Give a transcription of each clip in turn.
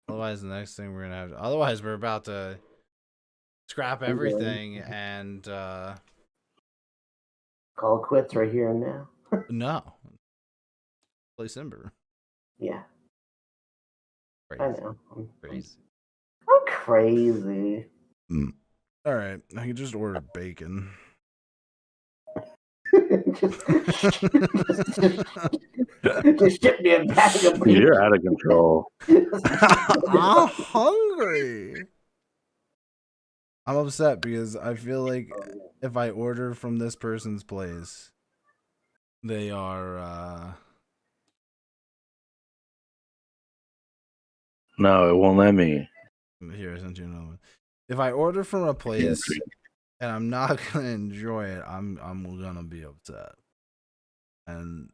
Otherwise, the next thing we're gonna have. Otherwise, we're about to scrap everything and call it quits right here and now. no, play Symbaroum. Yeah, Crazy. I know. Crazy. I'm crazy. All right, I can just order bacon. just ship me a bag of bacon. You're out of control. I'm hungry. I'm upset because I feel like if I order from this person's place, they are No, it won't let me. here, I sent you another one. If I order from a place and I'm not gonna enjoy it, I'm gonna be upset. And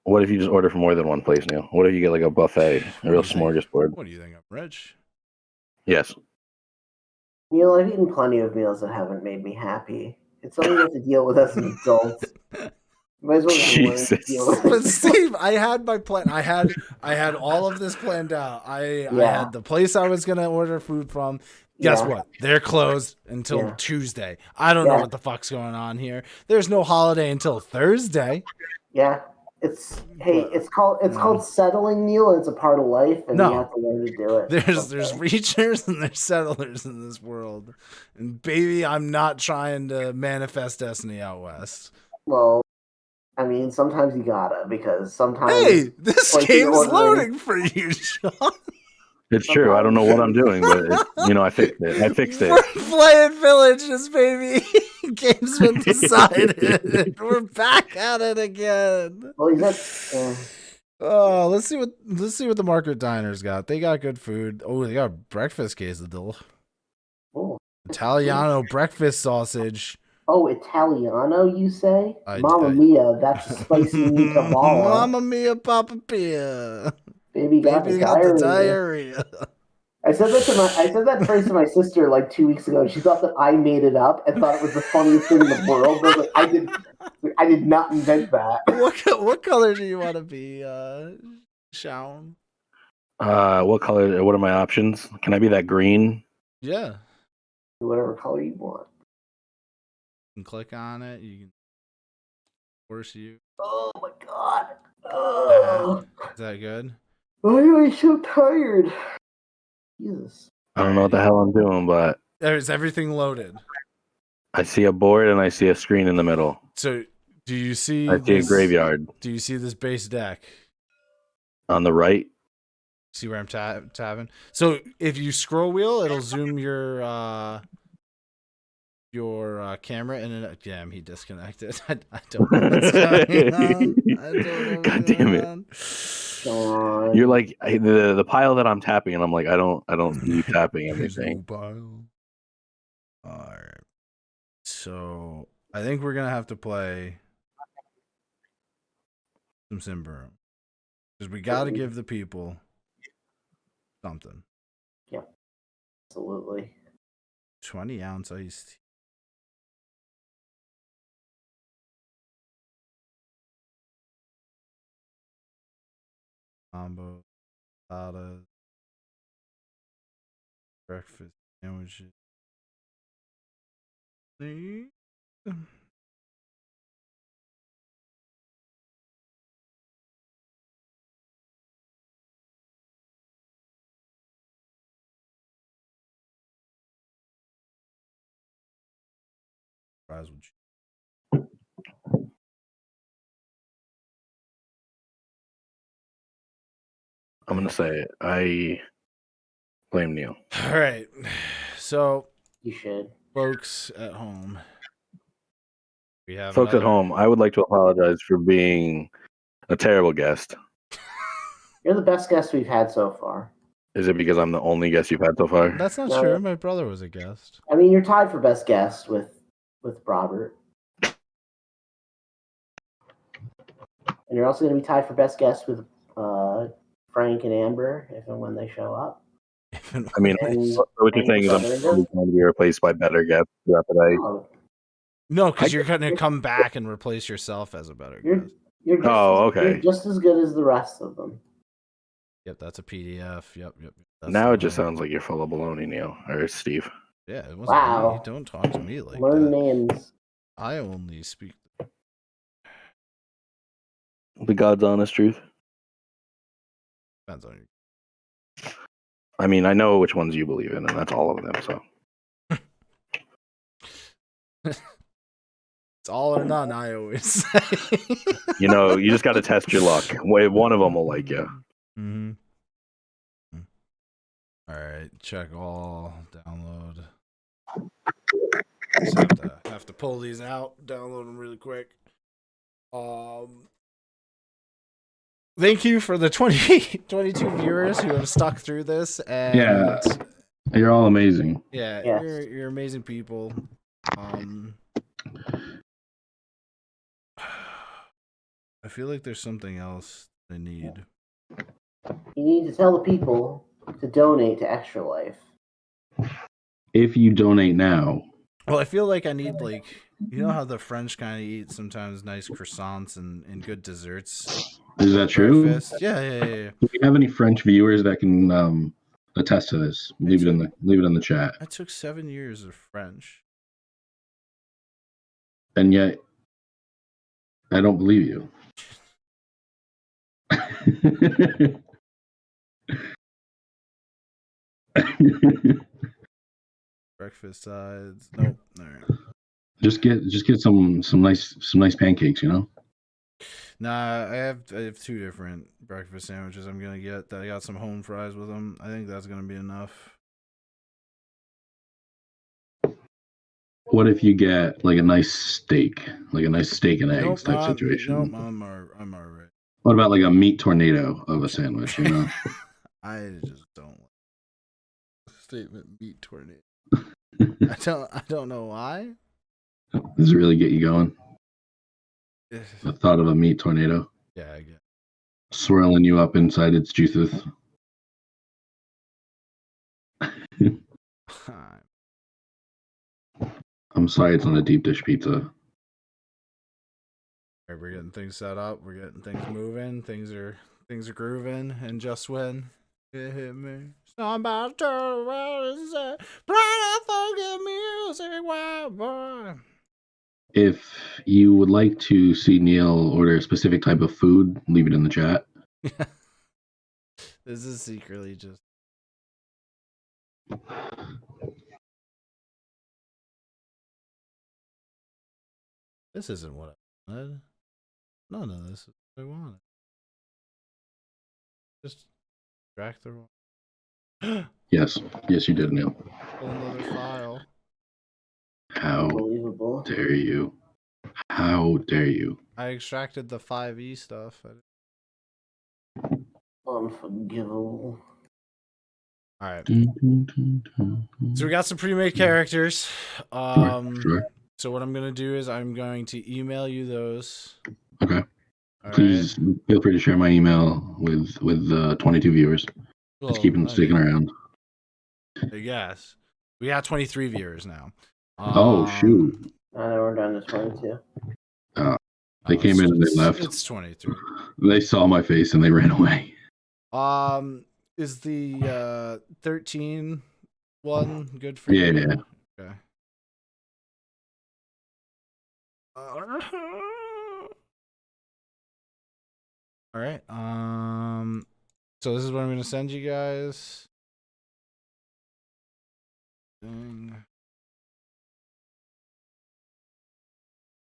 what if you just order from more than one place, Neal? What if you get like a buffet, a real smorgasbord? What do you think? I'm rich? Yes. Neal, I've eaten plenty of meals that haven't made me happy. It's something you have to deal with as an adult. You might as well Jesus. deal with But Steve, I had my plan. I had all of this planned out. I had the place I was gonna order food from. Guess what? They're closed until Tuesday. I don't know what the fuck's going on here. There's no holiday until Thursday. Yeah. It's called settling, Neal, and it's a part of life, and you have to learn to do it. There's reachers and there's settlers in this world. And baby, I'm not trying to manifest destiny out west. Well, I mean, sometimes you gotta, because sometimes... Hey, this game's loading for you, Shawn. It's true. I don't know what I'm doing, but I fixed it. We're playing Villages, baby. Game's been decided. We're back at it again. Well, Oh, let's see what the Market Diner's got. They got good food. Oh, they got breakfast quesadilla. Oh, Italiano breakfast sausage. Oh, Italiano, you say? Mamma mia, that's a spicy meatball. Mamma mia, Papa Pia. Baby got the diarrhea. I said that phrase to my sister like 2 weeks ago. She thought that I made it up and thought it was the funniest thing in the world. But I did not invent that. What color do you want to be, Shawn? What color? What are my options? Can I be that green? Yeah. Whatever color you want. You can click on it. You can force you. Oh my god. Oh. Is that good? Why am I so tired? Jesus. I don't know what the hell I'm doing, but there's everything loaded. I see a board and I see a screen in the middle. So, do you see? I see a graveyard. Do you see this base deck on the right? See where I'm tabbing? So, if you scroll wheel, it'll zoom your camera in and damn, he disconnected. I don't know what's going on. God damn it. You're like the pile that I'm tapping, and I'm like, I don't see you tapping anything. All right. So I think we're gonna have to play some Symbaroum because we got to give the people something. Yeah, absolutely. 20-ounce iced tea. Combo, salads, breakfast sandwiches. Fries with cheese. I'm gonna say it. I blame Neal. All right, so you should, folks at home. Folks at home, I would like to apologize for being a terrible guest. You're the best guest we've had so far. Is it because I'm the only guest you've had so far? That's not true. My brother was a guest. I mean, you're tied for best guest with Robert. And you're also going to be tied for best guest with Frank and Amber if and when they show up. I mean, what you're saying is I'm going to be replaced by better guests throughout the day. No, because you're going to come back and replace yourself as a better guest. You're just, okay. You're just as good as the rest of them. Yep, that's a PDF. Yep. Now it just sounds like you're full of baloney, Neal or Steve. Yeah, it wasn't me. Don't talk to me like Learn that. names. I only speak The God's honest truth. depends on you. I mean, I know which ones you believe in, and that's all of them. So it's all or none. I always say. you just got to test your luck. One of them will like you. Mm-hmm. All right, check all. Download. Just have to pull these out. Download them really quick. Thank you for the 22 viewers who have stuck through this. And yeah, you're all amazing. Yeah, yes. you're amazing people. I feel like there's something else they need. You need to tell the people to donate to Extra Life. If you donate now. Well, I feel like I need, like, you know how the French kind of eat sometimes nice croissants and good desserts? Is that true? Breakfast? Yeah. Do we have any French viewers that can attest to this? Leave it in the chat. I took 7 years of French. And yet, I don't believe you. Breakfast sides. Nope. All right. Just get some nice pancakes, you know? Nah, I have 2 different breakfast sandwiches I'm gonna get. I got some home fries with them. I think that's gonna be enough. What if you get like a nice steak and eggs type situation? Nope, I'm all right. What about like a meat tornado of a sandwich, you know? I just don't like the statement meat tornado. I don't know why. Does it really get you going? The thought of a meat tornado. Yeah, I get swirling you up inside its juices. I'm sorry it's not a deep dish pizza. All right, we're getting things set up. We're getting things moving. Things are grooving. And just when it hit me, somebody turn around and say, "Play funky music, wild boy." If you would like to see Neal order a specific type of food, leave it in the chat. This is secretly just. This isn't what I wanted. None of this is what I wanted. Just track the wrong. Yes, you did, Neal. Another file. How dare you? How dare you? I extracted the 5e stuff. Unforgivable. All right. So we got some pre-made characters. Sure. So what I'm going to do is I'm going to email you those. Okay. All Please feel free to share my email with 22 viewers. Well, Just keep them sticking around. I guess. We got 23 viewers now. Oh, shoot. I know we're down to 22. They came in and they left. It's 23. They saw my face and they ran away. Is the 13 one good for you? Yeah. Okay. All right. So this is what I'm going to send you guys.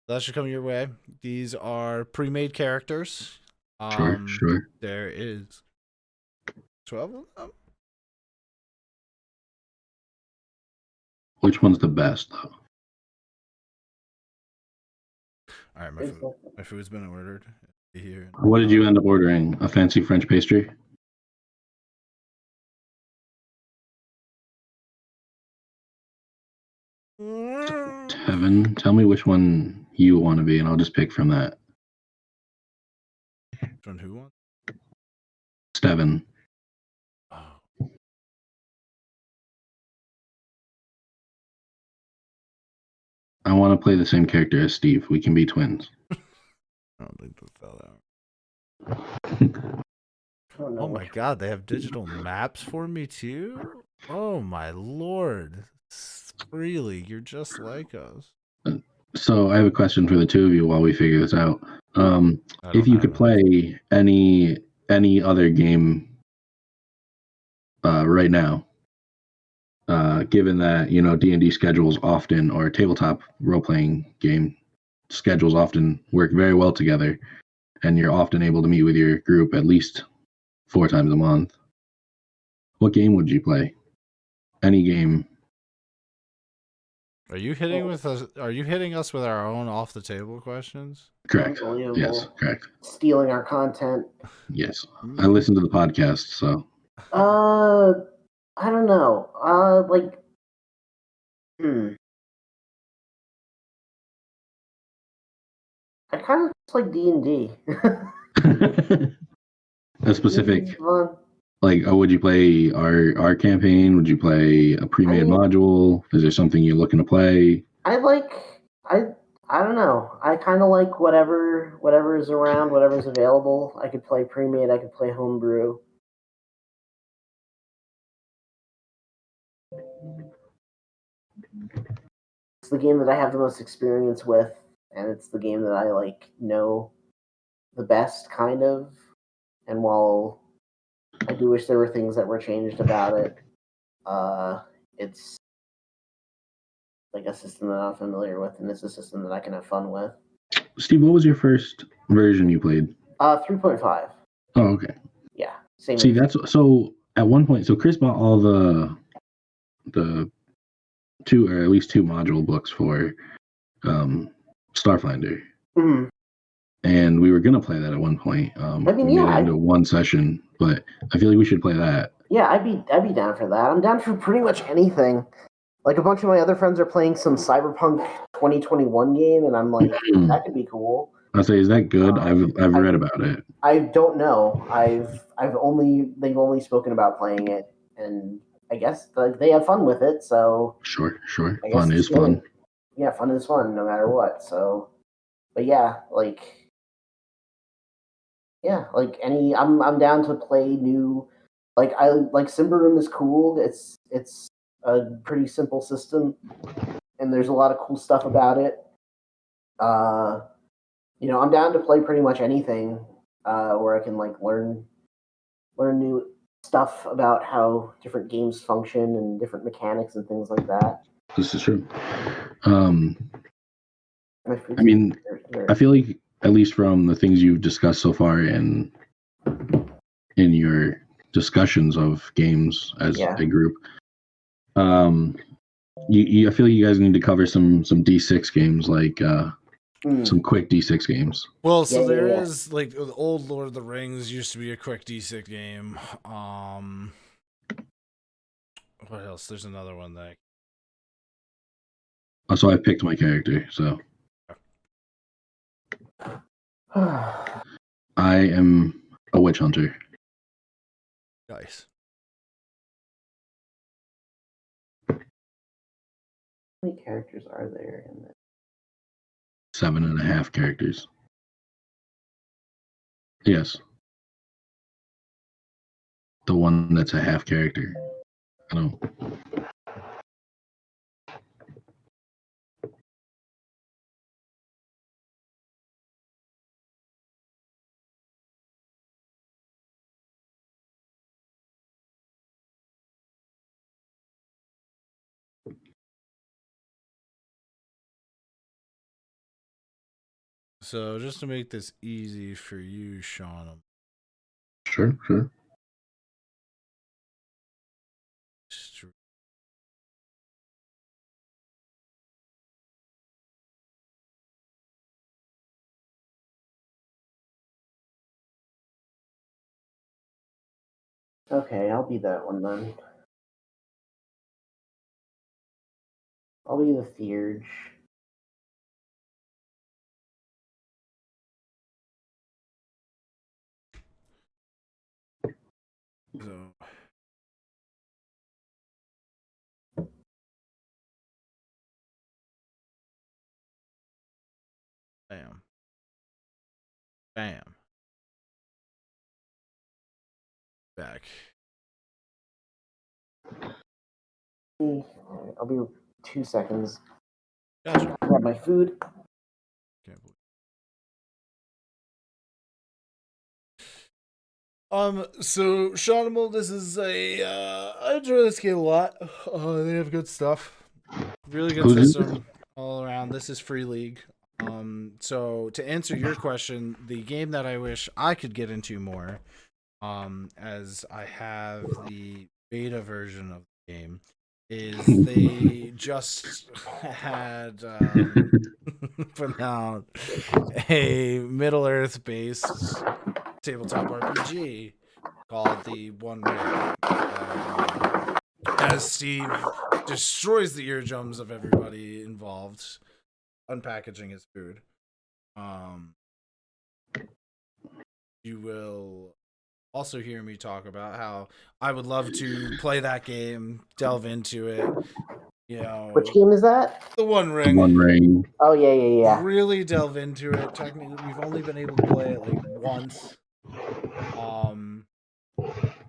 That should come your way. These are pre-made characters. Sure. There is 12 of them. Which one's the best, though? All right, my food's been ordered. Here. What did you end up ordering? A fancy French pastry? Tevin, tell me which one you want to be, and I'll just pick from that. From who wants? Steven. Oh. I want to play the same character as Steve. We can be twins. I don't think that fell out. Oh my god, they have digital maps for me too? Oh my lord. Really, you're just like us. So I have a question for the two of you while we figure this out. If you could play any other game right now, given that D&D schedules often, or tabletop role-playing game schedules often work very well together, and you're often able to meet with your group at least 4 times a month, what game would you play? Any game. Are you hitting us with our own off the table questions? Correct. Yes, correct. Stealing our content. Yes. I listen to the podcast, so. I don't know. I kind of just like D&D. A specific, like, would you play our campaign? Would you play a pre-made module? Is there something you're looking to play? I don't know. I kind of like whatever is around, whatever's available. I could play pre-made. I could play homebrew. It's the game that I have the most experience with, and it's the game that I know the best, kind of. And while I do wish there were things that were changed about it, it's like a system that I'm familiar with, and it's a system that I can have fun with. Steve, what was your first version you played? 3.5. Oh, okay. Yeah. Same. See, that's so. At one point, so Chris bought all the 2, or at least 2 module books for Starfinder. Mm-hmm. And we were gonna play that at one point. We made it into one session, but I feel like we should play that. Yeah, I'd be down for that. I'm down for pretty much anything. Like, a bunch of my other friends are playing some Cyberpunk 2021 game, and I'm like, that could be cool. I'll say, is that good? I've read about it. I don't know. They've only spoken about playing it, and I guess they have fun with it. So sure, fun is fun. Yeah, fun is fun, no matter what. So, but yeah, I'm down to play new. I like Symbaroum is cool. It's a pretty simple system, and there's a lot of cool stuff about it. I'm down to play pretty much anything where I can learn new stuff about how different games function and different mechanics and things like that. This is true. I mean, I feel like, at least from the things you've discussed so far in your discussions of games as a group, I feel like you guys need to cover some D6 games, some quick D6 games. Well, so there is the old Lord of the Rings used to be a quick D6 game. What else? There's another one that. So I picked my character. So I am a witch hunter. Nice. How many characters are there in this? 7.5 characters. Yes. The one that's a half character. I don't. So just to make this easy for you, Shawn. Sure. Okay, I'll be that one then. I'll be the Theurge. So. Bam. back. I'll be 2 seconds. Gotcha. Grab my food. Can't believe. So Shawn, this is I enjoy this game a lot. They have good stuff. Really good system all around. This is Free League. So to answer your question, the game that I wish I could get into more, as I have the beta version of the game, is they just had put out a Middle Earth based tabletop RPG called the One Ring. As Steve destroys the eardrums of everybody involved, unpackaging his food. You will also hear me talk about how I would love to play that game, delve into it. You know, which game is that? The One Ring. One Ring. Oh yeah. Really delve into it. Technically, we've only been able to play it like once.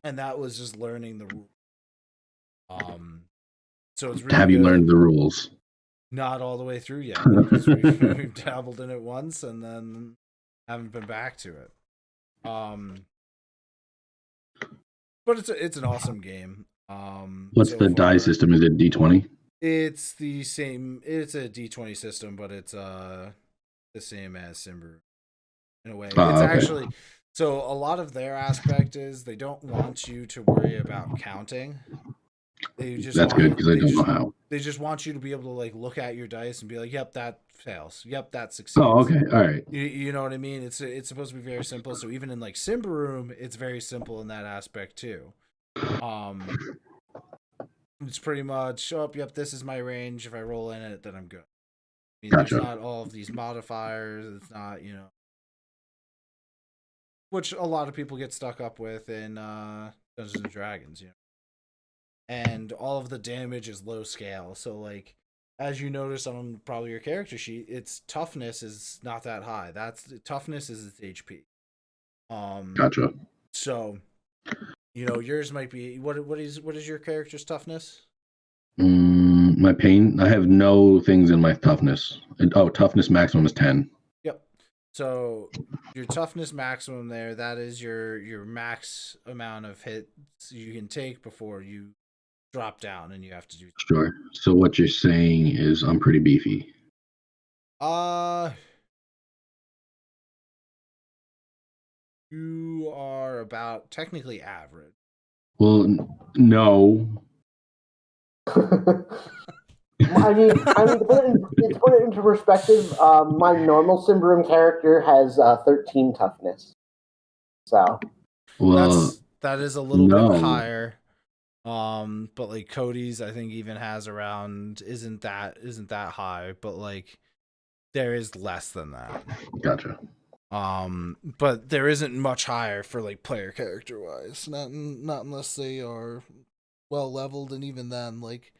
And that was just learning the rules. So it's really Have you learned the rules? Not all the way through yet. Because we've dabbled in it once and then haven't been back to it. But it's an awesome game. What's the die system? Is it D20? It's the same. It's a D20 system, but it's the same as Symbaroum in a way. It's actually so a lot of their aspect is they don't want you to worry about counting. That's good because I don't know how. They just want you to be able to like look at your dice and be like, "Yep, that fails. Yep, that succeeds." Oh, okay, all right. You know what I mean? It's supposed to be very simple. So even in like Symbaroum, it's very simple in that aspect too. It's pretty much, yep, this is my range. If I roll in it, then I'm good. I mean, Gotcha. There's not all of these modifiers. It's not, which a lot of people get stuck up with in Dungeons and Dragons, And all of the damage is low scale. So, like, as you notice on probably your character sheet, its toughness is not that high. Toughness is its HP. Gotcha. So, yours might be what is your character's toughness? My pain. I have no things in my toughness. Toughness maximum is 10. Yep. So your toughness maximum there, that is your max amount of hits you can take before you drop down and you have to do. Sure. So what you're saying is I'm pretty beefy. You are about technically average. Well, no. I mean, to put it into perspective, my normal Symbaroum character has 13 toughness. So, that is a little bit higher. But like Cody's, I think even has around isn't that high, but like there is less than that. Gotcha. But there isn't much higher for like player character wise. Not unless they are well leveled, and even then, like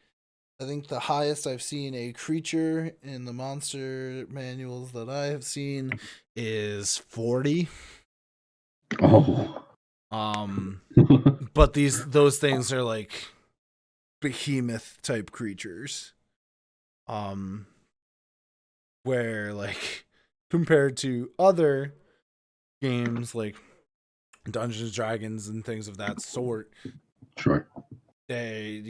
I think the highest I've seen a creature in the monster manuals that I have seen is 40. Oh. But those things are like behemoth type creatures. Where like compared to other games like Dungeons and Dragons and things of that sort, sure, they,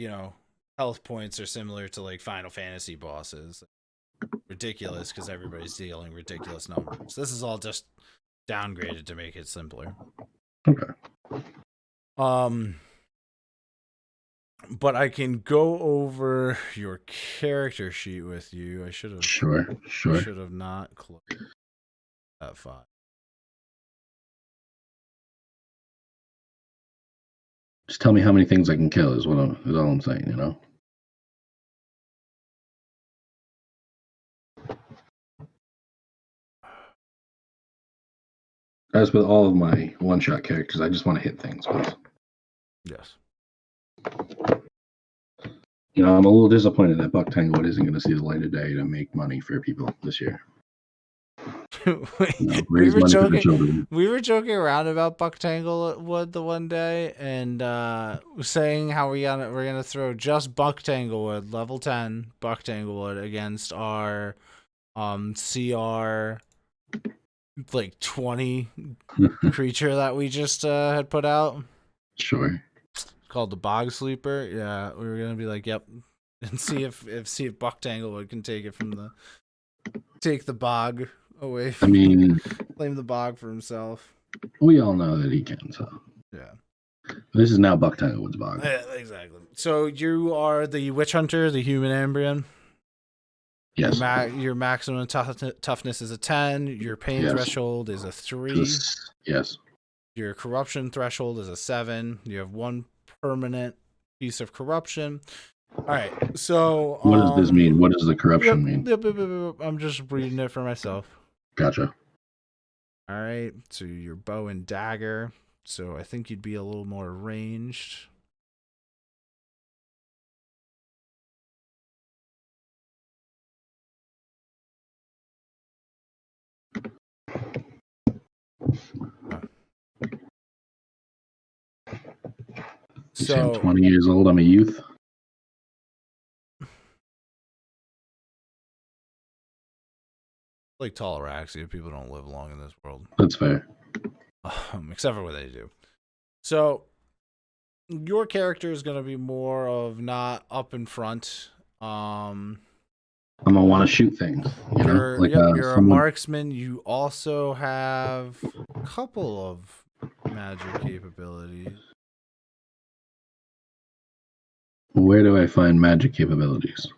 health points are similar to like Final Fantasy bosses. Ridiculous because everybody's dealing ridiculous numbers. This is all just downgraded to make it simpler. Okay. But I can go over your character sheet with you. I should have sure. Should have not closed that file. Just tell me how many things I can kill is all I'm saying, As with all of my one-shot characters, I just want to hit things. Yes. I'm a little disappointed that Buck Tanglewood isn't going to see the light of day to make money for people this year. we were joking. We were joking around about Buck Tanglewood the one day, and saying how we're gonna throw just Buck Tanglewood, level 10 Buck Tanglewood, against our CR like 20 creature that we just had put out. Sure. Called the Bog Sleeper. Yeah, we were gonna be like, yep, and see if Buck Tanglewood can take the bog away. Claim the bog for himself. We all know that he can. So yeah, this is now Buck Tanglewood's bog. Yeah, exactly. So you are the Witch Hunter, the human Ambrian. Yes. Your maximum toughness is a 10. Your pain threshold is a 3. Yes. Your corruption threshold is a 7. You have 1 permanent piece of corruption. All right. So what does this mean? What does the corruption mean? I'm just reading it for myself. Gotcha. All right. So your bow and dagger. So I think you'd be a little more ranged. So I'm 20 years old. I'm a youth. Like Tallaraxia, people don't live long in this world. That's fair. Except for what they do. So your character is going to be more of not up in front. I'm gonna want to shoot things. You're a marksman. You also have a couple of magic capabilities. Where do I find magic capabilities?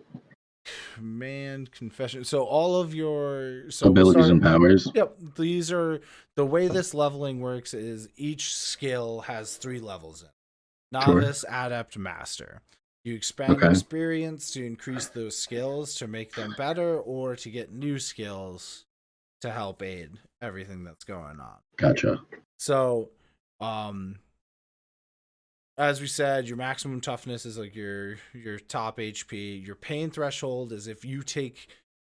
Command, confession. So all of your abilities and powers. Yep, these are the way this leveling works. Is each skill has 3 levels in novice, adept, master. You expand experience to increase those skills to make them better, or to get new skills to help aid everything that's going on. Gotcha. So, as we said, your maximum toughness is like your top HP. Your pain threshold is if you take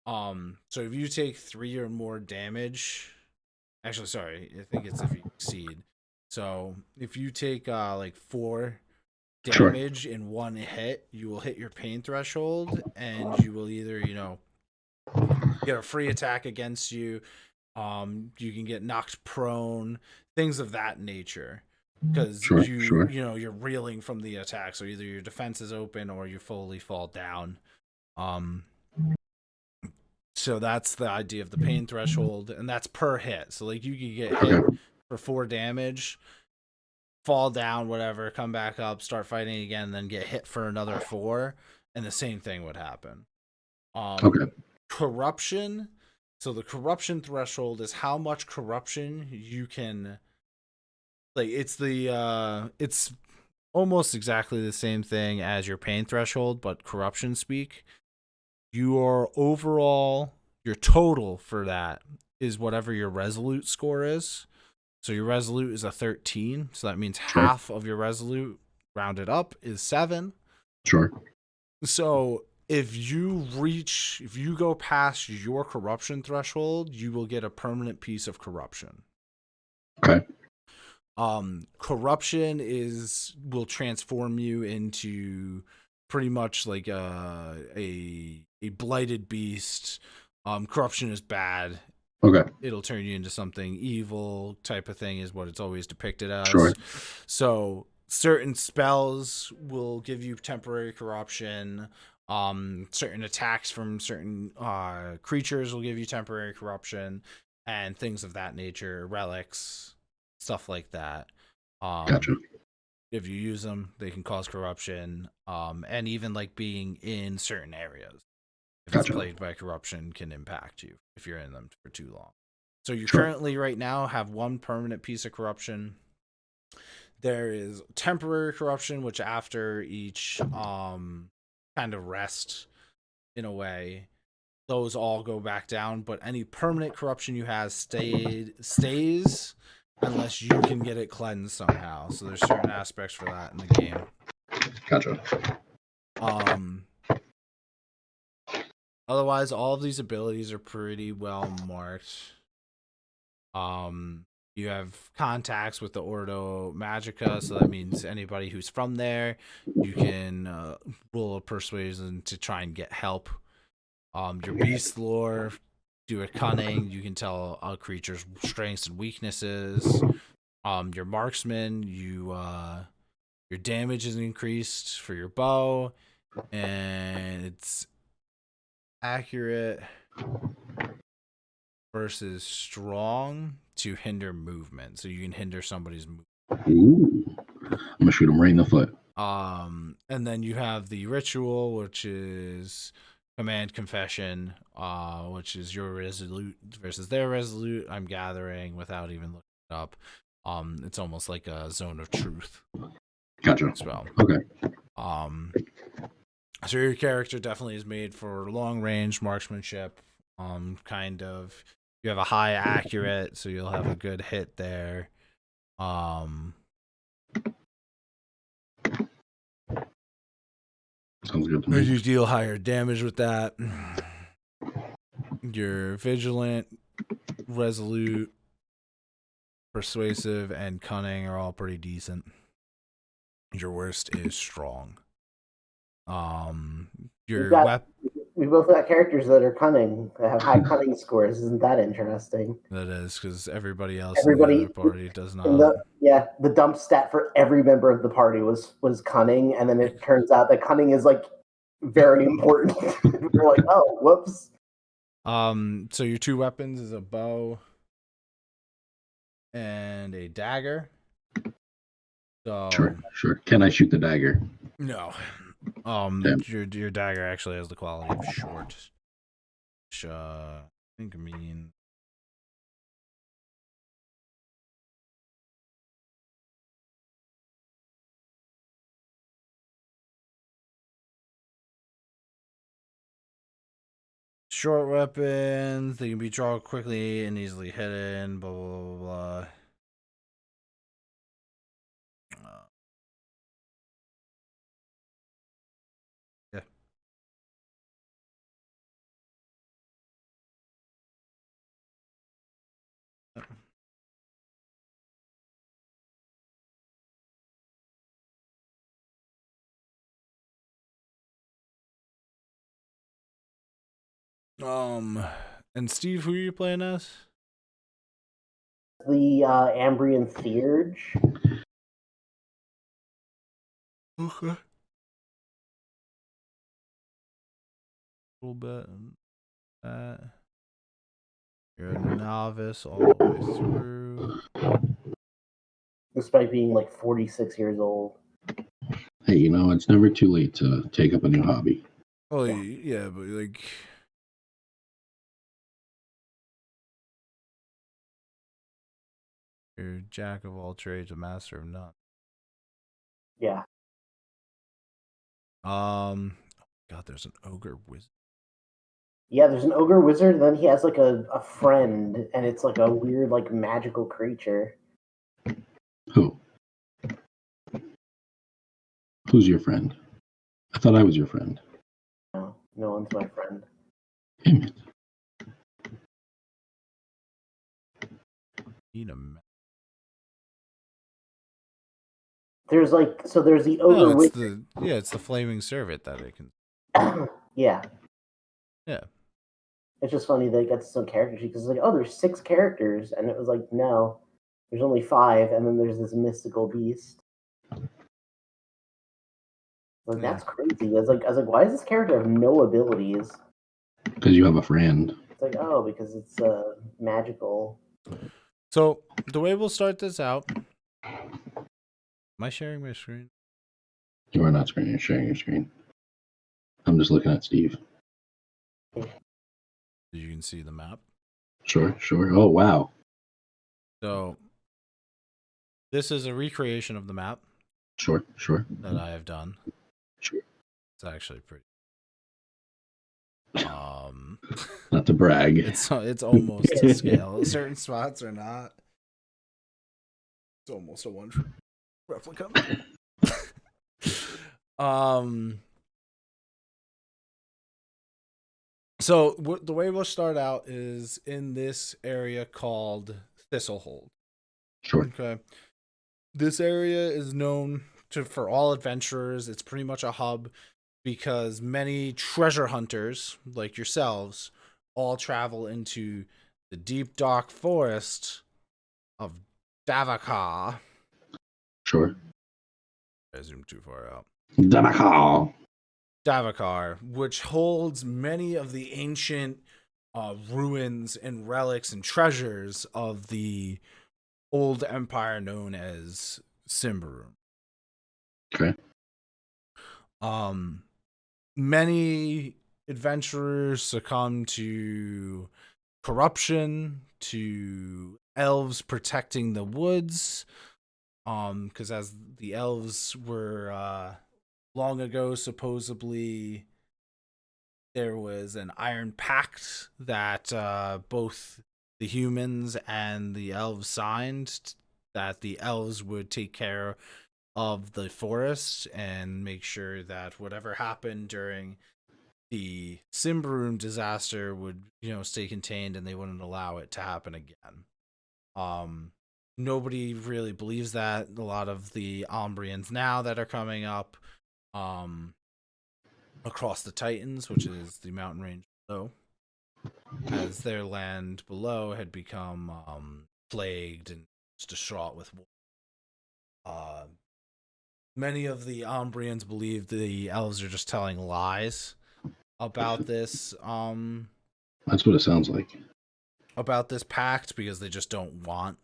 so if you take 3 or more damage. Actually, sorry, I think it's if you exceed. So if you take like 4 damage in one hit, you will hit your pain threshold, and you will either get a free attack against you. You can get knocked prone, things of that nature. Because you're reeling from the attack, so either your defense is open or you fully fall down. So that's the idea of the pain threshold, and that's per hit. So like you could get hit for 4 damage, fall down, whatever, come back up, start fighting again, then get hit for another 4, and the same thing would happen. Corruption. So the corruption threshold is how much corruption you can. Like it's almost exactly the same thing as your pain threshold, but corruption speak. Your total for that is whatever your resolute score is. So your resolute is a 13, so that means half of your resolute rounded up is 7. Sure. So if you go past your corruption threshold, you will get a permanent piece of corruption. Okay. Corruption will transform you into pretty much like a blighted beast. Corruption is bad. Okay. It'll turn you into something evil type of thing is what it's always depicted as. Sure. So certain spells will give you temporary corruption. Certain attacks from certain creatures will give you temporary corruption, and things of that nature, relics, stuff like that. Gotcha. If you use them, they can cause corruption, and even like being in certain areas. If it's plagued by corruption, can impact you if you're in them for too long. So you currently right now have 1 permanent piece of corruption. There is temporary corruption, which after each kind of rest in a way, those all go back down. But any permanent corruption you have stays unless you can get it cleansed somehow. So there's certain aspects for that in the game. Gotcha. Otherwise, all of these abilities are pretty well marked. You have contacts with the Ordo Magica, so that means anybody who's from there, you can roll a persuasion to try and get help. Your beast lore, do a cunning, you can tell a creature's strengths and weaknesses. Your marksman, your damage is increased for your bow, and it's accurate versus strong to hinder movement, so you can hinder somebody's movement. Ooh. I'm gonna shoot him right in the foot. And then you have the ritual, which is command confession, which is your resolute versus their resolute. I'm gathering without even looking it up. It's almost like a zone of truth. Gotcha. As well. Okay. So your character definitely is made for long range marksmanship. Kind of, you have a high accurate, so you'll have a good hit there. Sounds good to me. You deal higher damage with that. You're vigilant, resolute, persuasive, and cunning are all pretty decent. Your worst is strong. We both got characters that are cunning, that have high cunning scores. Isn't that interesting? That is, because everybody else in the other party does not. The dump stat for every member of the party was cunning, and then it turns out that cunning is like very important. We're like, oh, whoops. So your two weapons is a bow and a dagger. So Sure. Can I shoot the dagger? No. Your dagger actually has the quality of short. Which I think mean short weapons, they can be drawn quickly and easily hidden, blah blah blah blah. And Steve, who are you playing as? The Ambrian Theurge. Okay. A little bit. You're a novice all the way through. Despite being like 46 years old. Hey, it's never too late to take up a new hobby. Oh, yeah, but like... You're a jack of all trades, a master of none. Yeah. God, there's an ogre wizard. Yeah, there's an ogre wizard, and then he has like a friend, and it's like a weird, like magical creature. Who? Who's your friend? I thought I was your friend. No one's my friend. Damn it. There's the ogre wizard. It's the flaming servant that it can. Yeah. Yeah. It's just funny they got some character sheet because it's like, oh, there's 6 characters, and it was like, no, there's only 5, and then there's this mystical beast. Like, that's crazy. I was like, why does this character have no abilities? Because you have a friend. It's like, oh, because it's magical. So the way we'll start this out. Am I sharing my screen? You are not sharing your screen. I'm just looking at Steve. You can see the map. Sure. Oh, wow. So this is a recreation of the map. Sure. That I have done. Sure. It's actually pretty. Not to brag. It's almost to scale. Certain spots are not. It's almost a one replica. So the way we'll start out is in this area called Thistlehold. Sure. Okay. This area is known for all adventurers. It's pretty much a hub because many treasure hunters like yourselves all travel into the deep dark forest of Davakar. Sure. I zoomed too far out. Davakar, which holds many of the ancient ruins and relics and treasures of the old empire known as Symbaroum. Okay. Many adventurers succumb to corruption, to elves protecting the woods, because as the elves were long ago, supposedly there was an iron pact that both the humans and the elves signed, that the elves would take care of the forest and make sure that whatever happened during the Symbaroum disaster would, stay contained, and they wouldn't allow it to happen again. Nobody really believes that. A lot of the Umbrians now that are coming up across the Titans, which is the mountain range below, as their land below had become plagued and distraught with war. Many of the Umbrians believe the elves are just telling lies about this. That's what it sounds like. About this pact, because they just don't want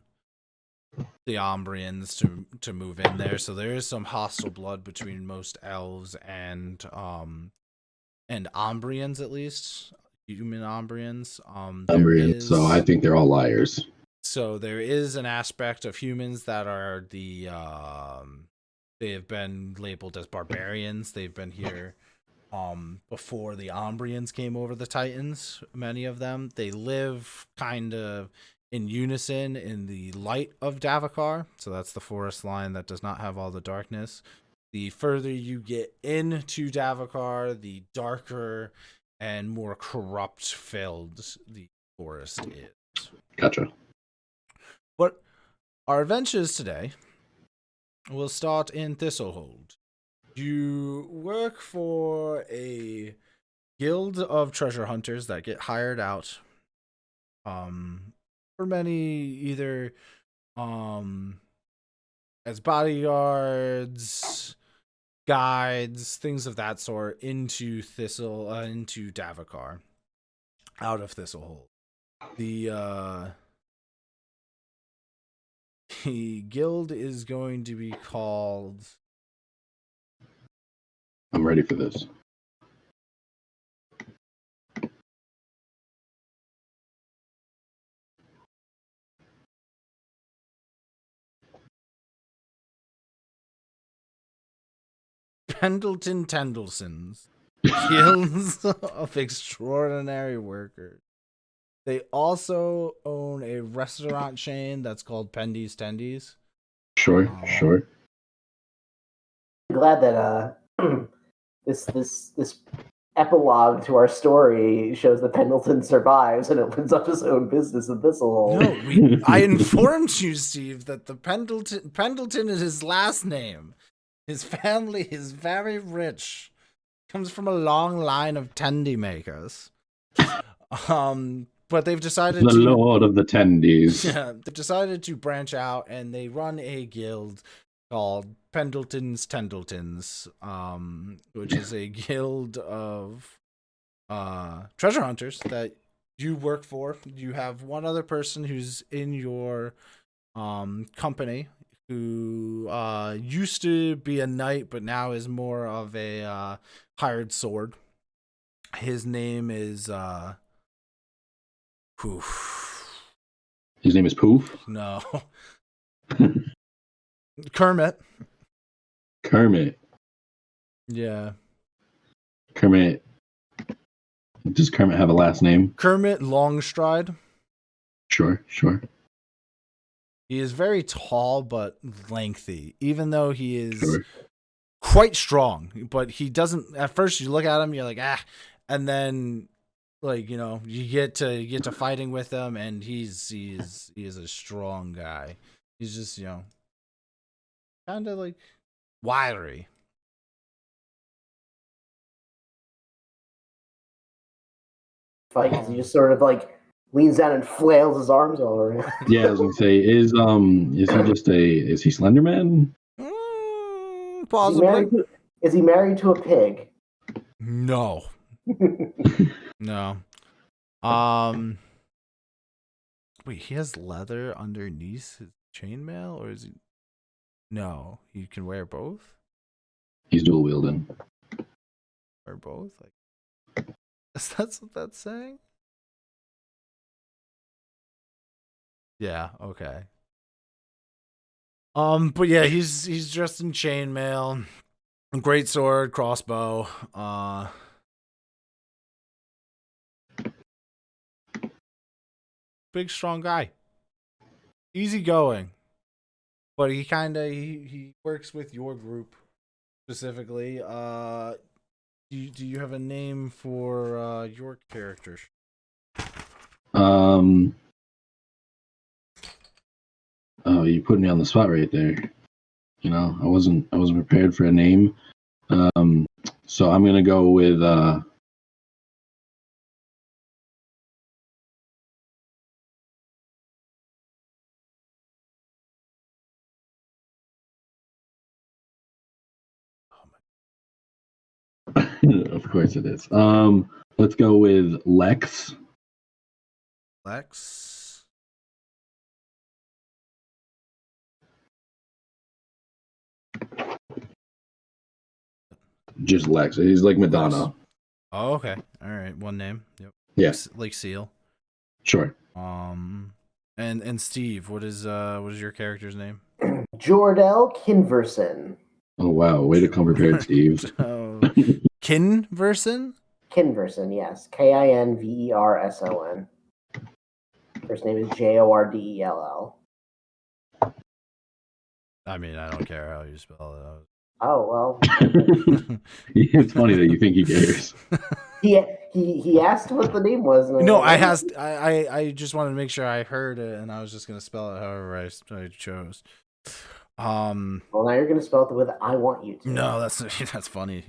the Umbrians to move in there. So there is some hostile blood between most elves and Umbrians, at least human Umbrians. Umbrians. So I think they're all liars. So there is an aspect of humans that are they have been labeled as barbarians. They've been here before the Umbrians came over the Titans. Many of them, they live kind of in unison in the light of Davakar. So that's the forest line that does not have all the darkness. The further you get into Davakar, the darker and more corrupt filled the forest is. Gotcha. But our adventures today will start in Thistlehold. You work for a guild of treasure hunters that get hired out for many, either as bodyguards, guides, things of that sort, into Davakar, out of Thistlehold. The guild is going to be called... I'm ready for this. Pendleton Tendelsons, Guilds of Extraordinary Workers. They also own a restaurant chain that's called Pendy's Tendies. Sure. I'm glad that this epilogue to our story shows that Pendleton survives and opens up his own business in Thistlehold. No, I informed you, Steve, that the Pendleton is his last name. His family is very rich. Comes from a long line of tendy makers. But they've decided the Lord of the Tendies. Yeah, they've decided to branch out, and they run a guild called Pendleton's Tendletons, which is a guild of treasure hunters that you work for. You have one other person who's in your company who used to be a knight, but now is more of a hired sword. His name is Poof. His name is Poof? No. Kermit. Yeah. Kermit. Does Kermit have a last name? Kermit Longstride. Sure. He is very tall but lengthy, even though he is Sure. quite strong. But he doesn't, at first you look at him, you're like, and then like, you know, you get to fighting with him, and he is a strong guy. He's just, you know, kind of like wiry. Fight because he just sort of like leans down and flails his arms all around. Yeah, I was gonna say, is he Slender Man? Possibly. Is he married to a pig? No. No. Wait, he has leather underneath his chainmail, or is he? No, he can wear both. He's dual wielding. Wear both? Like, that's what that's saying? Yeah. Okay. But yeah, he's dressed in chainmail, great sword, crossbow. Big strong guy. Easy going. But he he works with your group specifically. Do you have a name for your characters? Oh, you put me on the spot right there. You know, I wasn't prepared for a name. So I'm gonna go with of course it is. Let's go with Lex. Lex. Just Lex. He's like Madonna. Lex. Oh, okay. All right. One name. Yep. Yes. Yeah. Like Seal. Sure. And Steve, what is your character's name? Jordell Kinverson. Oh wow, way to come prepared, Steve. Kinverson? Kinverson, yes. Kinverson. First name is Jordell. I mean, I don't care how you spell it out. Oh well. It's funny that you think he cares. He asked what the name was. No, I just wanted to make sure I heard it, and I was just gonna spell it however I chose. Well, now you're gonna spell it with "I want you to." No, that's funny.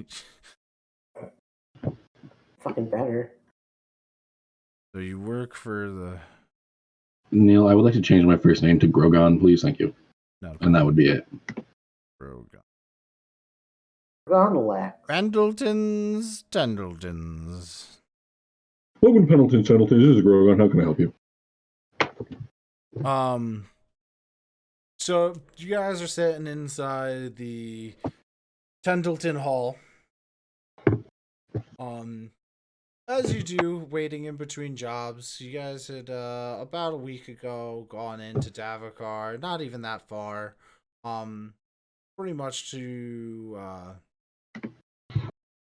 Fucking better. So you work for the Neal, I would like to change my first name to Grogan, please. Thank you. No, and that would be it. Grogan. Lex. Pendletons, Tendletons. Welcome, Pendletons, Tendletons. This is Grogan. How can I help you? So you guys are sitting inside the Tendleton Hall. As you do, waiting in between jobs. You guys had about a week ago gone into Davokar, not even that far. Pretty much to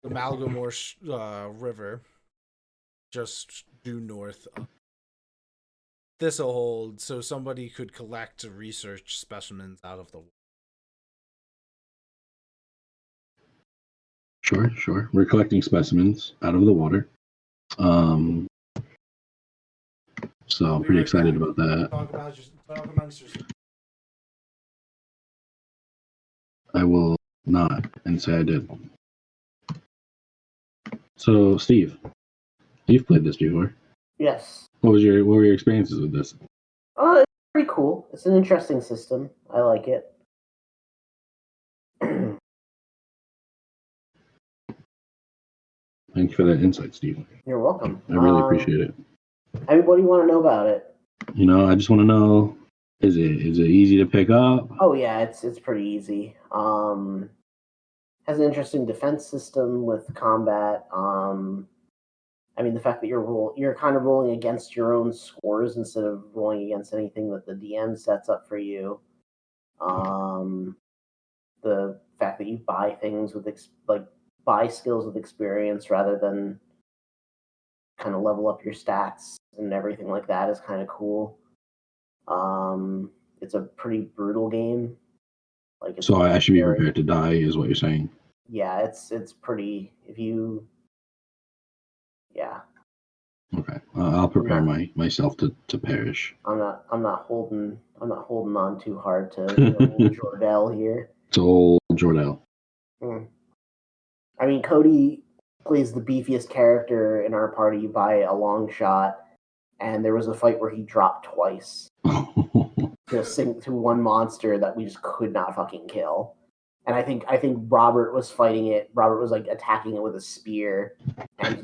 the Malgamore River, just due north of Thistlehold, so somebody could collect research specimens out of the water. Sure. We're collecting specimens out of the water. So I'm pretty excited about that. Talk amongst yourselves. I will not and say I did. So, Steve, you've played this before. Yes. What were your experiences with this? It's pretty cool. It's an interesting system. I like it. Thank you for that insight, Steve. You're welcome. I really appreciate it. What do you want to know about it? You know, I just want to know, is it easy to pick up? Oh yeah, it's pretty easy. Has an interesting defense system with combat. I mean, the fact that you're kind of rolling against your own scores instead of rolling against anything that the DM sets up for you. The fact that you buy things with buy skills with experience rather than kind of level up your stats and everything like that is kind of cool. It's a pretty brutal game. So I should be prepared to die, is what you're saying? Yeah, it's pretty. Yeah. Okay, I'll prepare myself to perish. I'm not holding on too hard to Jordell here. It's old Jordell. I mean, Cody plays the beefiest character in our party by a long shot, and there was a fight where he dropped twice to one monster that we just could not fucking kill. And I think Robert was fighting it. Robert was like attacking it with a spear, and he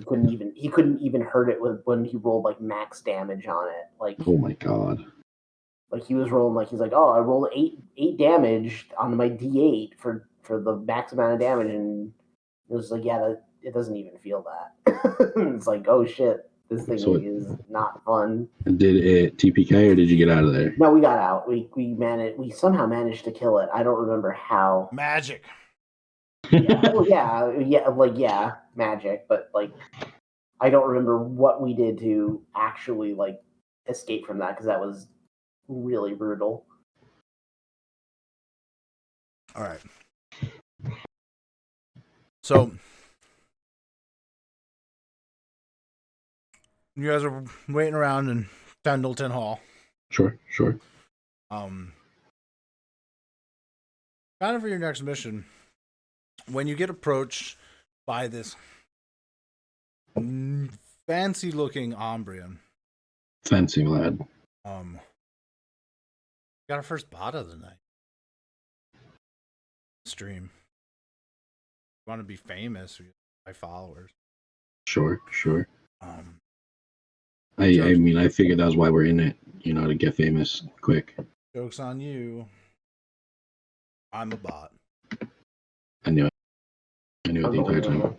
couldn't even hurt it when he rolled like max damage on it. Like, oh my god! Like he was rolling he's like, oh, I rolled eight damage on my D8 for the max amount of damage, and it was like, yeah, it doesn't even feel that. It's like, oh shit, this thing is not fun. Did it TPK or did you get out of there? No, we got out. We somehow managed to kill it. I don't remember how. Magic. Yeah, magic. But like, I don't remember what we did to actually like escape from that, because that was really brutal. All right. So you guys are waiting around in Pendleton Hall. Sure. Kind of for your next mission, when you get approached by this fancy-looking Ombrian. Fancy lad. Got our first bot of the night. Stream. You want to be famous by followers. Sure. I mean, I figured that was why we're in it, to get famous quick. Joke's on you. I'm a bot. I knew it the entire time.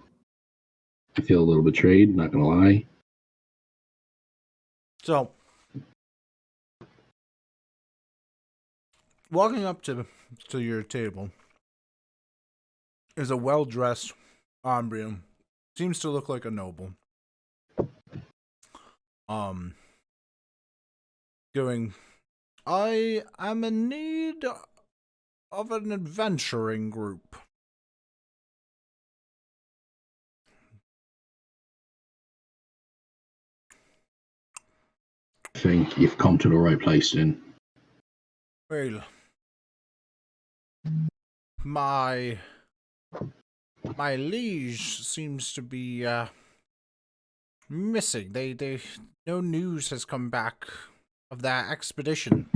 I feel a little betrayed, not gonna lie. So, walking up to your table is a well-dressed Ombrian. Seems to look like a noble. Going, I am in need of an adventuring group. I think you've come to the right place then. Well, my liege seems to be missing. They no news has come back of that expedition.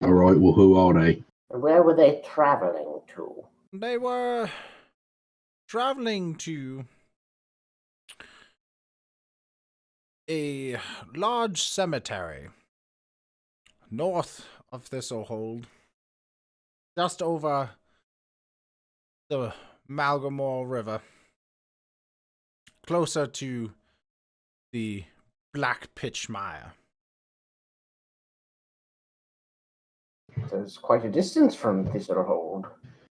All right, well, who are they? Where were they traveling to? They were traveling to a large cemetery north of Thistlehold, just over the Malgamore River, closer to the Black Pitch Mire. There's quite a distance from Thistlehold.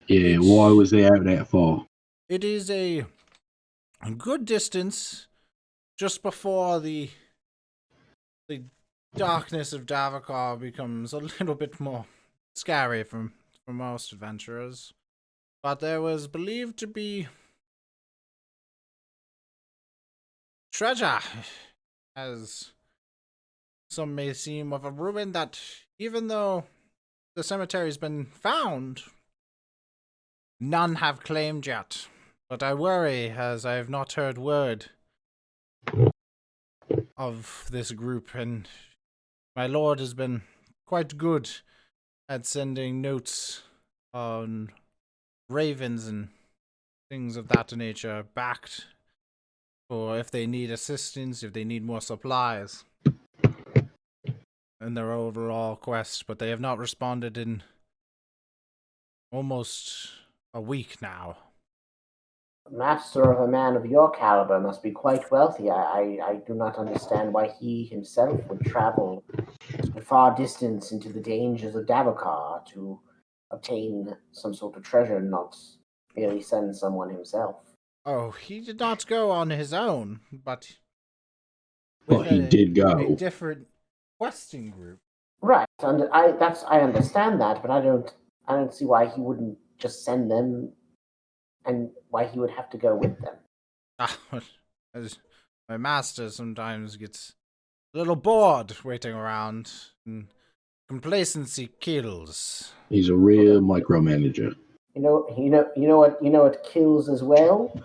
Yeah, why was they out there for? It is a good distance just before the darkness of Davokar becomes a little bit more scary for most adventurers. But there was believed to be treasure, as some may seem, of a ruin that, even though the cemetery's been found, none have claimed yet. But I worry, as I have not heard word of this group, and my lord has been quite good at sending notes on ravens and things of that nature back for if they need assistance, if they need more supplies in their overall quest, but they have not responded in almost a week now. The master of a man of your caliber must be quite wealthy. I do not understand why he himself would travel a far distance into the dangers of Davokar to obtain some sort of treasure and not merely send someone himself. Oh, he did not go on his own, but he did go. A different questing group. Right. I understand that, but I don't see why he wouldn't just send them, and why he would have to go with them. My master sometimes gets a little bored waiting around, and complacency kills. He's a real micromanager. You know what kills as well?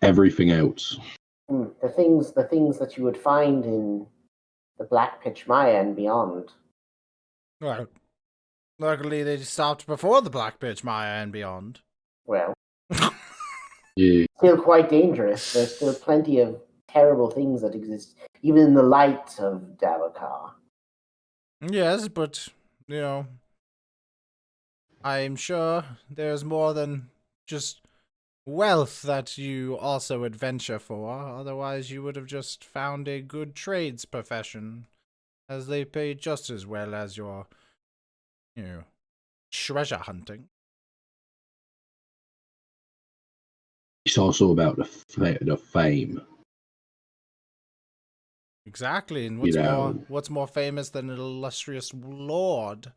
Everything else. The things that you would find in the Black Pitch Maya and beyond. Well, luckily they stopped before the Black Pitch Maya and beyond. Well, Yeah. still quite dangerous. There's still plenty of terrible things that exist, even in the light of Davokar. Yes, but, I'm sure there's more than just wealth that you also adventure for. Otherwise, you would have just found a good trades profession, as they pay just as well as your, treasure hunting. It's also about the fame. Exactly, and what's more famous than an illustrious lord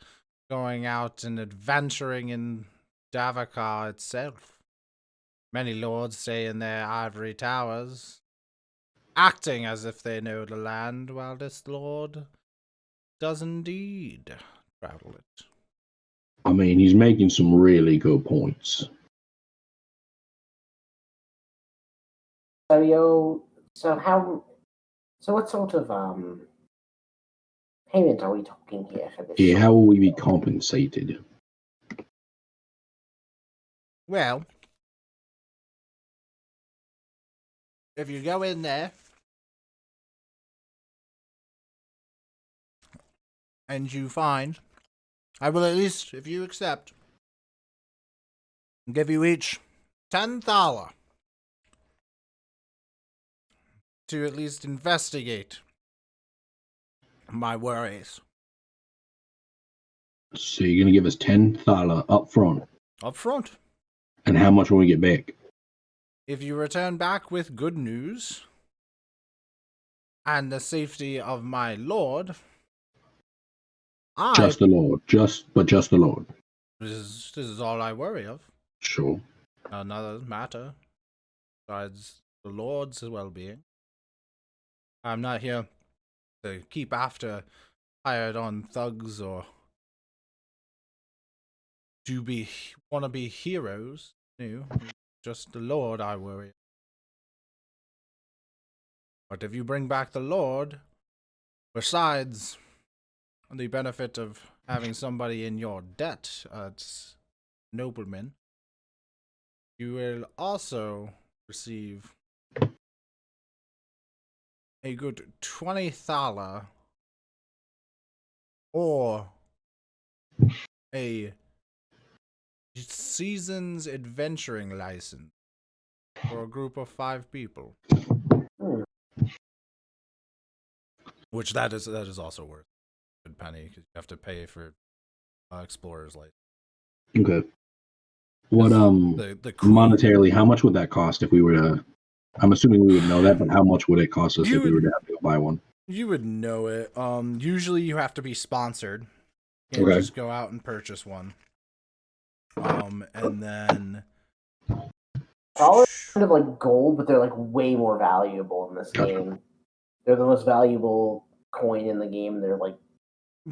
going out and adventuring in Davokar itself? Many lords stay in their ivory towers, acting as if they know the land, while this lord does indeed travel it. I mean, he's making some really good points. So what sort of payment are we talking here for this? Yeah, how will we be compensated? Well, if you go in there and you find, I will at least, if you accept, give you each 10 thaler to at least investigate my worries. So you're going to give us 10 thaler up front? Up front. And how much will we get back? If you return back with good news and the safety of my lord, Just the Lord. Just the Lord. This is all I worry of. Sure. Another matter besides the Lord's well-being. I'm not here to keep after hired-on thugs or want to be heroes. Just the Lord I worry. But if you bring back the Lord, besides the benefit of having somebody in your debt, it's nobleman, you will also receive a good 20 thaler or a season's adventuring license for a group of 5 people. Which that is also worth a good penny, because you have to pay for explorer's license. Okay. What the monetarily, how much would that cost if we were to? I'm assuming we would know that, but how much would it cost us if we were to have to go buy one? You would know it. Usually you have to be sponsored. You can't just go out and purchase one. And then all kind of like gold, but they're like way more valuable in this game. They're the most valuable coin in the game. They're like,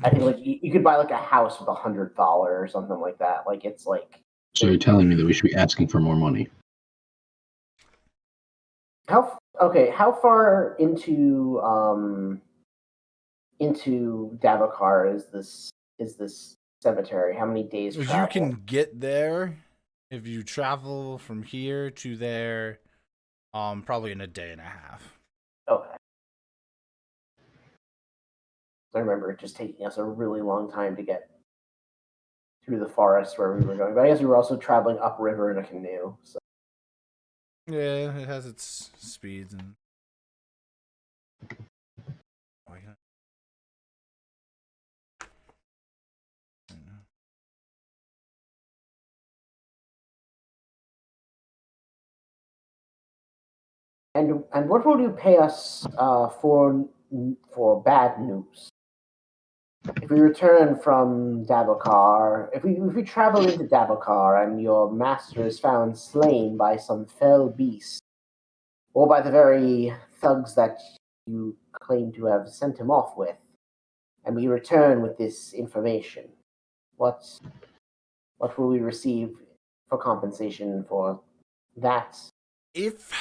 I think like you could buy like a house with $100 or something like that. Like it's like. So you're telling me that we should be asking for more money? How far into Davokar is this cemetery? How many days travel? You can get there if you travel from here to there probably in a day and a half. Okay. I remember it just taking us a really long time to get through the forest where we were going. But I guess we were also traveling upriver in a canoe. So. Yeah, it has its speeds and. And what will you pay us for bad news? If we return from Davokar, if we travel into Davokar and your master is found slain by some fell beast, or by the very thugs that you claim to have sent him off with, and we return with this information, what will we receive for compensation for that? If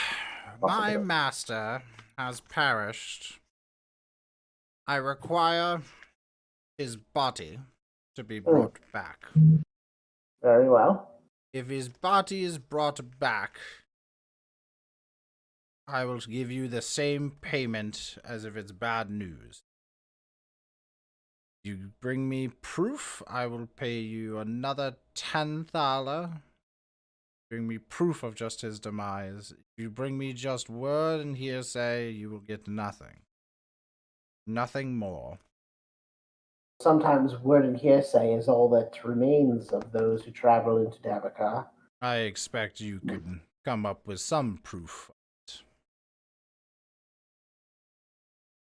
my master has perished, I require his body to be brought back. Very well. If his body is brought back, I will give you the same payment as if it's bad news. You bring me proof, I will pay you another $10. Bring me proof of just his demise. If you bring me just word and hearsay, you will get nothing. Nothing more. Sometimes word and hearsay is all that remains of those who travel into Dabakar. I expect you could come up with some proof.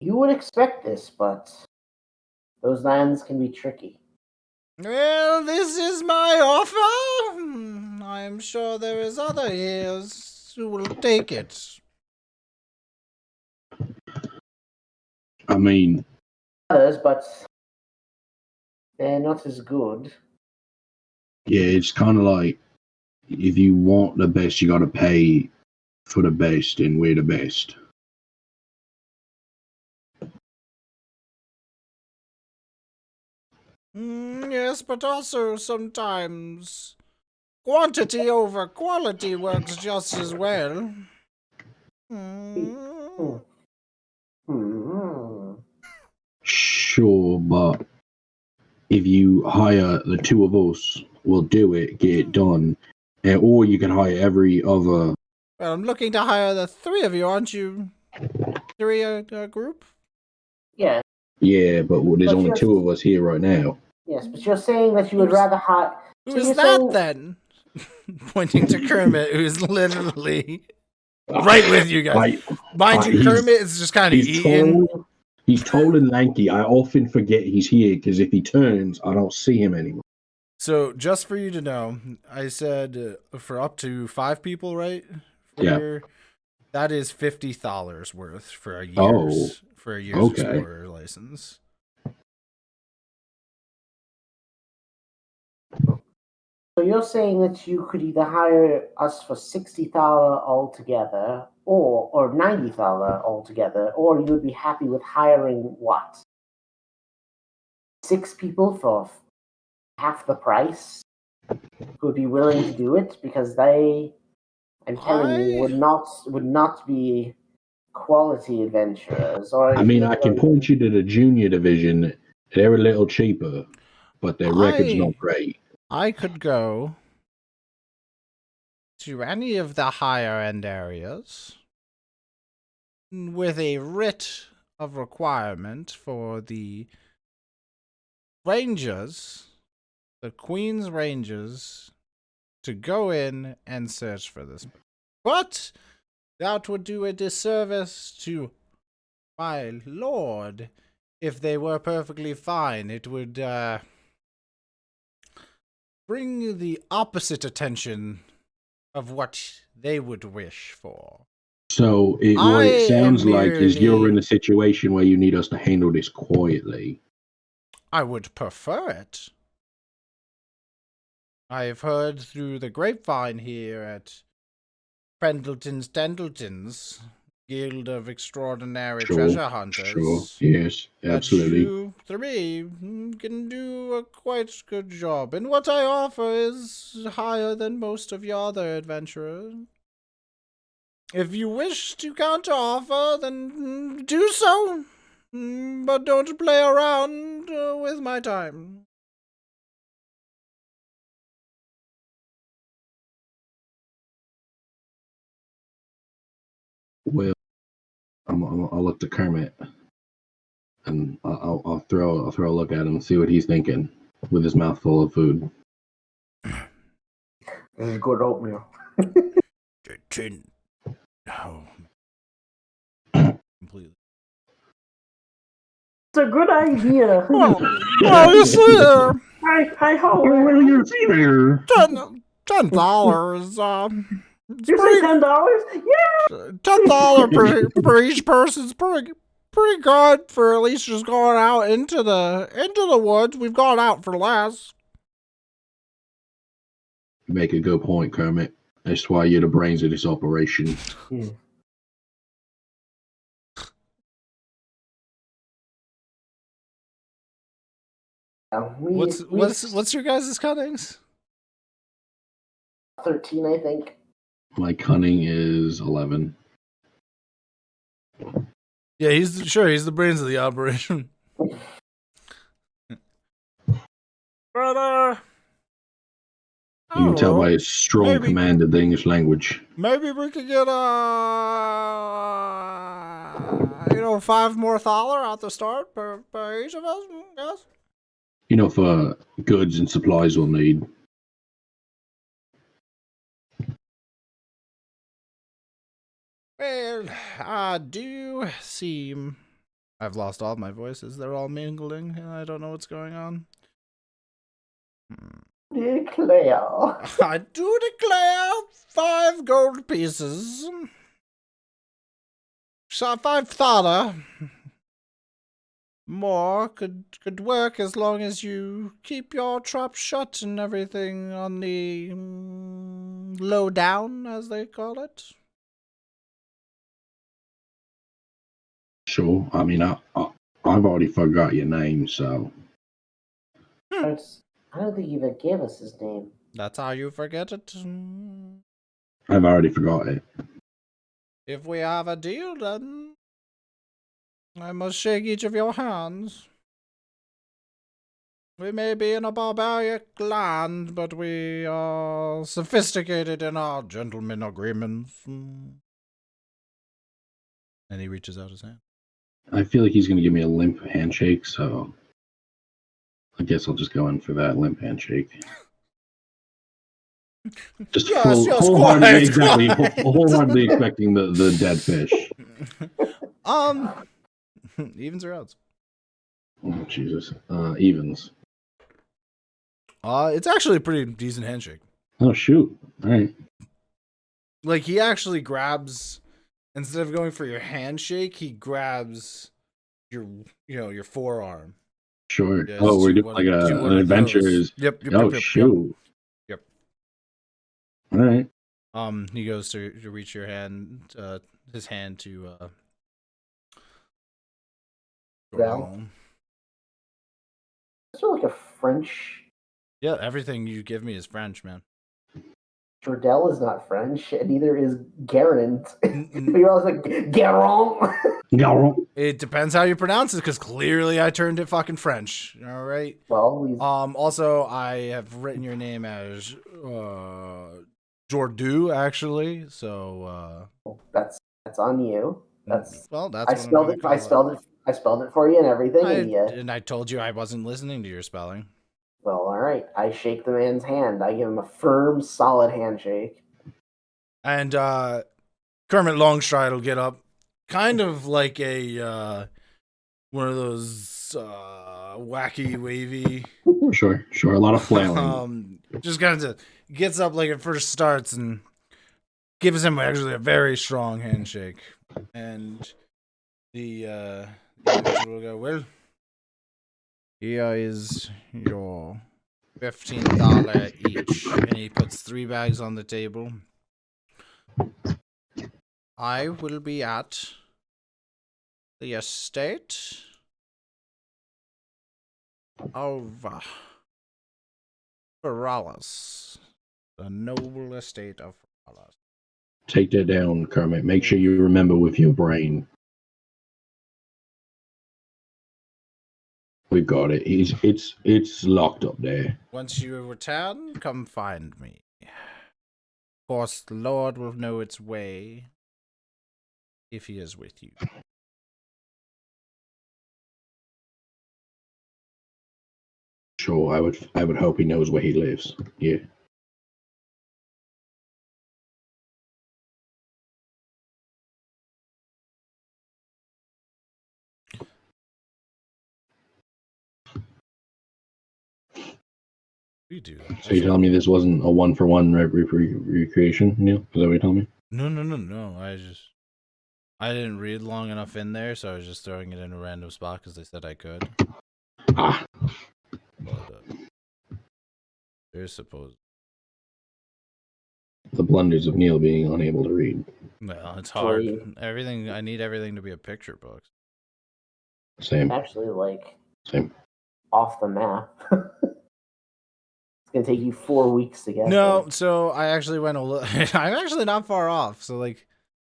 You would expect this, but those lands can be tricky. Well, this is my offer. I am sure there is other ears who will take it. I mean, Others, but they're not as good. yeah, it's kind of like if you want the best, you got to pay for the best, and we're the best. Yes, but also sometimes quantity over quality works just as well. Sure, but if you hire the two of us, we'll do it, get it done. Or you can hire every other. Well, I'm looking to hire the three of you, aren't you? Three group? Yeah. Yeah, but there's only two of us here right now. Yes, but you're saying that you would rather hire. Who's that then? Pointing to Kermit, who's literally right with you guys. Mind you, Kermit is just kind of eating. He's tall and lanky. I often forget he's here because if he turns, I don't see him anymore. So, just for you to know, I said for up to 5 people, right? Yeah. That is $50 worth for a year's explorer license. So you're saying that you could either hire us for $60 altogether, or $90 altogether, or you would be happy with hiring what? 6 people for half the price who would be willing to do it because they, I'm telling you, would not be quality adventurers. Or I mean, I can point you to the junior division. They're a little cheaper, but their record's not great. I could go to any of the higher end areas with a writ of requirement for the Rangers, the Queen's Rangers, to go in and search for this. But that would do a disservice to my lord. If they were perfectly fine, it would bring the opposite attention of what they would wish for. So what it sounds like is you're in a situation where you need us to handle this quietly. I would prefer it. I've heard through the grapevine here at Pendleton's Guild of Extraordinary Treasure Hunters. Sure, yes, absolutely. You three can do a quite good job, and what I offer is higher than most of your other adventurers. If you wish to counter-offer, then do so, but don't play around with my time. Well, I'll look to Kermit, and I'll throw a look at him and see what he's thinking with his mouth full of food. This is good oatmeal. No. Completely. It's a good idea. You see there. Hi, how will you see there? $10. You say $10? Yeah. $10 per each person's pretty good for at least just going out into the woods. We've gone out for less. You make a good point, Kermit. That's why you're the brains of this operation. What's your guys' cuttings? 13, I think. My cunning is 11. Yeah, he's the brains of the operation. But You can tell by his strong command of the English language. Maybe we could get $5 more at the start per each of us. Yes. For goods and supplies we'll need. Well, I do seem I've lost all my voices. They're all mingling, and I don't know what's going on. Declare. I do declare 5 gold pieces. So 5 thada. More could work as long as you keep your trap shut and everything on the low down, as they call it. Sure. I mean, I've already forgot your name, so. I don't think you even gave us his name. That's how you forget it. I've already forgot it. If we have a deal, then I must shake each of your hands. We may be in a barbaric land, but we are sophisticated in our gentleman agreements. And he reaches out his hand. I feel like he's going to give me a limp handshake, so I guess I'll just go in for that limp handshake. Just wholeheartedly expecting the dead fish. Evens or odds? Oh, Jesus. Evens. It's actually a pretty decent handshake. Oh, shoot. All right. Like, he actually grabs, instead of going for your handshake, he grabs your forearm. Sure. Yeah, we're doing like an adventure. Yep. Shoot. Yep. All right. He goes to reach your hand, his hand to Well, it's sort of like a French. Yeah, everything you give me is French, man. Jordell is not French, and neither is Garant. You're always like, Garant. Garant. It depends how you pronounce it, because clearly I turned it fucking French. All right. Well, also, I have written your name as Jordu, actually. So that's on you. That's I spelled it. I spelled it for you and everything. And I told you I wasn't listening to your spelling. Well, all right. I shake the man's hand. I give him a firm, solid handshake. And Kermit Longstride will get up, kind of like a one of those wacky, wavy. Sure. A lot of flailing. Just kind of gets up like it first starts and gives him actually a very strong handshake. And the individual will go, well, here is your $15 each. And he puts 3 bags on the table. I will be at the estate of Ferralis. The noble estate of Ferralis. Take that down, Kermit. Make sure you remember with your brain. We got it. It's locked up there. Once you return, come find me. Of course, the Lord will know its way if he is with you. Sure, I would hope he knows where he lives. Yeah. We do that. So you're telling me this wasn't a 1-for-1 recreation, Neal? Is that what you're telling me? No. I didn't read long enough in there, so I was just throwing it in a random spot because they said I could. Ah. But they're supposed. The blunders of Neal being unable to read. Well, it's hard. I need everything to be a picture book. Same. Actually, like Same. off the map. It's gonna take you 4 weeks to get No, there. so I actually went a little. I'm actually not far off. So like,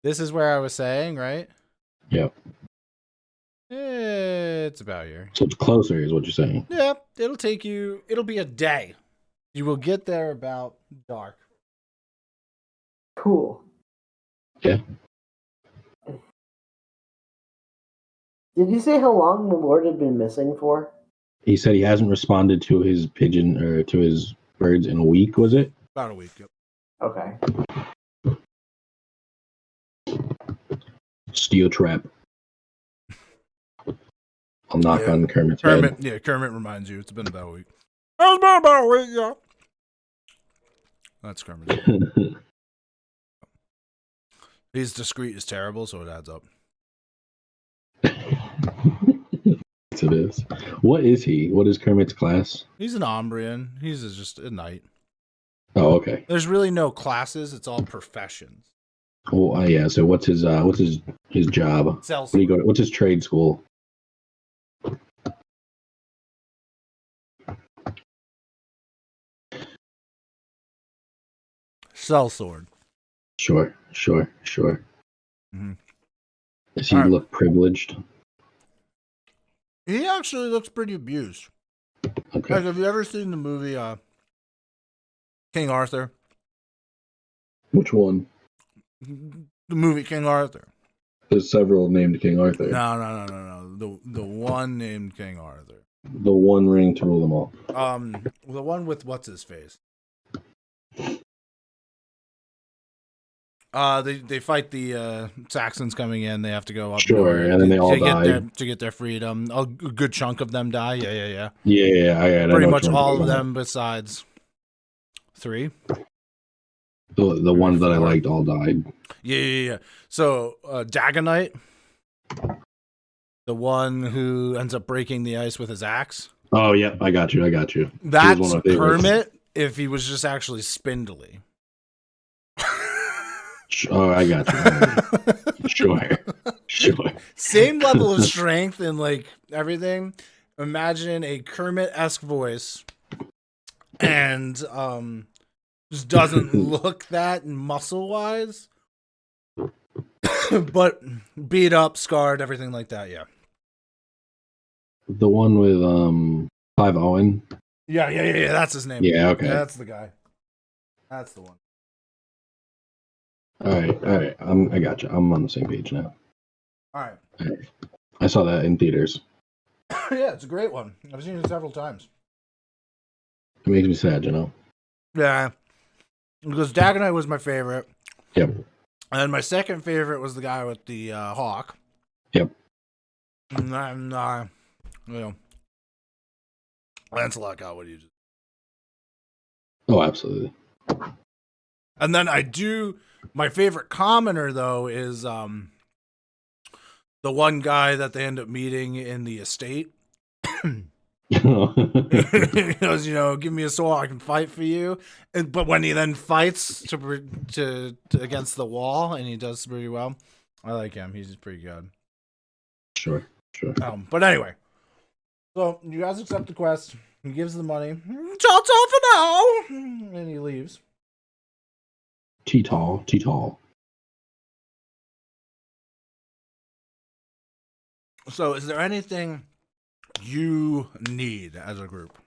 this is where I was saying, right? Yep. It's about here. So it's closer, is what you're saying. Yeah, it'll be a day. You will get there about dark. Cool. Yeah. Did you say how long the Lord had been missing for? He said he hasn't responded to his pigeon or to his birds in a week, was it? About a week. Yep. Okay. Steel trap. I'll knock on Kermit's head. Yeah, Kermit reminds you. It's been about a week. It's been about a week, yeah. That's Kermit. He's discreet is terrible, so it adds up. Yes, it is. What is he? What is Kermit's class? He's an Ombrian. He's just a knight. Oh, okay. There's really no classes. It's all professions. Oh, yeah. So what's his job? What do you go to, what's his trade school? Sellsword. Sure. Mm-hmm. Does he look privileged? He actually looks pretty abused. Okay. Like, have you ever seen the movie King Arthur? Which one? The movie King Arthur. There's several named King Arthur. No. The one named King Arthur. The One Ring to rule them all. The one with what's his face. They fight the Saxons coming in. They have to go up. Sure, and then they all die to get their freedom. A good chunk of them die. Yeah. Yeah. Pretty much all of them, besides 3. The ones that I liked all died. Yeah. So Dagonite, the one who ends up breaking the ice with his axe. Oh, yeah, I got you. That's Kermit if he was just actually spindly. Oh, I got you. Sure. Same level of strength and like everything. Imagine a Kermit-esque voice, and just doesn't look that muscle-wise, but beat up, scarred, everything like that. Yeah. The one with Clive Owen. Yeah. That's his name. Yeah, okay. That's the guy. That's the one. All right. I got you. I'm on the same page now. All right. I saw that in theaters. Yeah, it's a great one. I've seen it several times. It makes me sad, you know. Yeah, because Dagonite was my favorite. Yep. And my second favorite was the guy with the hawk. Yep. And then, Lancelot got what he just. Oh, absolutely. And then my favorite commoner, though, is the one guy that they end up meeting in the estate. He goes, give me a sword, I can fight for you. But when he then fights to against the wall, and he does pretty well, I like him. He's pretty good. Sure. But anyway, so you guys accept the quest. He gives the money. Ciao for now, and he leaves. T-tall. So, is there anything you need as a group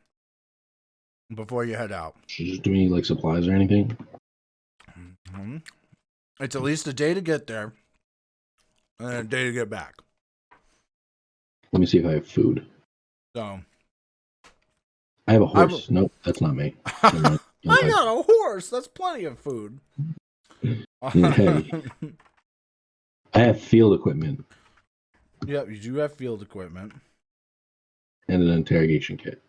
before you head out? Do we need like supplies or anything? Mm-hmm. It's at least a day to get there and a day to get back. Let me see if I have food. So, I have a horse. Nope, that's not me. I got a horse. That's plenty of food. Hey, I have field equipment. Yeah, you do have field equipment. And an interrogation kit.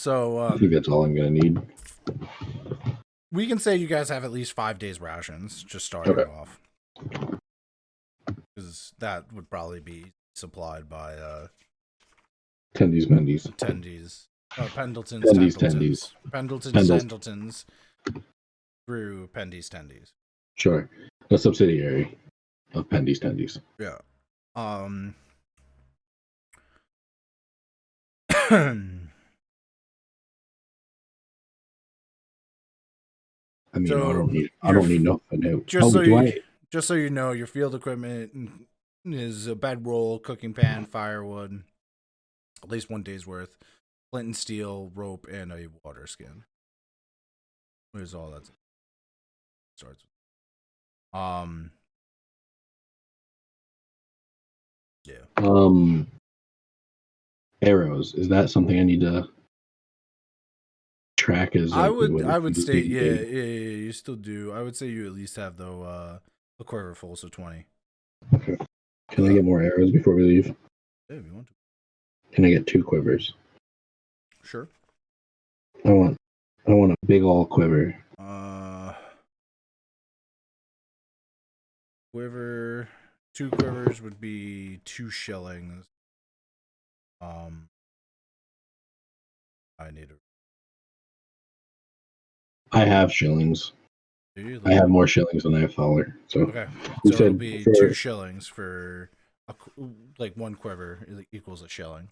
So I think that's all I'm gonna need. we can say you guys have at least 5 days rations, just starting off. Because that would probably be supplied by Tendies, Mendies. attendees. Pendletons, Tendies, Templetons. Tendies. Pendletons, Pendletons. Through Pendies, Tendies. Sure. A subsidiary of Pendies, Tendies. Yeah. I mean, So I don't need nothing else. Just so you know, your field equipment is a bedroll, cooking pan, firewood, at least 1 day's worth, flint and steel, rope, and a water skin. There's all that starts with. Yeah. Arrows. Is that something I need to track as I would say yeah, you still do. I would say you at least have though a quiver full, so 20. Okay. Can I get more arrows before we leave? Yeah, if you want to. Can I get 2 quivers? Sure. I want a big ol' quiver. Quiver. 2 quivers would be 2 shillings. I have shillings. Do you? I have more shillings than I have thaler. So okay. So it'll be 2 shillings for like 1 quiver equals a shilling.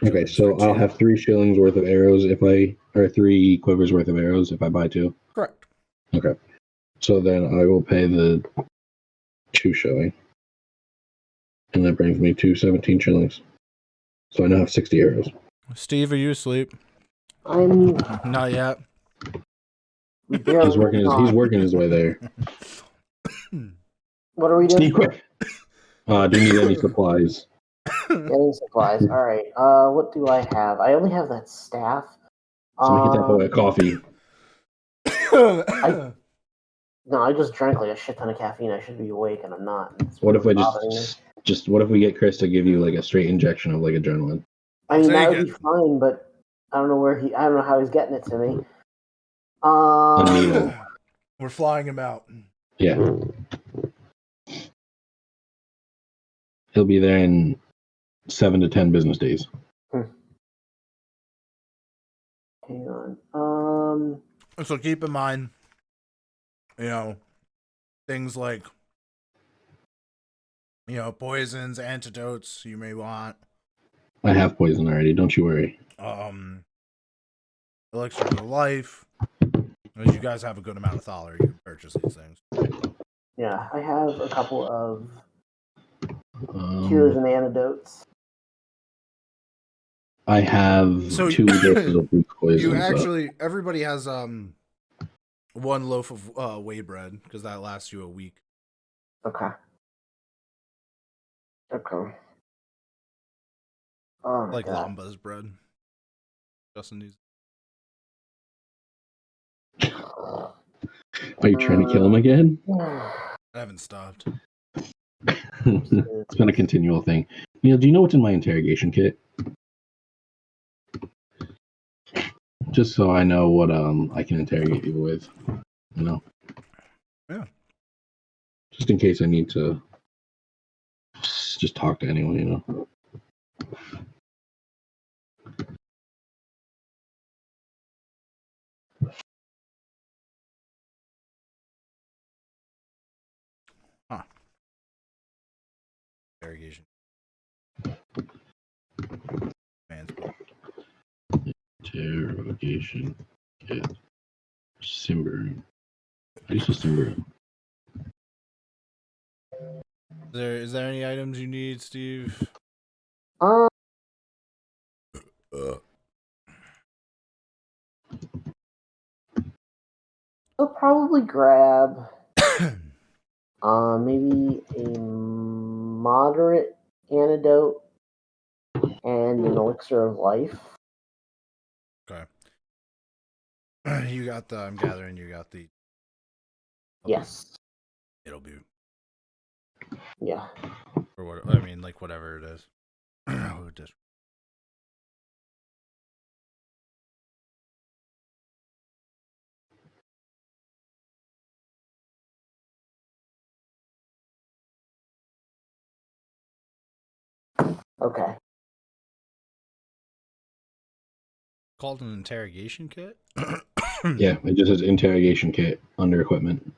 Okay, so I'll have 3 shillings worth of arrows or 3 quivers worth of arrows if I buy 2. Correct. Okay. So then I will pay the 2 shilling. And that brings me to 17 shillings. So I now have 60 arrows. Steve, are you asleep? I'm not yet. He's working his way there. What are we doing? Steve, quick. Do you need any supplies? Any supplies. All right. What do I have? I only have that staff. So get that boy a coffee. I just drank like a shit ton of caffeine. I should be awake, and I'm not. What if I what if we get Chris to give you like a straight injection of like adrenaline? I mean, that would be fine, but I don't know how he's getting it to me. A needle. We're flying him out. Yeah. He'll be there in 7 to 10 business days. Hang on. So keep in mind, things like, poisons, antidotes you may want. I have poison already, don't you worry. Elixir of life. As you guys have a good amount of thaler, you can purchase these things. Yeah, I have a couple of cures and antidotes. I have 2 doses of weak poison. Everybody has 1 loaf of whey bread because that lasts you a week. Okay. Oh my like God. Lamba's bread. Justin needs. Are you trying to kill him again? I haven't stopped. It's been a continual thing. Neal, do you know what's in my interrogation kit? Just so I know what I can interrogate you with. Yeah. Just in case I need to just talk to anyone, Huh. Interrogation. Interrogation kit. Symbaroum. I use Symbaroum. Is there any items you need, Steve? I'll probably grab maybe a moderate antidote and an elixir of life. Okay. I'm gathering you got the. Yes. It'll be. Yeah. Or what? Like whatever it is. Okay. Called an interrogation kit? Yeah, it just says interrogation kit under equipment.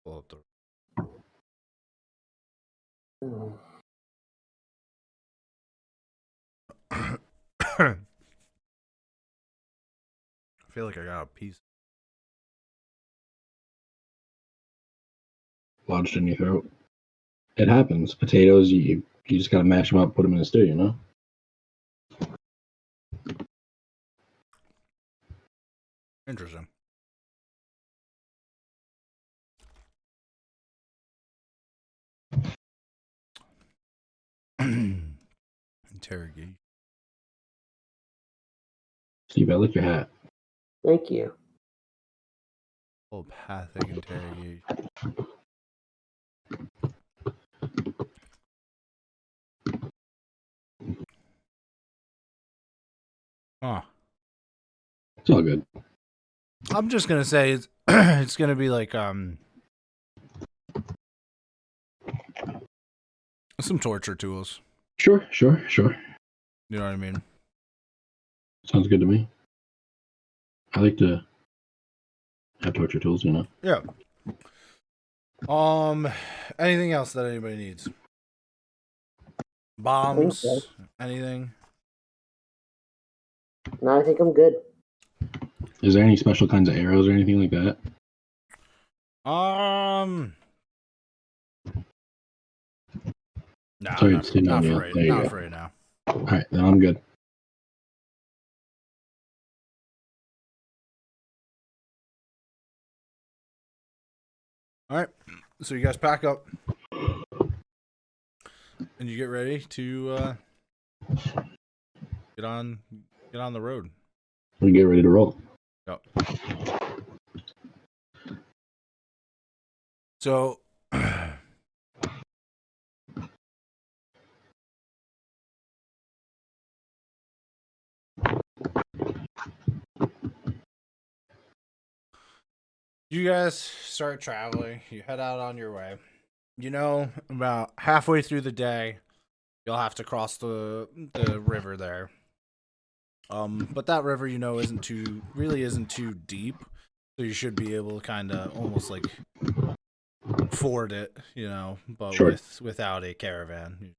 Pull up the... I feel like I got a piece. Lodged in your throat. It happens. Potatoes, you just gotta mash them up, put them in a stew, you know? Interesting. Interrogation. Steve, I like your hat. Thank you. Telepathic interrogation. Huh. It's all good. I'm just gonna say it's it's gonna be like some torture tools. Sure. You know what I mean? Sounds good to me. I like to have torture tools, you know? Yeah. Anything else that anybody needs? Bombs? so. Anything? No, I think I'm good. Is there any special kinds of arrows or anything like that? No, Sorry, not for right now. All right, then I'm good. All right, so you guys pack up and you get ready to get on the road. We get ready to roll. Yep. So you guys start traveling. You head out on your way. You know, about halfway through the day, you'll have to cross the river there. But that river, you know, isn't too deep, so you should be able to kind of almost like ford it, you know, but Sure. without a caravan, you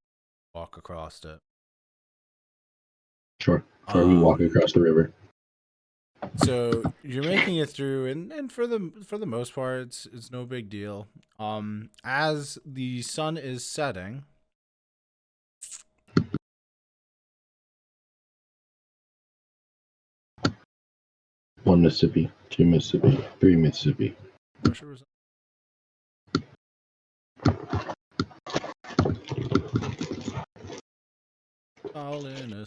walk across it. Sure. We walk across the river. So you're making it through, and for the most part, it's no big deal. As the sun is setting. One Mississippi, two Mississippi, three Mississippi. All in a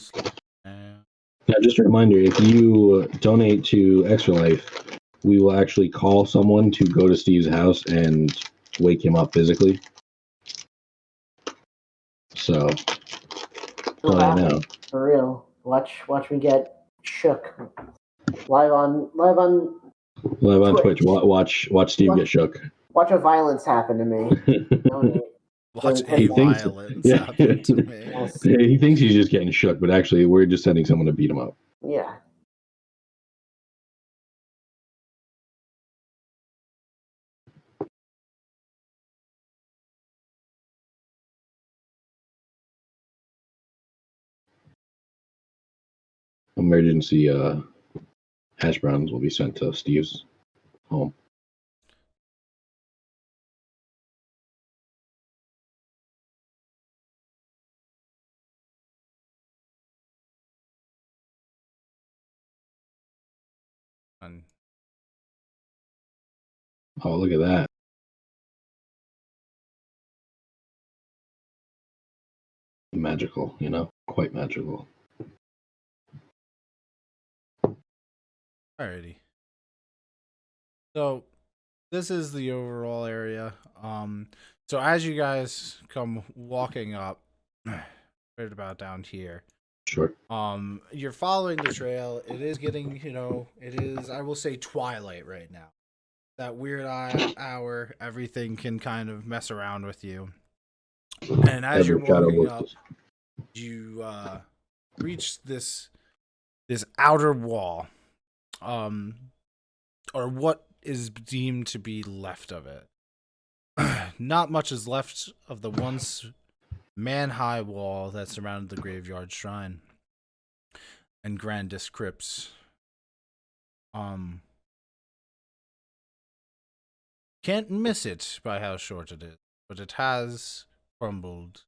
Now, just a reminder, if you donate to Extra Life, we will actually call someone to go to Steve's house and wake him up physically. So, now. For real. Watch me get shook. Live on Twitch. Watch Steve get shook. Watch a violence happen to me. Watch a violence happen to me. Yes. He thinks he's just getting shook, but actually we're just sending someone to beat him up. Yeah. Emergency hash browns will be sent to Steve's home. Oh, look at that. Magical, you know, quite magical. Alrighty. So this is the overall area. So as you guys come walking up, right about down here. Sure. You're following the trail. It is getting, it is, I will say, twilight right now. That weird hour, everything can kind of mess around with you. And as you're walking up, you reach this outer wall, or what is deemed to be left of it. Not much is left of the once man-high wall that surrounded the graveyard shrine and grandest crypts. Can't miss it by how short it is, but it has crumbled,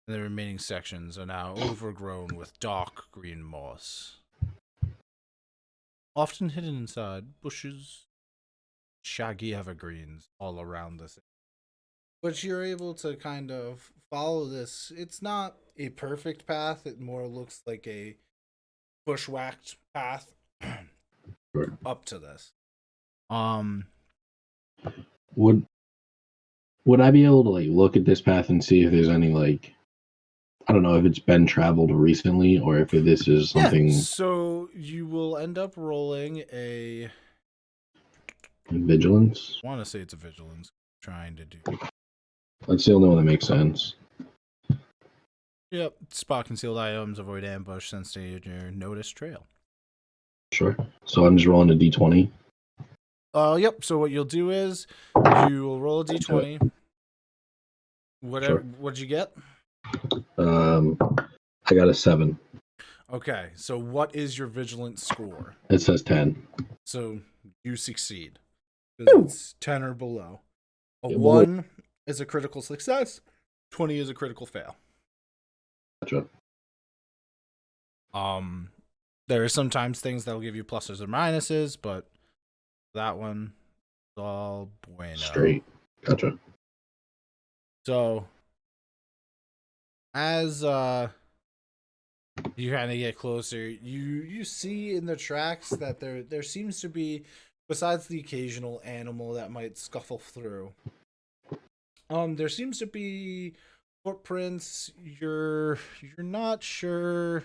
and the remaining sections are now overgrown with dark green moss, often hidden inside bushes, shaggy evergreens all around this. But you're able to kind of follow this. It's not a perfect path. It more looks like a bushwhacked path up to this. Would I be able to look at this path and see if there's any I don't know if it's been traveled recently or if this is something. Yeah, so you will end up rolling a vigilance. I want to say it's a vigilance. Trying to do. That's the only one that makes sense. Yep. Spot concealed items, avoid ambush, sense danger, notice trail. Sure. So I'm just rolling a d20. Yep. So what you'll do is you will roll a d20. Whatever. Sure. What'd you get? I got a 7. Okay. So what is your vigilance score? It says 10. So you succeed. Because it's 10 or below. A 1 is a critical success. 20 is a critical fail. Gotcha. There are sometimes things that'll give you pluses or minuses, but that one is all bueno. Straight. Gotcha. So as you kind of get closer, you see in the tracks that there seems to be, besides the occasional animal that might scuffle through, there seems to be footprints. You're not sure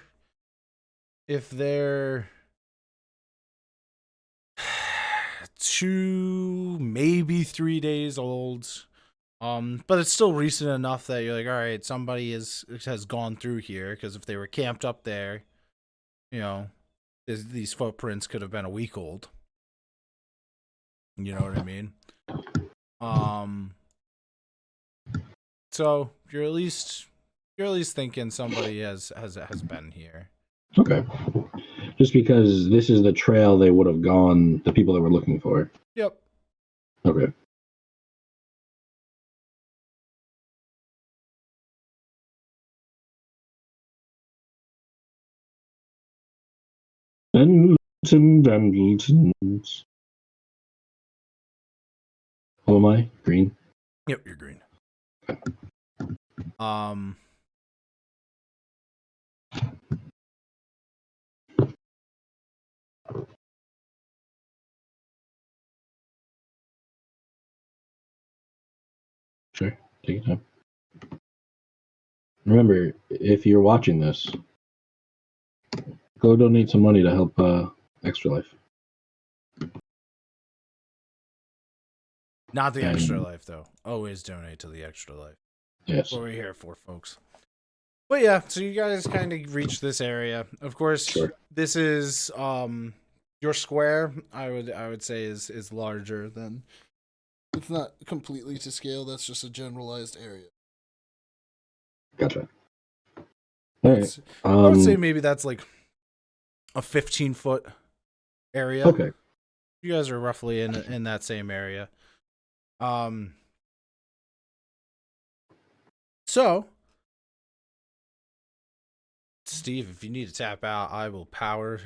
if they're 2, maybe 3 days old. But it's still recent enough that you're like, all right, somebody has gone through here, because if they were camped up there, these footprints could have been a week old. You know what I mean? So you're at least thinking somebody has been here. Okay. Just because this is the trail they would have gone, the people that we're looking for. Yep. Okay. Dandletons. Who am I? Green? Yep, you're green. Sure. Take your time. Remember, if you're watching this, go donate some money to help Extra Life. Not the Extra Life, though. Always donate to the Extra Life. Yes. That's what we're here for, folks. But yeah, so you guys kind of reach this area. Of course, sure. This is your square. I would say is larger than. It's not completely to scale. That's just a generalized area. Gotcha. All right. I would say maybe that's like a 15-foot area. Okay. You guys are roughly in that same area. So, Steve, if you need to tap out, I will power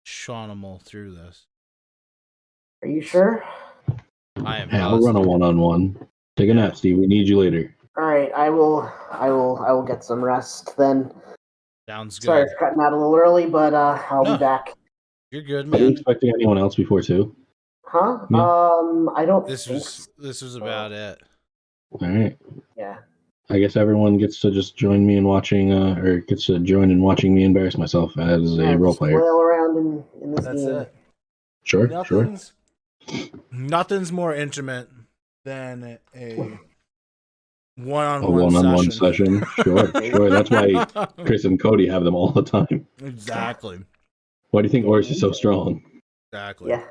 Shawn through this. Are you sure? I am. Hey, I'll run a one-on-one. Take a nap, Steve. We need you later. All right, I will get some rest then. Sounds good. Sorry for cutting out a little early, but I'll be back. You're good, man. Are you expecting anyone else before 2? Huh? Yeah. I don't This think was about it. All right. Yeah. I guess everyone gets to just join me in watching, or gets to join in watching me embarrass myself as a role player. Flail around in this That's game. it. Sure, Nothing's more intimate than a one-on-one session. Sure. That's why Chris and Cody have them all the time. Exactly. Why do you think Oris is so strong? Exactly. Yeah.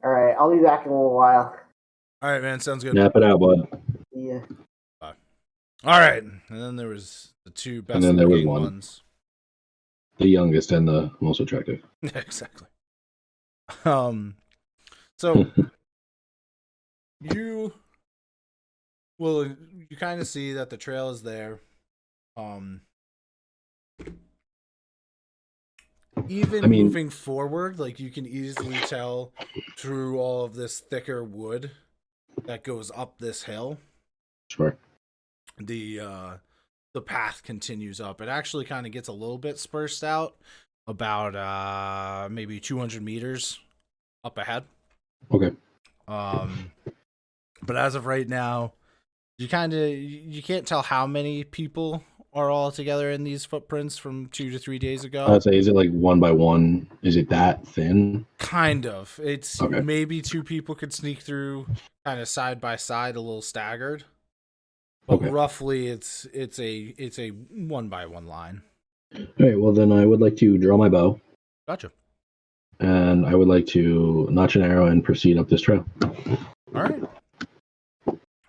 All right, I'll be back in a little while. All right, man. Sounds good. Nap it out, bud. Yeah. Bye. All right, and then there was the two best And then there was looking one. ones. The youngest and the most attractive. Yeah, exactly. So you kind of see that the trail is there. Even moving forward, like you can easily tell through all of this thicker wood that goes up this hill. Sure. The path continues up. It actually kind of gets a little bit spaced out, about maybe 200 meters up ahead. Okay. But as of right now, you can't tell how many people are all together in these footprints from 2 to 3 days ago. I'd say, is it like one by one? Is it that thin? Kind of. It's okay. Maybe 2 people could sneak through, kind of side by side, a little staggered. But roughly, it's a 1 by 1 line. All right. Well, then I would like to draw my bow. Gotcha. And I would like to notch an arrow and proceed up this trail. All right.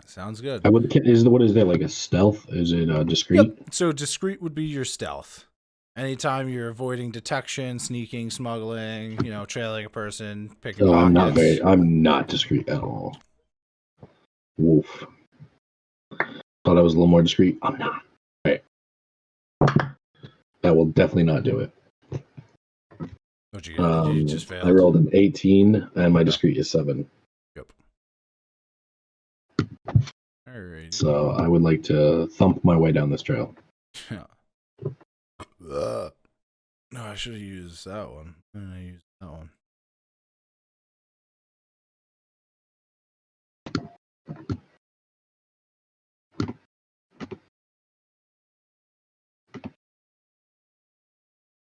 Sounds good. What is that, like a stealth? Is it discreet? Yep. So discreet would be your stealth. Anytime you're avoiding detection, sneaking, smuggling, trailing a person, picking pockets. I'm not discreet at all. Woof. Thought I was a little more discreet. I'm not. All right. That will definitely not do it. What'd you get? You just failed. I rolled an 18, and my discreet is 7. Yep. All right. So I would like to thump my way down this trail. Yeah. No, I should have used that one. And I used that one.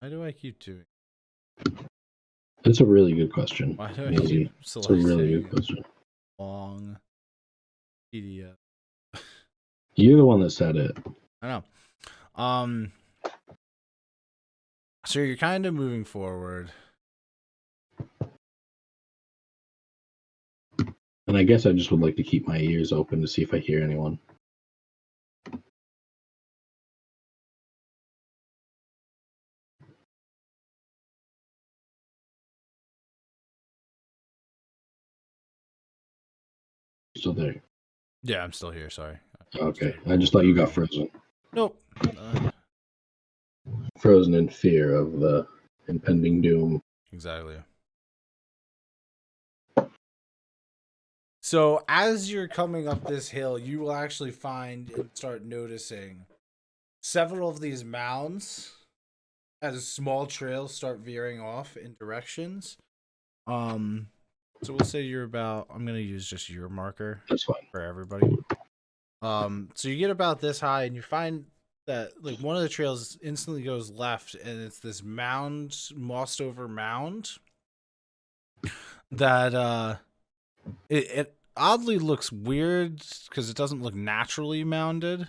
Why do I keep doing? It's a really good question. Why do I keep selecting? It's a really good question. Long PDF. You're the one that said it. I know. So you're kind of moving forward. And I guess I just would like to keep my ears open to see if I hear anyone. Still there? Yeah, I'm still here. Sorry. Okay. I just thought you got frozen. Nope. Frozen in fear of the impending doom. Exactly. So as you're coming up this hill, you will actually find and start noticing several of these mounds as small trails start veering off in directions. So we'll say you're about, I'm going to use just your marker. That's fine. For everybody. So you get about this high and you find that like one of the trails instantly goes left and it's this mound, mossed over mound that it oddly looks weird because it doesn't look naturally mounded.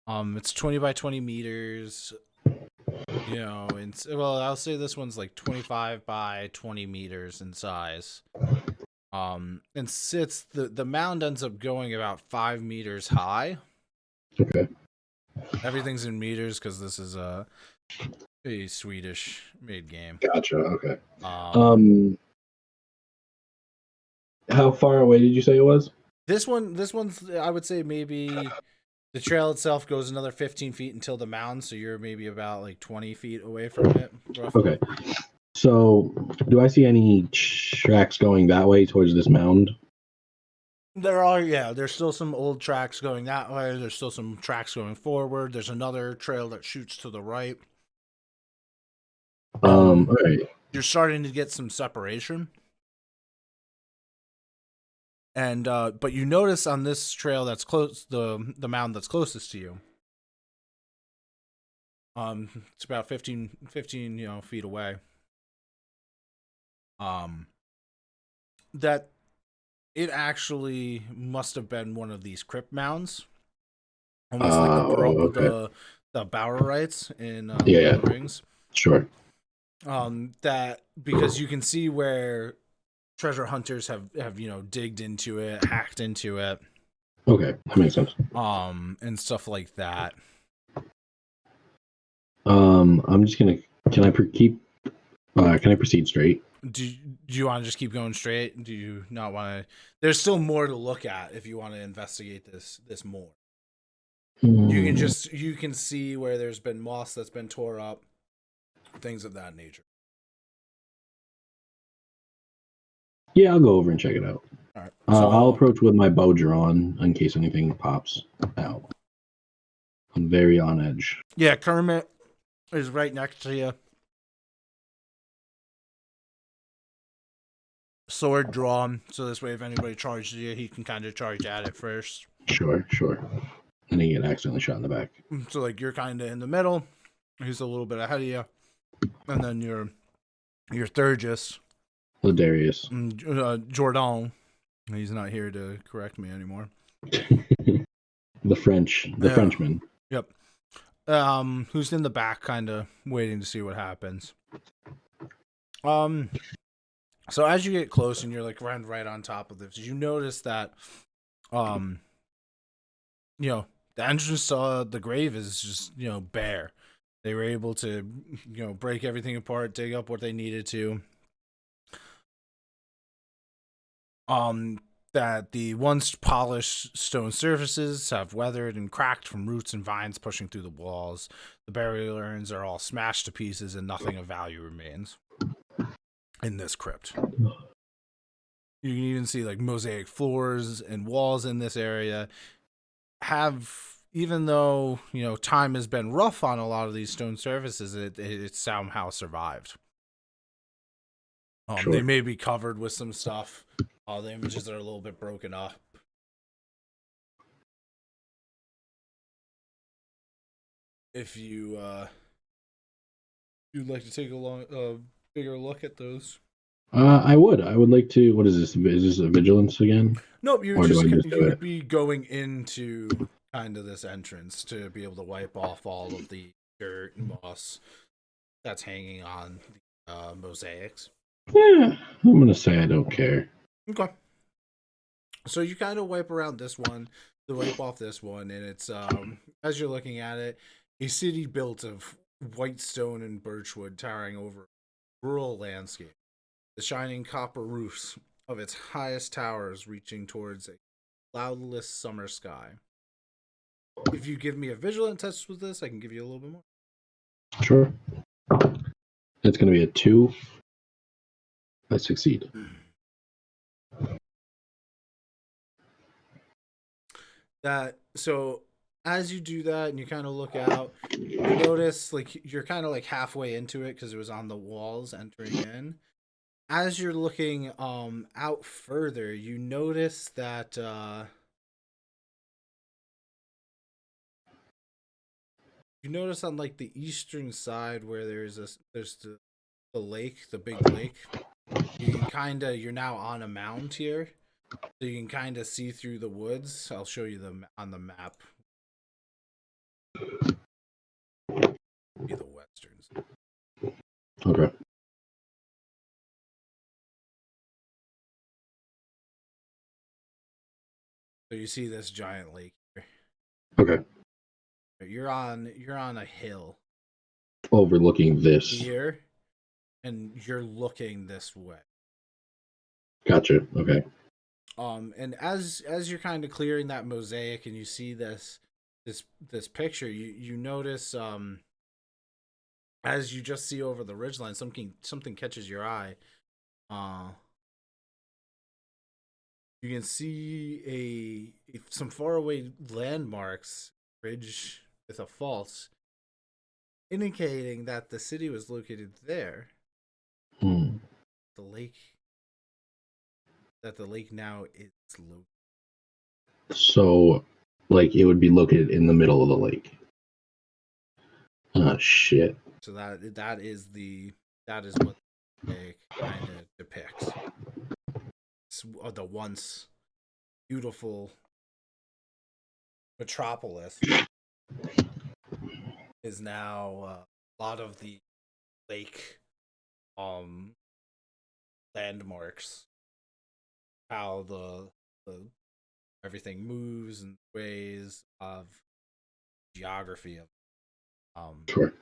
It's 20 by 20 meters. And I'll say this one's like 25 by 20 meters in size. And sits the mound ends up going about 5 meters high. Okay. Everything's in meters because this is a Swedish made game. Gotcha. Okay. How far away did you say it was? This one's I would say maybe the trail itself goes another 15 feet until the mound, so you're maybe about like 20 feet away from it. Roughly. Okay. So, do I see any tracks going that way towards this mound? There are, yeah. There's still some old tracks going that way. There's still some tracks going forward. There's another trail that shoots to the right. All right. You're starting to get some separation. And but you notice on this trail that's close, the mound that's closest to you, it's about 15 feet away. That it actually must have been one of these crypt mounds, almost like the Bowerites in Lord of the Rings. Sure. That because you can see where treasure hunters have digged into it, hacked into it. Okay, that makes sense. And stuff like that. I'm just gonna. Can I proceed straight? Do you want to just keep going straight? Do you not want to? There's still more to look at if you want to investigate this more. You can see where there's been moss that's been tore up, things of that nature. Yeah, I'll go over and check it out. All right. So I'll approach with my bow drawn in case anything pops out. I'm very on edge. Yeah, Kermit is right next to you. Sword drawn, so this way if anybody charges you, he can kind of charge at it first. Sure. And he get accidentally shot in the back. So like you're kind of in the middle. He's a little bit ahead of you, and then your Thurgis, Ladarius, Jordan. He's not here to correct me anymore. the Frenchman. Yep. Who's in the back, kind of waiting to see what happens. So as you get close and you're like right on top of this, you notice that, the entrance to the grave is just, bare. They were able to, break everything apart, dig up what they needed to. That the once polished stone surfaces have weathered and cracked from roots and vines pushing through the walls. The burial urns are all smashed to pieces and nothing of value remains in this crypt. You can even see like mosaic floors and walls in this area even though, time has been rough on a lot of these stone surfaces, it somehow survived. Sure. They may be covered with some stuff. The images are a little bit broken up. If you'd like to take a bigger look at those. I would like to. What is this? Is this a vigilance again? Nope, you would be going into kind of this entrance to be able to wipe off all of the dirt and moss that's hanging on the mosaics. Yeah, I'm gonna say I don't care. Okay. So you kind of wipe around this one, to wipe off this one, and it's as you're looking at it, a city built of white stone and birchwood towering over a rural landscape. The shining copper roofs of its highest towers reaching towards a cloudless summer sky. If you give me a vigilance test with this, I can give you a little bit more. Sure. It's going to be a 2. I succeed. So as you do that and you kind of look out, you notice like you're kind of like halfway into it because it was on the walls entering in. As you're looking out further, you notice that on like the eastern side where there's the lake, the big lake. You're now on a mound here, so you can kind of see through the woods. I'll show you them on the map. Be the westerns. Okay. So you see this giant lake here. Okay. You're on a hill overlooking this here, and you're looking this way. Gotcha. Okay. And as you're kind of clearing that mosaic and you see this picture, you notice as you just see over the ridgeline, something catches your eye. You can see some faraway landmarks, ridge with a fault, indicating that the city was located there. The lake that the lake now is located. So, like, it would be located in the middle of the lake. Oh shit! So that is what they kind of depicts. The once beautiful metropolis is now a lot of the lake landmarks, how the everything moves and ways of geography of Sure.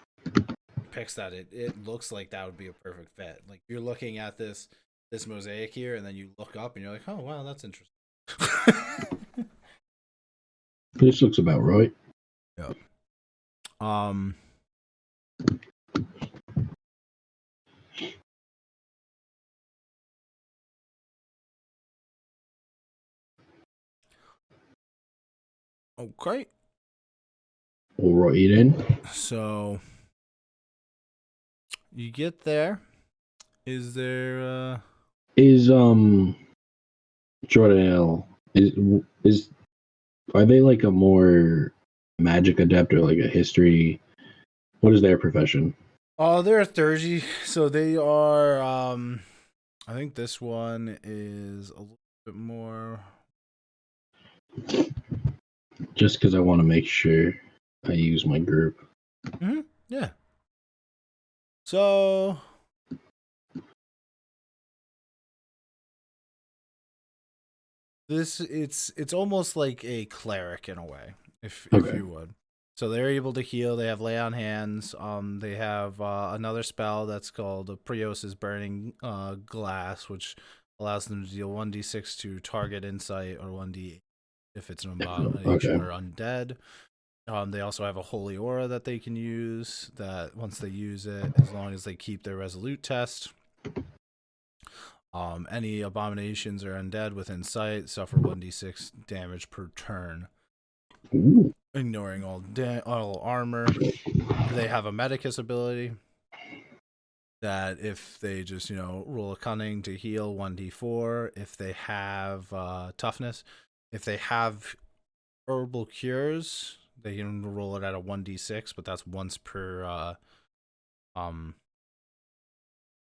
depicts that it looks like that would be a perfect fit. Like you're looking at this mosaic here, and then you look up and you're like, oh wow, that's interesting. This looks about right. Yeah. Okay. We'll write it in. So you get there. Is there Is Jordan is are they like a more magic adept or like a history? What is their profession? Oh, they're a Thursday, so they are I think this one is a little bit more. Just because I want to make sure I use my group. Mm-hmm. Yeah. So it's almost like a cleric in a way, if you would. So they're able to heal. They have lay on hands. They have another spell that's called Prios's Burning Glass, which allows them to deal 1d6 to target insight or 1d8 if it's an abomination or undead. They also have a holy aura that they can use. That once they use it, as long as they keep their resolute test. Any abominations or undead within sight suffer 1d6 damage per turn. Ooh. Ignoring all armor. They have a Medicus ability that if they just, roll a cunning to heal 1d4, if they have toughness, if they have herbal cures, they can roll it at a 1d6, but that's once per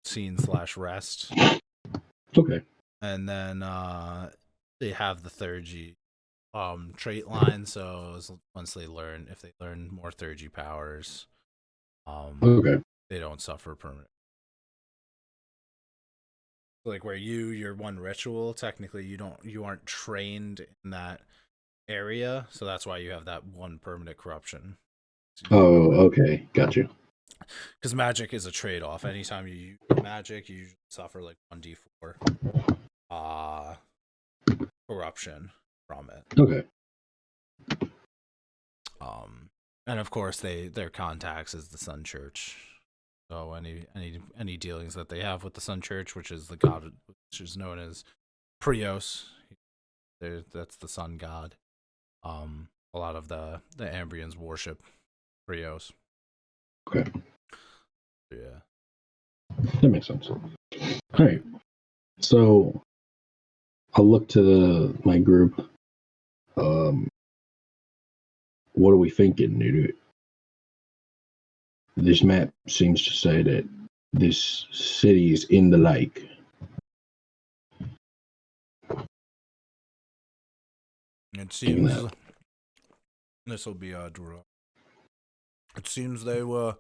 scene/rest. Okay. And then they have the Theurgy trait line, so once they learn, if they learn more Theurgy powers, they don't suffer permanent. Like where your one ritual, technically you aren't trained in that area, so that's why you have that one permanent corruption. Okay, gotcha. Because magic is a trade-off. Anytime you use magic, you suffer like 1d4 corruption from it. Okay. And of course their contacts is the Sun Church. So any dealings that they have with the Sun Church, which is the god, which is known as Prios, that's the sun god. A lot of the Ambrians worship Prios. Okay. Yeah. That makes sense. All right. So I'll look to my group. What are we thinking, dude? This map seems to say that this city is in the lake. It seems this will be our draw. It seems they were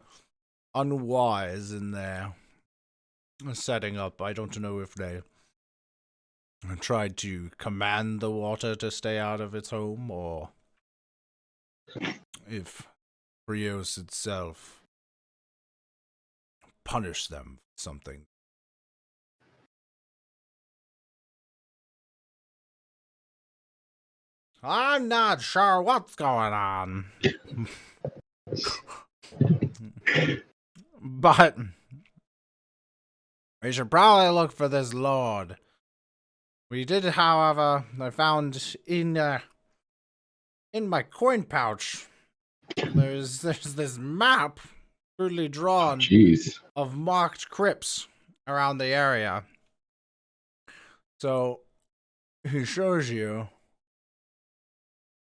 unwise in their setting up. I don't know if they tried to command the water to stay out of its home, or if Brios itself punished them for something. I'm not sure what's going on. But we should probably look for this lord. We did, however, I found in my coin pouch, there's this map crudely drawn of marked crypts around the area. So he shows you.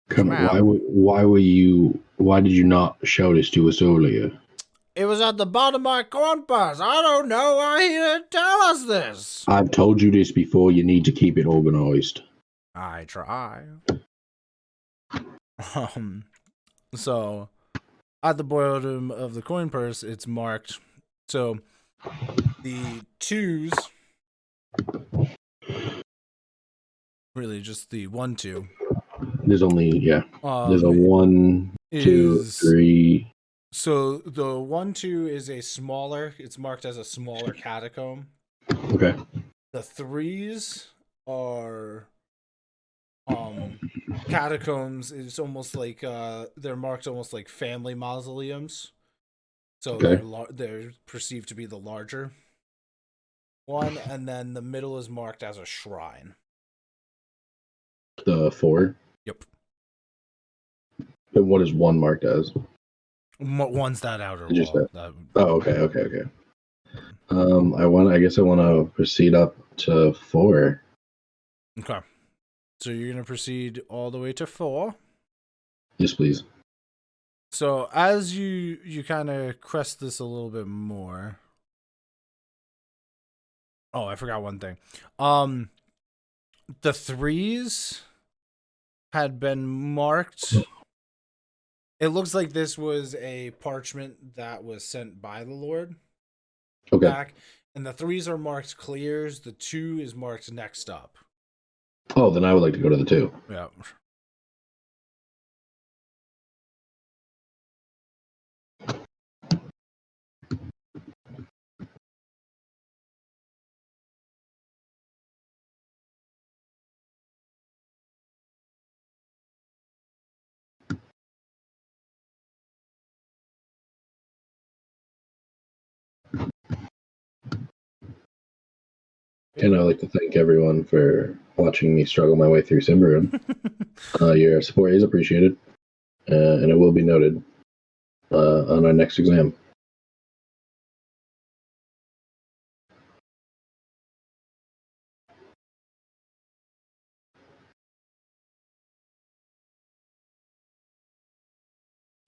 Come on, why did you not show this to us earlier? It was at the bottom of my compass. I don't know why he didn't tell us this. I've told you this before. You need to keep it organized. I try. So at the bottom of the coin purse, it's marked. So the 2s, really just the 1, 2. There's only there's a 1, 2, 3. So the 1, 2 is a smaller. It's marked as a smaller catacomb. Okay. The 3s are catacombs. It's almost like they're marked almost like family mausoleums. So they're perceived to be the larger one, and then the middle is marked as a shrine. The 4. Yep. And what is 1 marked as? One's that outer wall. Okay. I guess I want to proceed up to 4. Okay. So you're gonna proceed all the way to 4. Yes, please. So as you kind of crest this a little bit more. Oh, I forgot one thing. The 3s had been marked. It looks like this was a parchment that was sent by the Lord. Okay. Back, and the 3s are marked clears. The 2 is marked next up. Oh, then I would like to go to the 2. Yeah. And I'd like to thank everyone for watching me struggle my way through Symbaroum. Your support is appreciated, and it will be noted on our next exam.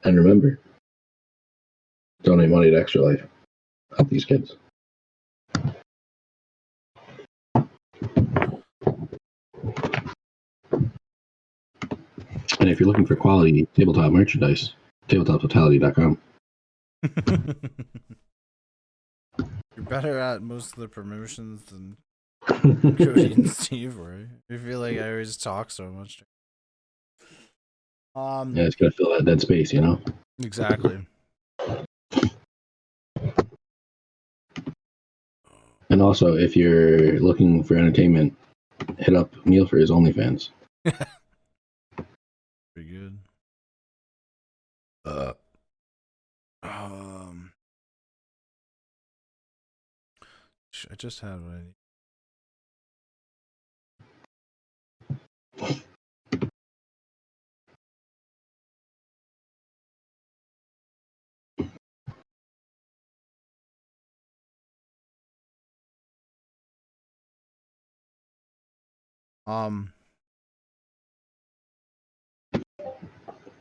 And remember, donate money to Extra Life. Help these kids. And if you're looking for quality tabletop merchandise, tabletoptotality.com. You're better at most of the promotions than Cody and Steve were. I feel like I always talk so much. Yeah, it's gonna fill that dead space, you know? Exactly. And also, if you're looking for entertainment, hit up Neal for his OnlyFans. Pretty good. I just had what I need.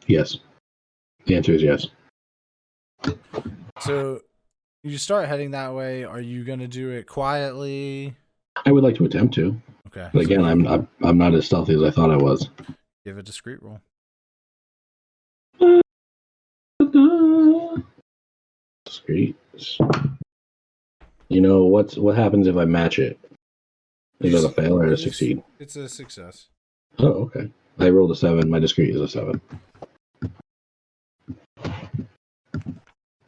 Yes. The answer is yes. So you start heading that way. Are you gonna do it quietly? I would like to attempt to. Okay. But again, I'm not as stealthy as I thought I was. Give a discreet roll. Discreet. You know what happens if I match it? Is that a fail or a succeed? It's a success. Oh, okay. I rolled a 7. My discreet is a 7.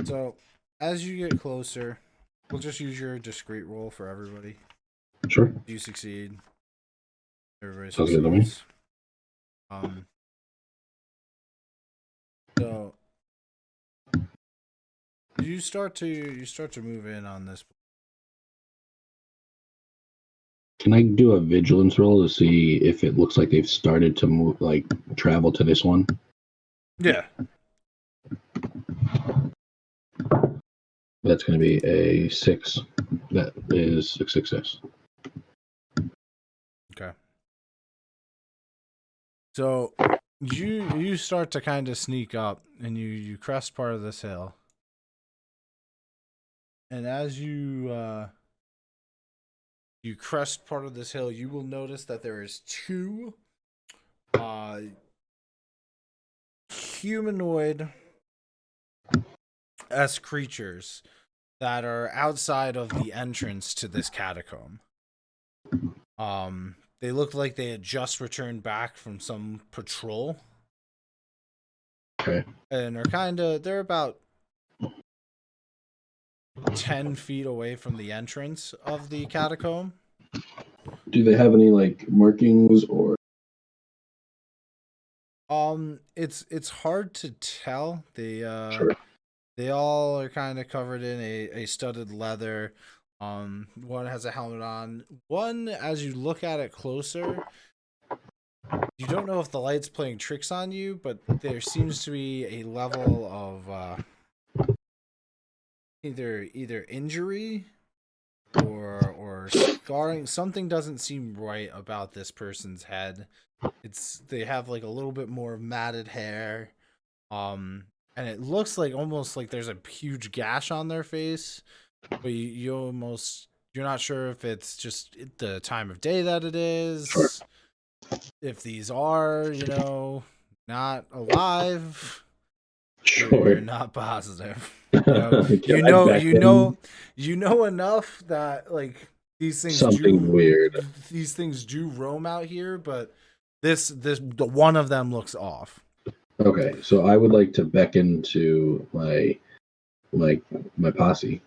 So as you get closer, we'll just use your discreet roll for everybody. Sure. You succeed. Everybody Sounds good to me. succeeds. So you start to move in on this. Can I do a vigilance roll to see if it looks like they've started to move, like travel to this one? Yeah. That's going to be a 6. That is a success. Okay. So you start to kind of sneak up, and you crest part of this hill. And as you crest part of this hill, you will notice that there is two humanoid-esque creatures that are outside of the entrance to this catacomb. They look like they had just returned back from some patrol. Okay. And they're about 10 feet away from the entrance of the catacomb. Do they have any like markings or? It's hard to tell. Sure. They all are kind of covered in a studded leather. One has a helmet on. One, as you look at it closer, you don't know if the light's playing tricks on you, but there seems to be a level of either injury or scarring. Something doesn't seem right about this person's head. They have like a little bit more matted hair. And it looks like almost like there's a huge gash on their face, but you're not sure if it's just the time of day that it is. Sure. If these are, not alive. Sure. You're not positive. You know enough that like these things weird. These things do roam out here, but the one of them looks off. Okay, so I would like to beckon to my posse,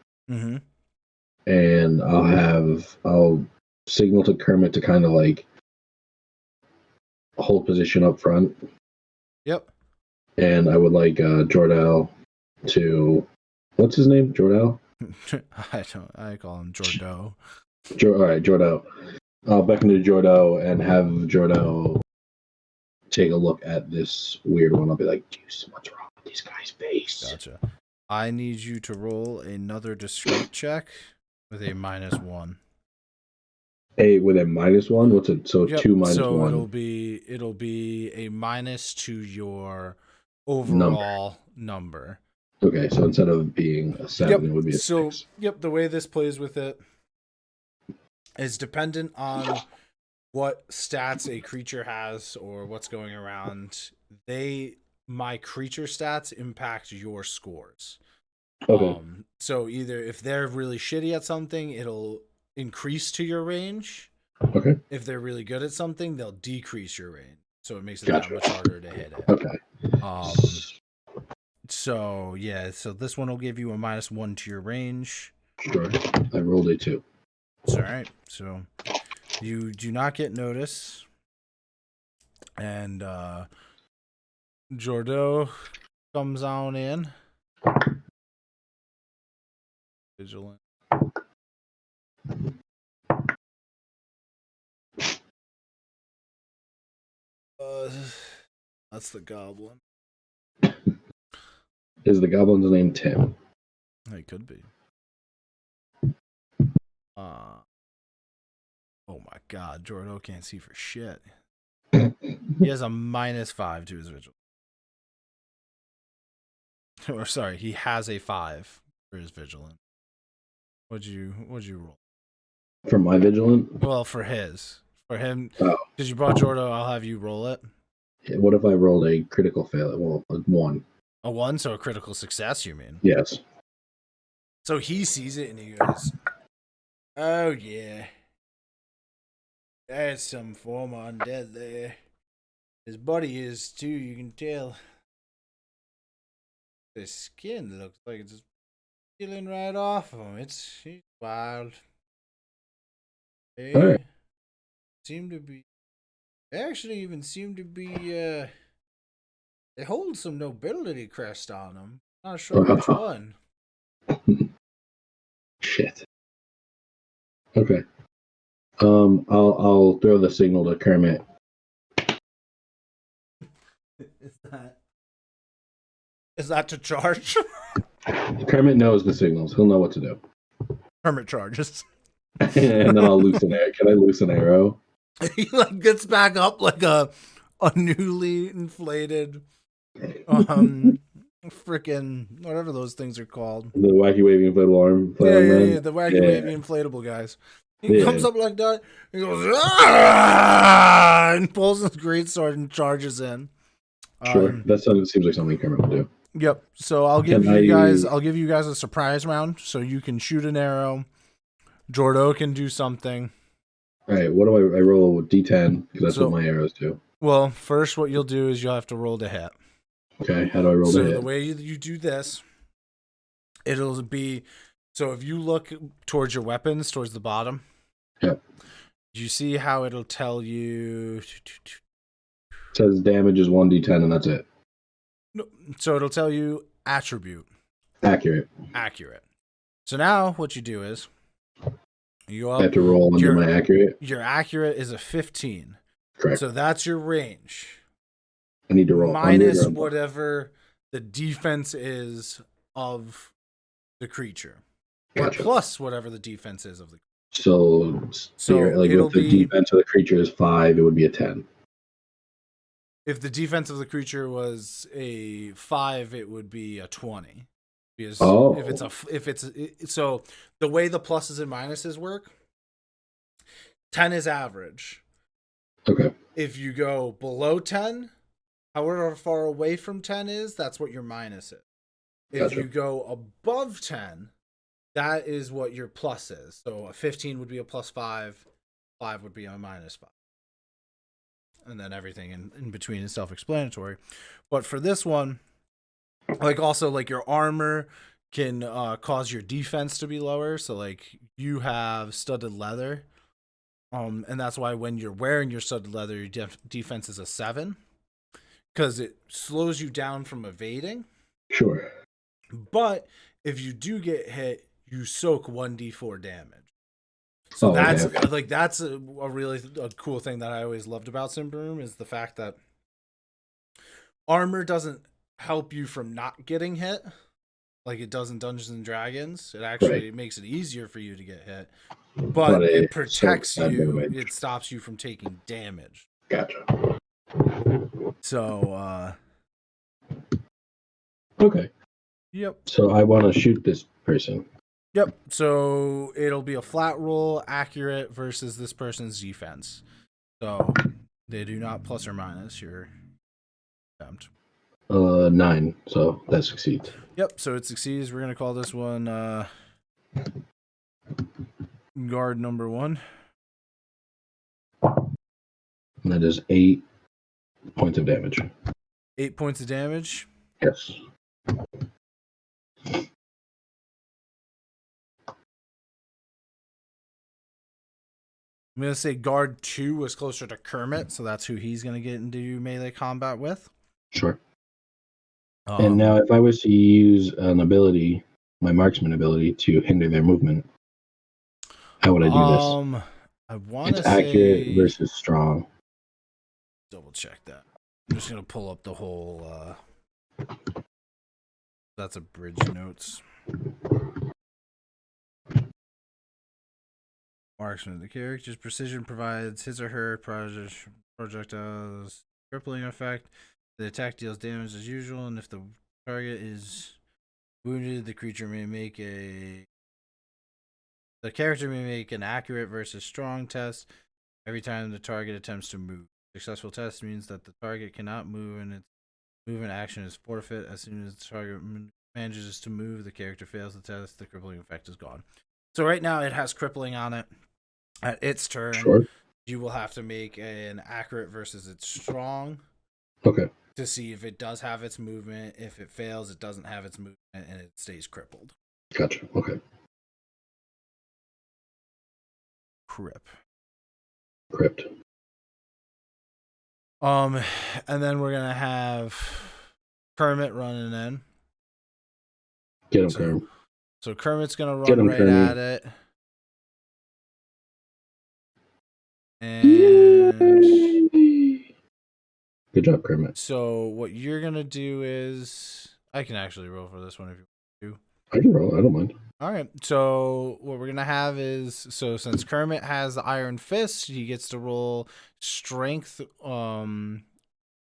and I'll signal to Kermit to kind of like hold position up front. Yep. And I would like Jordell to, what's his name? Jordell? I call him Jordo. All right, Jordell. I'll beckon to Jordell and have Jordell take a look at this weird one. I'll be like, "Juice, what's wrong with this guy's face?" Gotcha. I need you to roll another discreet check with a -1. With a -1? What's it? So yep. 2 minus so 1. It'll be a minus to your overall number. Okay, so instead of being a 7, it would be a 6. Yep, the way this plays with it is dependent on what stats a creature has or what's going around. My creature stats impact your scores. Okay. So either if they're really shitty at something, it'll increase to your range. Okay. If they're really good at something, they'll decrease your range. So it makes it that much harder to hit it. Okay. So this one will give you a -1 to your range. Sure. I rolled a 2. It's all right. So you do not get notice. And Jordo comes on in. Vigilant. That's the goblin. Is the goblin's name Tim? It could be. Oh my god, Jordo can't see for shit. He has a -5 to his vigilance. Or sorry, he has a 5 for his vigilance. What'd you roll? For my vigilant? Well, for his. For him, because you brought Jordo, I'll have you roll it. What if I rolled a critical fail? Well, a 1. A 1, so a critical success, you mean? Yes. So he sees it and he goes, "Oh yeah, there's some former undead there. His body is too, you can tell. The skin looks like it's peeling right off of him. It's wild. They right. seem to be. They actually even seem to be. They hold some nobility crest on them. Not sure which one." Shit. Okay. I'll throw the signal to Kermit. Is that to charge? Kermit knows the signals. He'll know what to do. Kermit charges. And then I'll loose an arrow. Can I loose an arrow? He like gets back up like a a newly inflated freaking whatever those things are called. The wacky wavy inflatable arm. Yeah, the wacky wavy inflatable guys. He comes up like that, he goes, "Ah!" and pulls his greatsword and charges in. Sure. That seems like something Kermit would do. Yep. So I'll give you guys a surprise round so you can shoot an arrow. Jordo can do something. All right, what do I roll with D10? Because that's what my arrows do. Well, first what you'll do is you'll have to roll to hit. Okay, how do I roll to hit? So the way you do this, it'll be, so if you look towards your weapons, towards the bottom, yep. You see how it'll tell you... It says damage is 1d10 and that's it. No, so it'll tell you attribute. Accurate. So now what you do is you have to roll under my accurate. Your accurate is a 15. Correct. So that's your range. I need to roll minus whatever the defense is of the creature. Gotcha. Or plus whatever the defense is of the creature. So like if the defense of the creature is 5, it would be a 10. If the defense of the creature was a 5, it would be a 20. Because so the way the pluses and minuses work, 10 is average. Okay. If you go below 10, however far away from 10 is, that's what your minus is. If you go above 10, that is what your plus is. So a 15 would be a plus 5, 5 would be a minus 5. And then everything in between is self-explanatory. But for this one, like your armor can cause your defense to be lower. So like you have studded leather. And that's why when you're wearing your studded leather, your defense is a 7. Because it slows you down from evading. Sure. But if you do get hit, you soak 1d4 damage. So that's a really cool thing that I always loved about Symbaroum is the fact that armor doesn't help you from not getting hit like it does in Dungeons and Dragons. It actually makes it easier for you to get hit, but it protects you. It stops you from taking damage. Gotcha. So, okay. Yep. So I want to shoot this person. Yep. So it'll be a flat roll, accurate versus this person's defense. So they do not plus or minus your attempt. 9. So that succeeds. Yep. So it succeeds. We're gonna call this one guard number 1. And that is 8 points of damage. 8 points of damage. Yes. I'm going to say guard 2 was closer to Kermit, so that's who he's going to get into melee combat with. Sure. And now if I was to use an ability, my marksman ability, to hinder their movement, how would I do this? I want to say... accurate versus strong. Double check that. I'm just going to pull up the whole... That's a bridge notes. Marksman. The character's precision provides his or her projectiles crippling effect. The attack deals damage as usual, and if the target is wounded, the character may make an accurate versus strong test every time the target attempts to move. Successful test means that the target cannot move, and its movement action is forfeit. As soon as the target manages to move, the character fails the test. The crippling effect is gone. So right now it has crippling on it. At its turn, you will have to make an accurate versus its strong. Okay. To see if it does have its movement. If it fails, it doesn't have its movement, and it stays crippled. Gotcha. Okay. Crypt. And then we're gonna have Kermit running in. Get him, Kermit. So Kermit's gonna run right at it. And good job, Kermit. So what you're gonna do is, I can actually roll for this one if you want to. I can roll. I don't mind. All right. So what we're gonna have is, so since Kermit has the Iron Fist, he gets to roll strength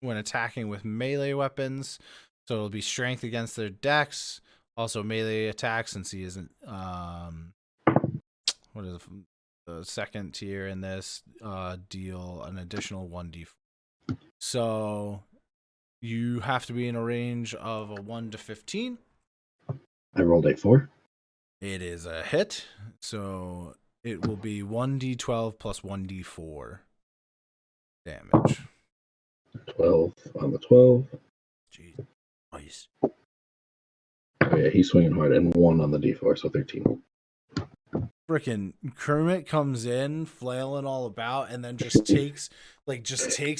when attacking with melee weapons. So it'll be strength against their dex. Also melee attacks, since he isn't what is the second tier in this, deal an additional 1d4. So you have to be in a range of a 1 to 15. I rolled a 4. It is a hit, so it will be 1d12 plus 1d4 damage. 12 on the 12. Jeez. Nice. Oh yeah, he's swinging hard, and 1 on the d4, so 13. Frickin' Kermit comes in flailing all about, and then just takes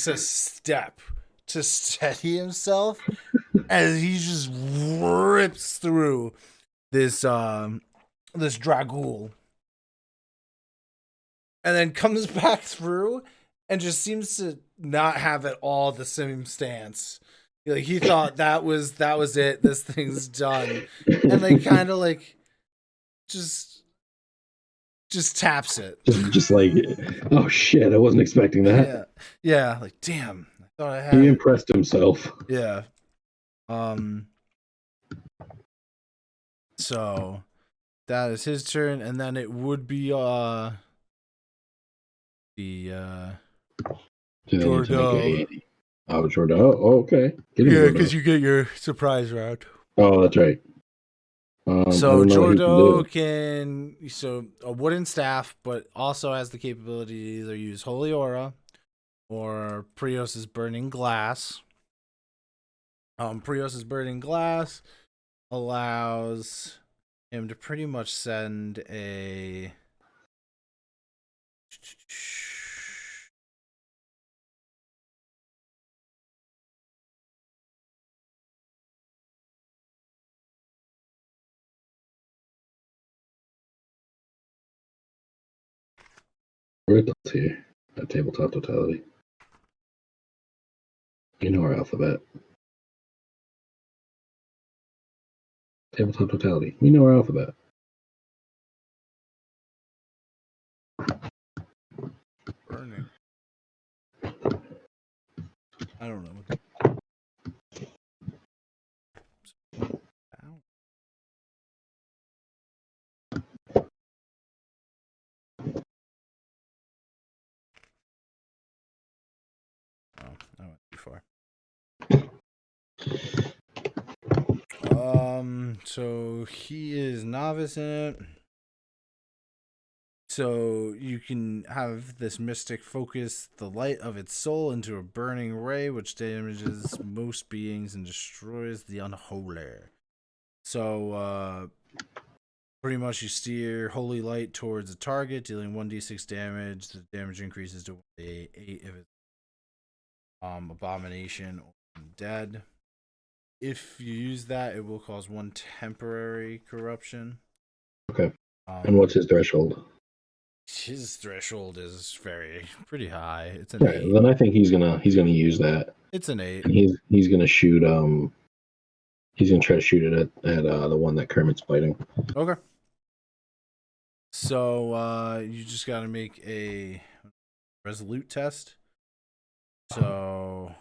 a step to steady himself as he just rips through this Dragool, and then comes back through and just seems to not have at all the same stance. Like, he thought that was it. This thing's done, and they kind of like just taps it. Just like, oh shit, I wasn't expecting that. Yeah. Like, damn, I thought I had. He impressed himself. Yeah. So that is his turn, and then it would be Jordo. Oh, Jordo. Oh, okay. Yeah, because you get your surprise round. Oh, that's right. So Jordo can a wooden staff, but also has the capability to either use Holy Aura or Prios's Burning Glass. Prios's Burning Glass allows him to pretty much send a Riddles here at Tabletop Totality. You know our alphabet. Tabletop Totality. We know our alphabet. burning. I don't know. Oh, I went too far. So he is novice in it. So you can have this mystic focus the light of its soul into a burning ray, which damages most beings and destroys the unholy. So pretty much you steer holy light towards a target, dealing 1d6 damage. The damage increases to 8 if it's abomination or dead. If you use that, it will cause 1 temporary corruption. Okay. And what's his threshold? His threshold is pretty high. It's an 8. Then I think he's gonna use that. It's an 8. And he's gonna shoot. He's gonna try to shoot it at the one that Kermit's fighting. Okay. So you just got to make a resolute test. So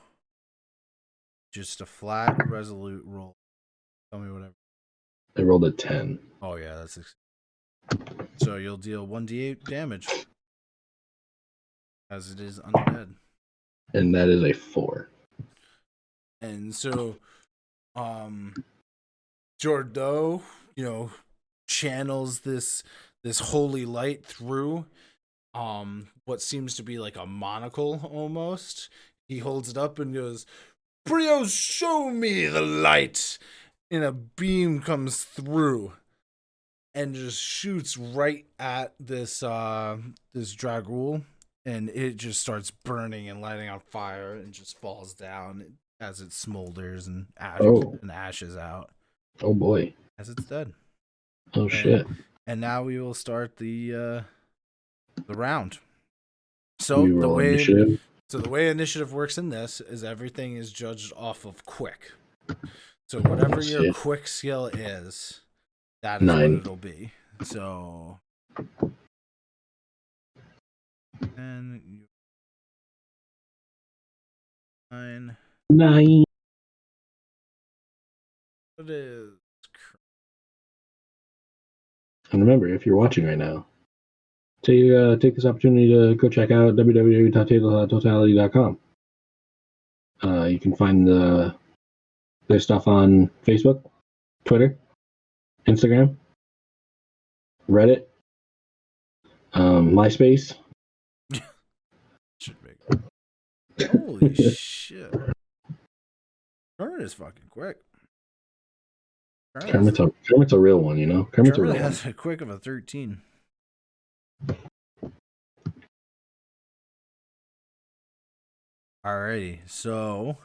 just a flat resolute roll. Tell me whatever. I rolled a 10. Oh yeah, that's. So you'll deal 1d8 damage, as it is undead. And that is a 4. And so, Jordo, channels this holy light through what seems to be like a monocle almost. He holds it up and goes, "Brio, show me the light!" And a beam comes through and just shoots right at this Dragool, and it just starts burning and lighting on fire and just falls down as it smolders and ashes out. Oh boy. As it's dead. Oh shit. And now we will start the round. So the way initiative works in this is everything is judged off of quick. So whatever your quick skill is, that is 9. What it'll be. So, and 9. Night. It is. And remember, if you're watching right now, take this opportunity to go check out www.tabletoptotality.com. You can find their stuff on Facebook, Twitter, Instagram, Reddit, MySpace. Should make. Holy shit! Kermit is fucking quick. Kermit's a real one, you know. Kermit's a real has one. a quick of a 13. Alrighty, so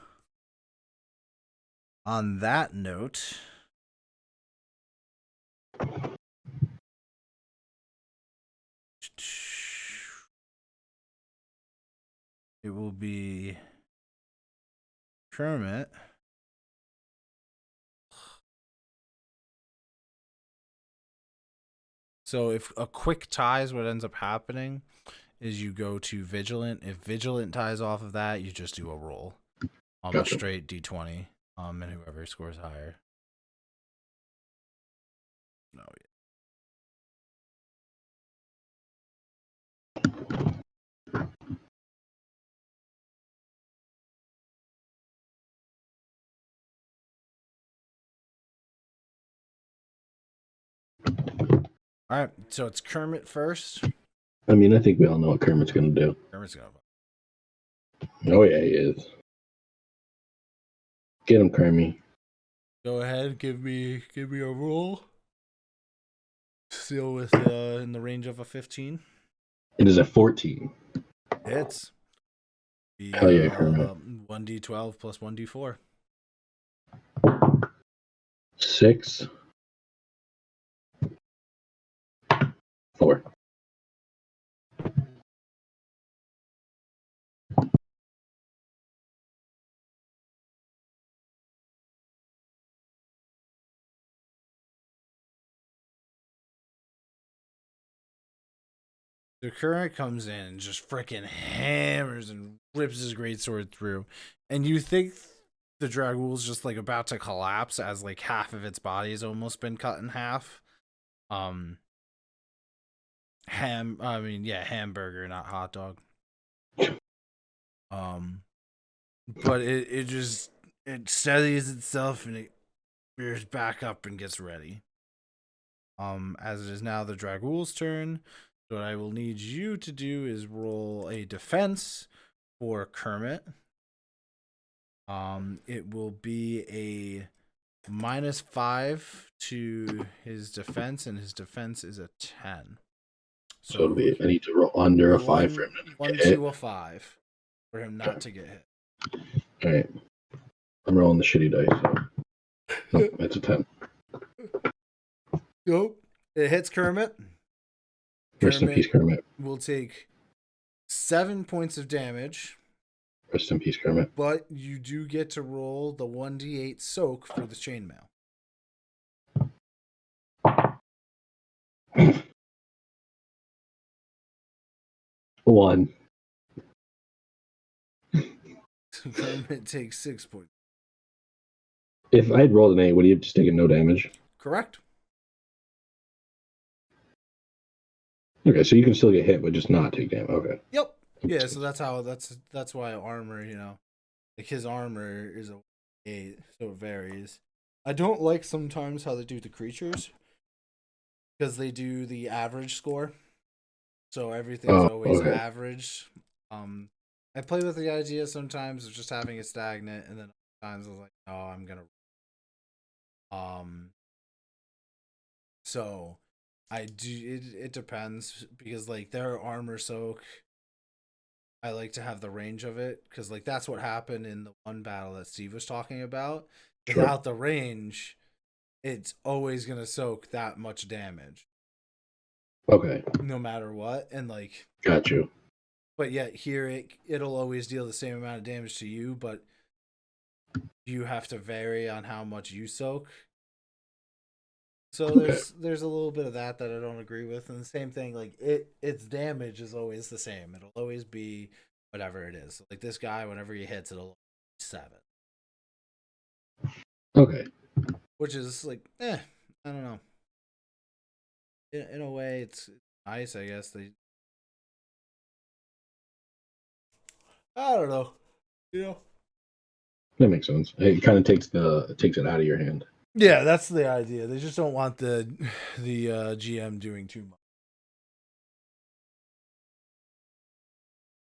on that note, it will be Kermit. So if a quick tie is what ends up happening, is you go to Vigilant. If Vigilant ties off of that, you just do a roll. Gotcha. A straight D20. And whoever scores higher. No. All right, so it's Kermit first. I mean, I think we all know what Kermit's going to do. Kermit's gonna. Oh yeah, he is. Get him, Kermit. Go ahead, give me a roll. Still with in the range of a 15. It is a 14. Hits. Hell yeah, Kermit. 1d12 plus 1d4. 6. 4. The Kermit comes in and just freaking hammers and rips his greatsword through. And you think the Dragool's just like about to collapse as like half of its body has almost been cut in half. Hamburger, not hot dog. But it steadies itself and it rears back up and gets ready. As it is now the Dragool's turn. So what I will need you to do is roll a defense for Kermit. It will be a -5 to his defense, and his defense is a 10. So it'll be, I need to roll under a 5 for him to get hit. 1 to a 5 for him not to get hit. All right. I'm rolling the shitty dice. So. Nope, it's a 10. Nope. It hits Kermit. Rest in peace, Kermit. Will take 7 points of damage. Rest in peace, Kermit. But you do get to roll the 1d8 soak for the chainmail. 1. So Kermit takes 6 points. If I had rolled an 8, would he have just taken no damage? Correct. Okay, so you can still get hit, but just not take damage. Okay. Yep. Yeah, so that's why armor, like his armor is a 8, so it varies. I don't like sometimes how they do the creatures because they do the average score, so everything's always average. I play with the idea sometimes of just having it stagnant, and then sometimes I was like, oh, I'm gonna. So I do. It depends because like their armor soak. I like to have the range of it because like that's what happened in the one battle that Steve was talking about. Sure. Without the range, it's always gonna soak that much damage. Okay. No matter what, and like. Got you. But yet here it'll always deal the same amount of damage to you, but you have to vary on how much you soak. So there's a little bit of that I don't agree with, and the same thing, like its damage is always the same. It'll always be whatever it is. Like this guy, whenever he hits, it'll be 7. Okay. Which is like, I don't know. In a way, it's nice, I guess. I don't know. You know. That makes sense. It kind of takes it out of your hand. Yeah, that's the idea. They just don't want the GM doing too much.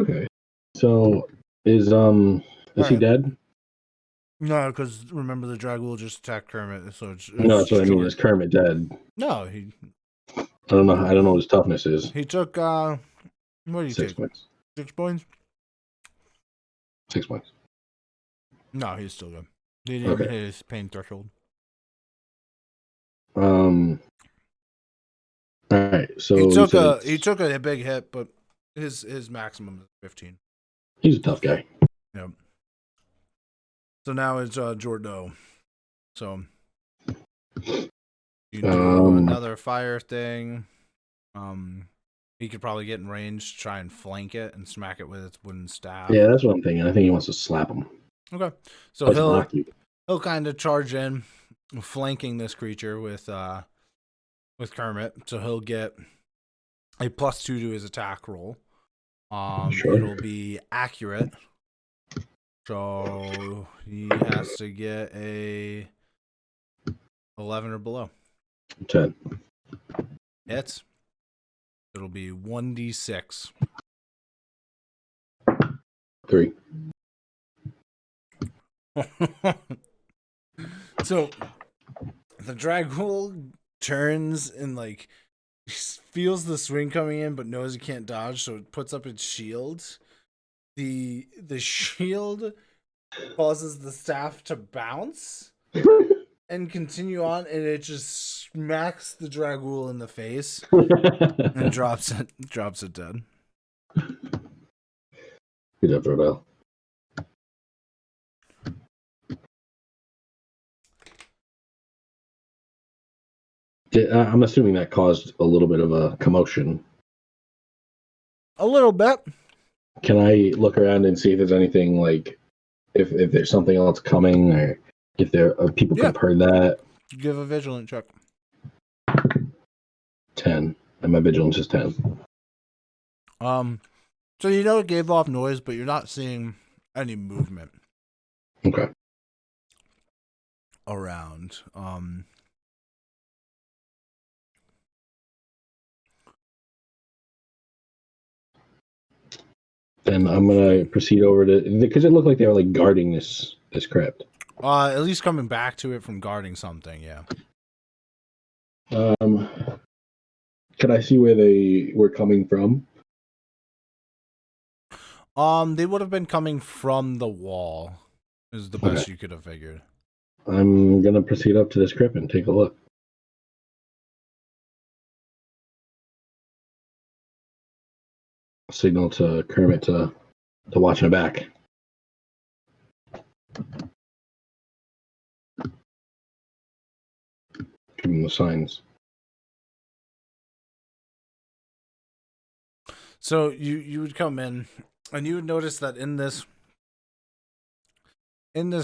Okay. So is he dead? No, because remember the drag will just attack Kermit, so it's No, that's what I mean. Is Kermit dead? No, I don't know. I don't know what his toughness is. he took what do you 6 take? points. 6 points? 6 points. No, he's still good. He didn't hit his pain threshold. All right. So he took a big hit, but his maximum is 15. He's a tough guy. Yep. So now it's Jordo. So you do another fire thing. He could probably get in range, try and flank it, and smack it with its wooden staff. Yeah, that's what I'm thinking. I think he wants to slap him. Okay. So he'll kind of charge in, flanking this creature with Kermit. So he'll get a +2 to his attack roll. Sure. It'll be accurate. So he has to get a 11 or below. 10. Hits. It'll be 1d6. 3. So the Dragul turns and like feels the swing coming in, but knows he can't dodge, so it puts up its shield. The shield causes the staff to bounce and continue on, and it just smacks the Dragul in the face and drops it dead. Good job, Rodell. I'm assuming that caused a little bit of a commotion. A little bit. Can I look around and see if there's anything like if there's something else coming, or if there are people could have heard that? Give a vigilant check. 10, and my vigilance is 10. So you know it gave off noise, but you're not seeing any movement. Okay. Around. Then I'm gonna proceed over to, because it looked like they were like guarding this crypt. At least coming back to it from guarding something, yeah. Could I see where they were coming from? They would have been coming from the wall, is the best you could have figured. I'm gonna proceed up to this crypt and take a look. Signal to Kermit to watch in the back. Give him the signs. So you would come in, and you would notice that in this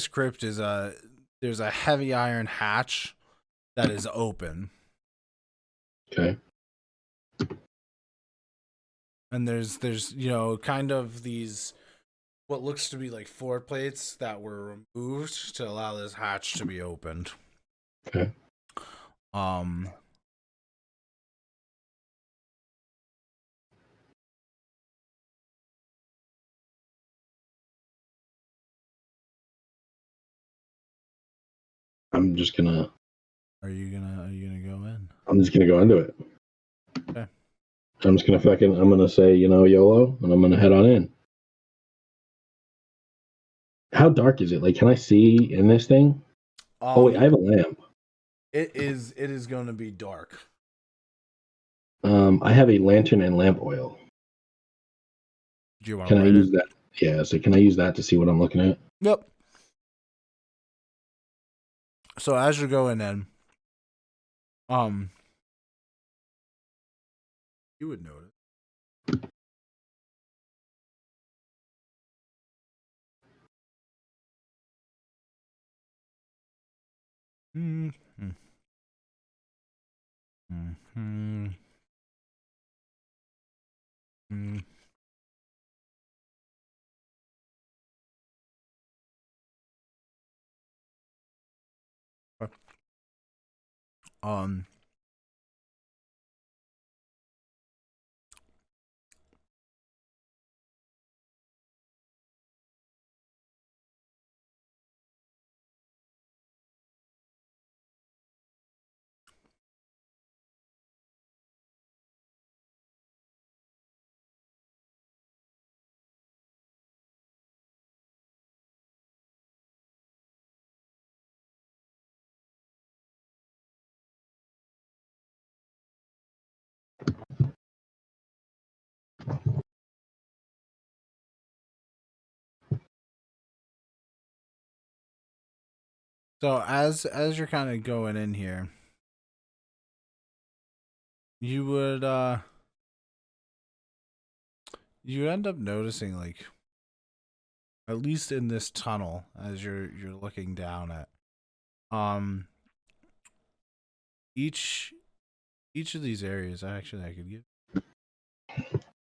crypt there's a heavy iron hatch that is open. Okay. And there's kind of these what looks to be like floor plates that were removed to allow this hatch to be opened. Okay. I'm just gonna. Are you gonna go in? I'm just gonna go into it. Okay. I'm gonna say, YOLO, and I'm gonna head on in. How dark is it? Like, can I see in this thing? Oh wait, I have a lamp. It is going to be dark. I have a lantern and lamp oil. Do you want to use that? Yeah, so can I use that to see what I'm looking at? Yep. So as you're going in, you would notice. Mm-hmm. Mm-hmm. Mm-hmm. Um. So as you're kind of going in here, you would you end up noticing, like, at least in this tunnel, as you're looking down at, um each of these areas, actually I could give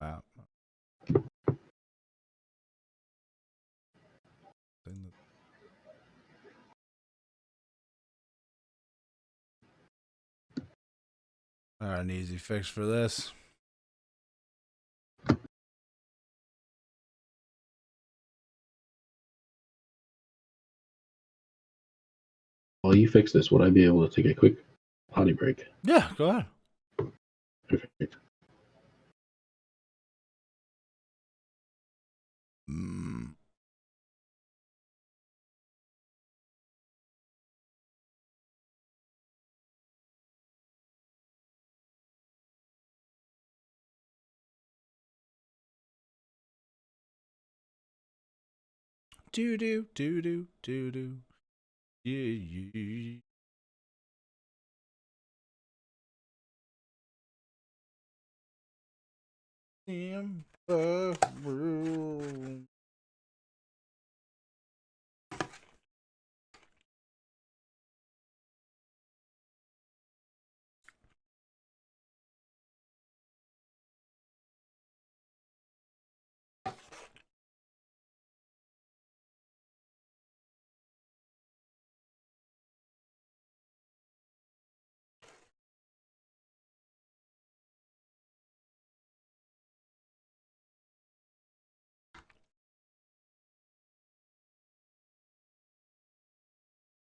wow. An easy fix for this. While you fix this, would I be able to take a quick potty break? Yeah, go ahead. Perfect. Mm. Do do do do do do. Yeah. Symbaroum.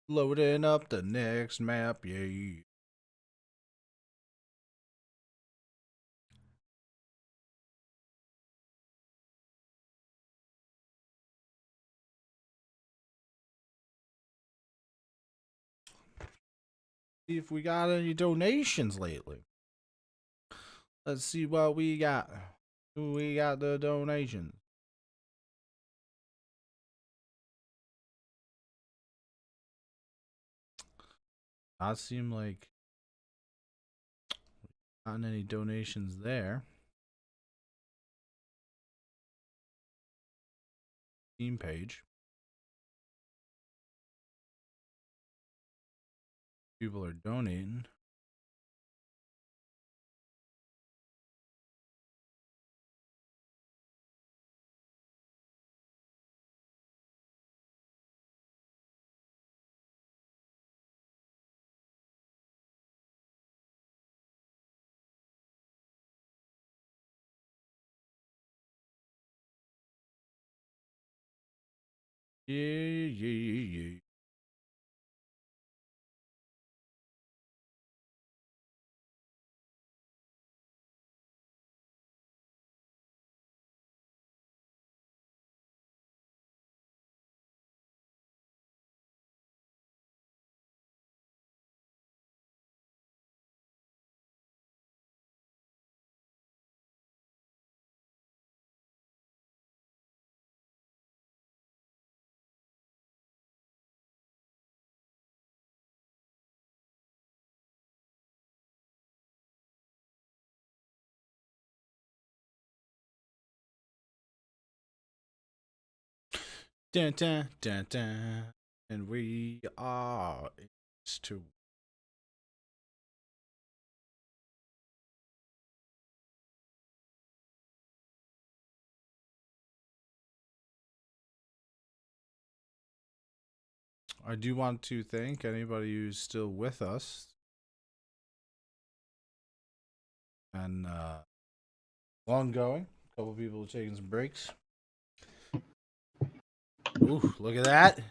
Loading up the next map, yeah. See if we got any donations lately. Let's see what we got. We got the donations. Not seem like not any donations there. Team page. People are donating. Yeah. Dun, dun, dun, dun. And we are to. I do want to thank anybody who's still with us. And long going. A couple people taking some breaks. Ooh, look at that.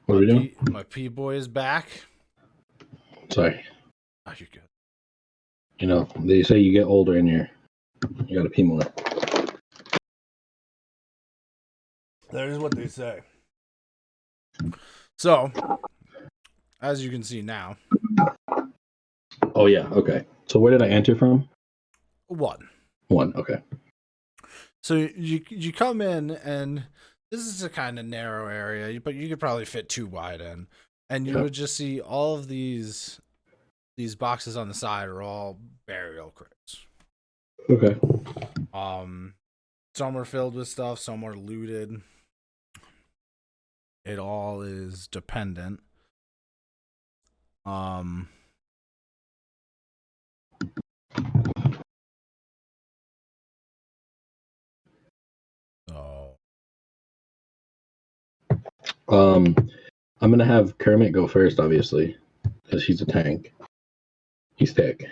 What are we doing? My P-boy is back. Sorry. Oh, you're good. You know, they say you get older and you gotta pee more. That is what they say. So, as you can see now. Oh, yeah. Okay. So where did I enter from? 1. Okay. So you come in, and this is a kind of narrow area, but you could probably fit 2 wide in. And you would just see all of these boxes on the side are all burial crypts. Okay. Some are filled with stuff, some are looted. It all is dependent. So I'm gonna have Kermit go first, obviously, because he's a tank. He's thick.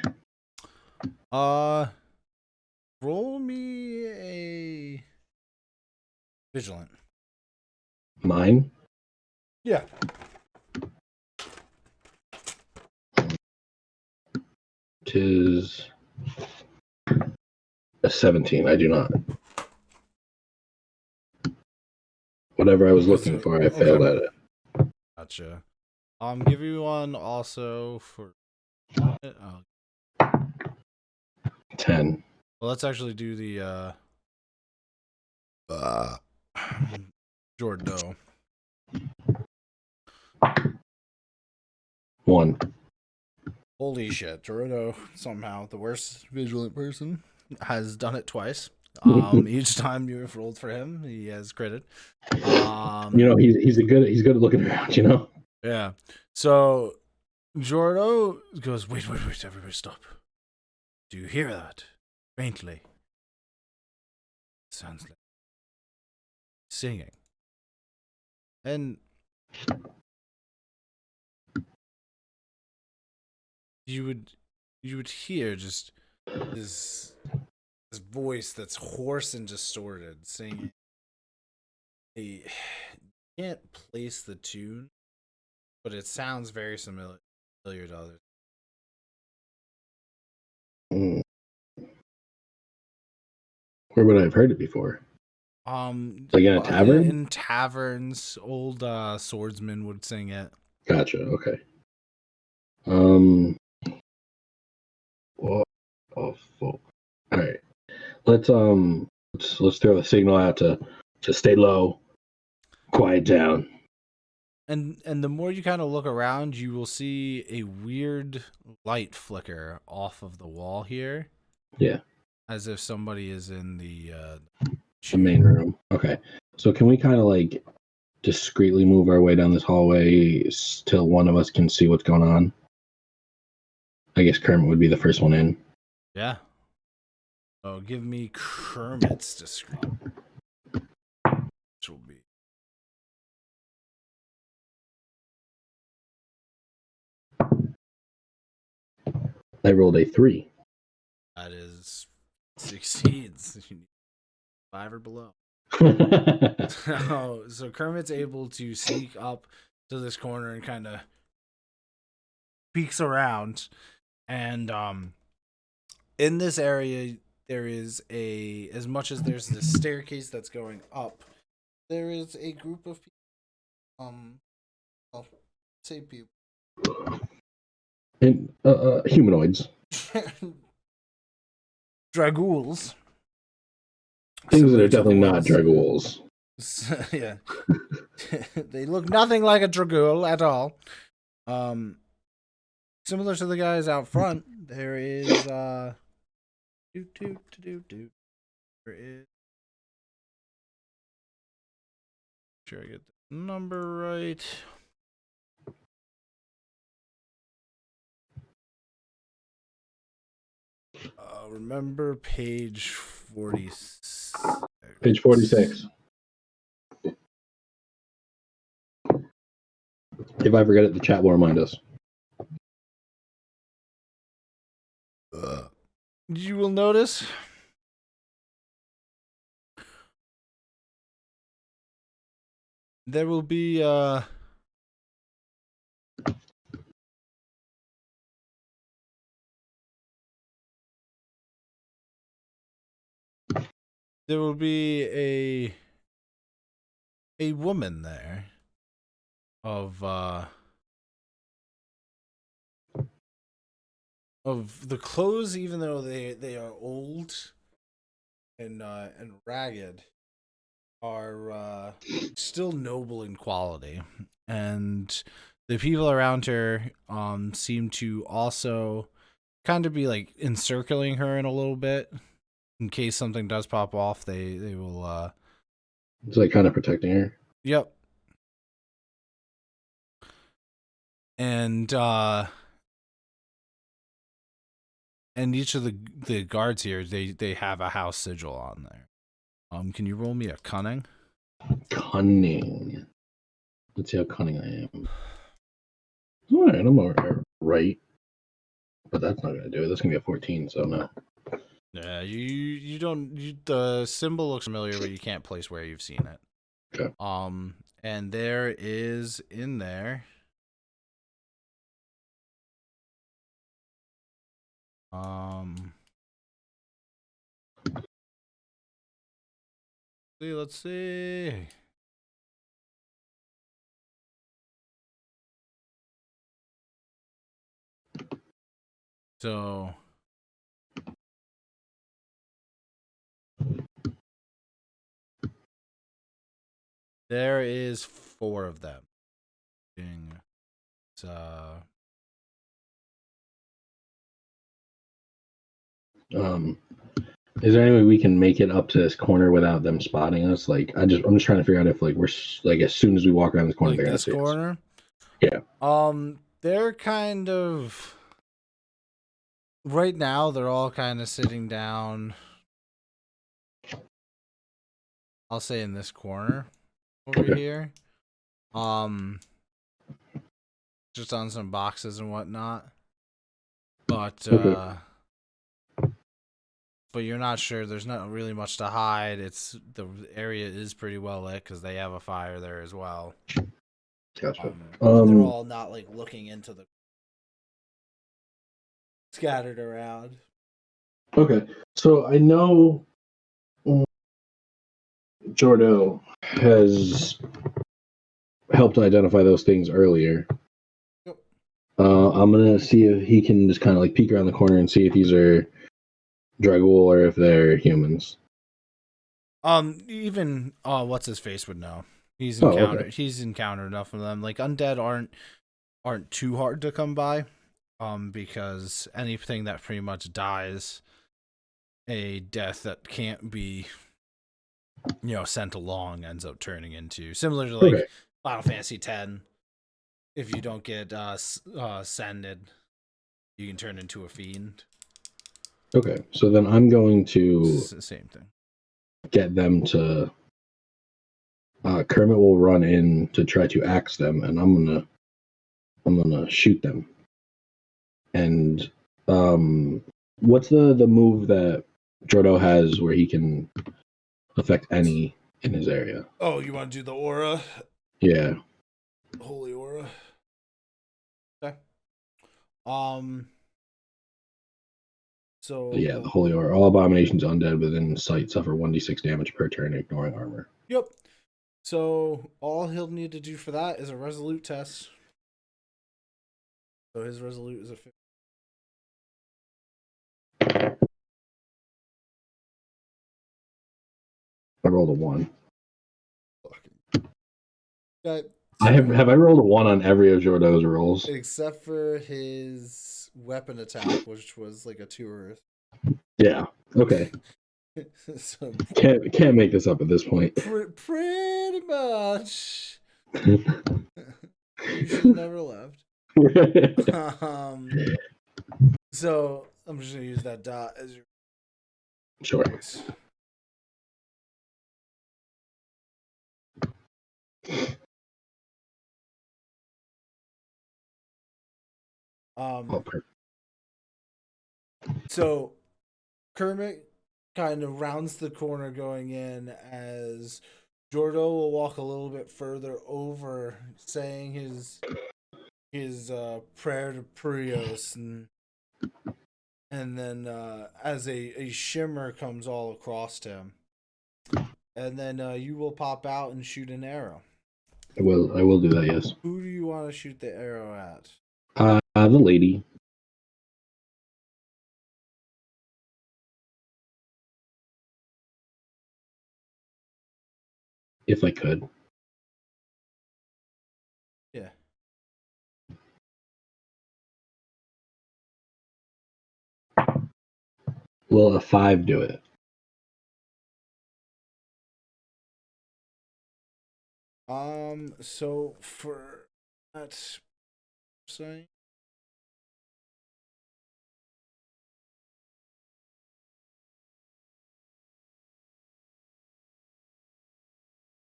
roll me a vigilant. Mine? Yeah. Tis a 17. I do not. Whatever I was looking for, I failed at it. Gotcha. Give you one also for 10. well, let's actually do the Jordo. 1. Holy shit, Jordo somehow the worst vigilant person has done it twice. Each time you have rolled for him, he has critted. You know, he's good at looking around. You know. Yeah. So Jordo goes, wait, everybody stop. Do you hear that? Faintly. Sounds like singing. And you would hear just this voice that's hoarse and distorted singing. He can't place the tune, but it sounds very familiar to others. Where would I have heard it before? Like in a tavern? In taverns, old swordsmen would sing it. Gotcha. Okay. Oh, fuck. All right. Let's throw the signal out to stay low, quiet down. And the more you kind of look around, you will see a weird light flicker off of the wall here. Yeah. As if somebody is in the main room. Okay. So can we kind of like discreetly move our way down this hallway till one of us can see what's going on? I guess Kermit would be the first one in. Yeah. Oh, give me Kermit's discreet. Which will be. I rolled a 3. That is succeeds. 5 or below. So Kermit's able to sneak up to this corner and kind of peeks around, and in this area there is as much as there's this staircase that's going up, there is a group of people, I'll say people, and humanoids, dragools, things that are definitely not dragools. Yeah. They look nothing like a dragool at all. Similar to the guys out front, there is there is, sure I get the number right. Remember page 46. Page 46. If I forget it, the chat will remind us. You will notice there will be a woman there of the clothes, even though they are old and ragged, are still noble in quality, and the people around her seem to also kind of be like encircling her in a little bit in case something does pop off. They will It's like kind of protecting her. Yep. And each of the guards here, they have a house sigil on there. Can you roll me a cunning? Cunning. Let's see how cunning I am. All right, I'm all right. But that's not going to do it. That's going to be a 14, so no. Yeah, you don't. The symbol looks familiar, but you can't place where you've seen it. Okay. And there is in there. Let's see. So there is 4 of them. Is there any way we can make it up to this corner without them spotting us? Like, I'm just trying to figure out if like we're like as soon as we walk around this corner, like they're gonna this see corner. Us. Yeah. They're kind of right now. They're all kind of sitting down. I'll say in this corner over here. Just on some boxes and whatnot. But but you're not sure. There's not really much to hide. The area is pretty well lit because they have a fire there as well. Gotcha. They're all not like looking into the scattered around. Okay, so I know Jordo has helped identify those things earlier. Yep. I'm gonna see if he can just kind of like peek around the corner and see if these are Dragul or if they're humans. Even what's his face would know. He's encountered enough of them. Like undead aren't too hard to come by. Because anything that pretty much dies a death that can't be, sent along ends up turning into similar to like Final Fantasy X. If you don't get sended, you can turn into a fiend. Okay, so then I'm going to it's the same thing. Get them to. Kermit will run in to try to axe them, and I'm gonna shoot them. And what's the move that Jordo has where he can affect any in his area? Oh, you want to do the aura? Yeah. Holy aura. Okay. So yeah, the holy aura. All abominations undead within sight suffer 1d6 damage per turn, ignoring armor. Yep. So all he'll need to do for that is a resolute test. So his resolute is a 50. I rolled a 1. Okay. Have I rolled a 1 on every of Jordo's rolls? Except for his weapon attack, which was like a 2 or Yeah. Okay. so Can't make this up at this point. Pretty much. You should have never left. So I'm just gonna use that dot as your Sure. Perfect. So Kermit kind of rounds the corner going in as Jordo will walk a little bit further over, saying his prayer to Prios, and then as a shimmer comes all across him, and then you will pop out and shoot an arrow. I will do that. Yes. Who do you want to shoot the arrow at? The lady. If I could. Yeah. Will a 5 do it? So for that, saying.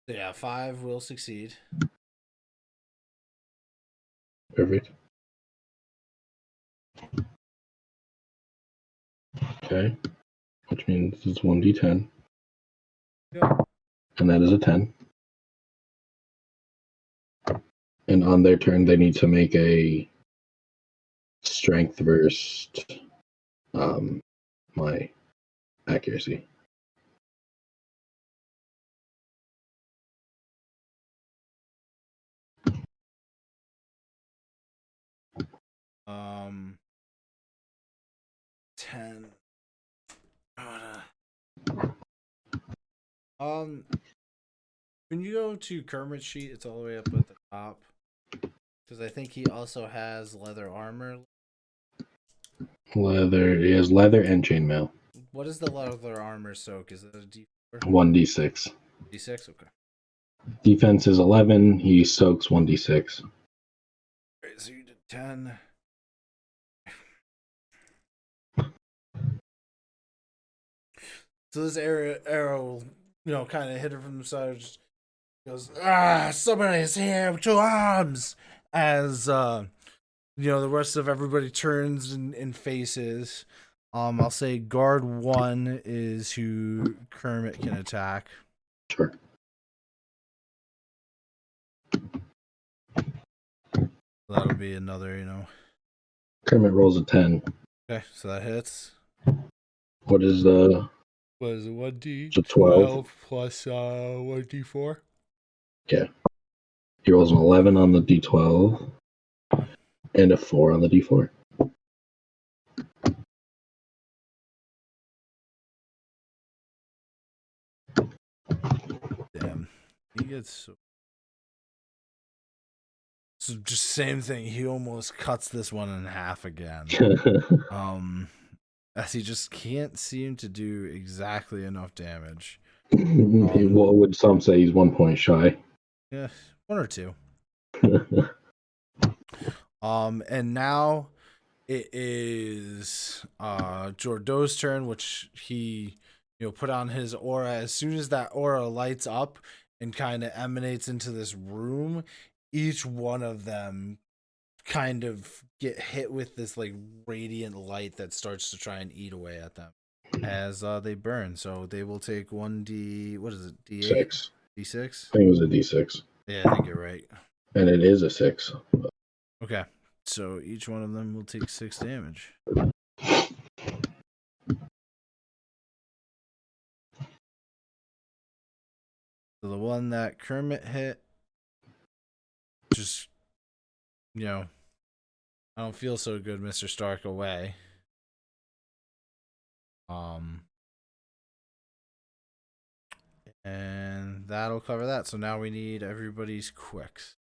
Yeah, 5 will succeed. Perfect. Okay. Which means it's 1d10. Yep. And that is a 10. And on their turn, they need to make a strength versus my accuracy. Um, 10. When you go to Kermit's sheet, it's all the way up at the top. Because I think he also has leather armor. Leather. He has leather and chainmail. What is the leather armor soak? Is it a D4? 1d6. D6? Okay. Defense is 11. He soaks 1d6. Alright, so you did 10. So this arrow, kind of hit her from the side. Just goes, somebody's here with 2 arms! As, the rest of everybody turns and faces. I'll say guard 1 is who Kermit can attack. Sure. That'll be another, Kermit rolls a 10. Okay, so that hits. What is the... What is it, 1d12 It's a 12 plus 1d4? Yeah. He rolls an 11 on the d12 and a 4 on the d4. Damn. He gets so just same thing. He almost cuts this one in half again. As he just can't seem to do exactly enough damage. What would some say he's 1 point shy? Yeah, 1 or 2. And now it is Jordo's turn, which he put on his aura. As soon as that aura lights up and kind of emanates into this room, each one of them kind of get hit with this like radiant light that starts to try and eat away at them as they burn. So they will take 1d, what is it, d8? 6. D6? I think it was a d6. Yeah, I think you're right. And it is a 6. Okay, so each one of them will take 6 damage. So the one that Kermit hit, just, I don't feel so good, Mr. Stark, away. And that'll cover that. So now we need everybody's quicks.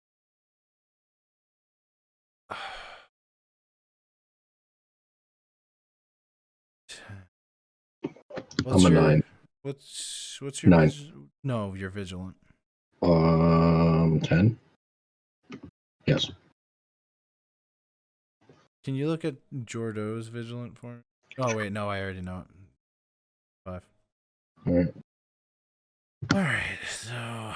I'm a 9. What's your 9. No, you're vigilant. 10. Yes. Can you look at Jordo's vigilant for me? Oh wait, no, I already know it. 5. All right. All right, so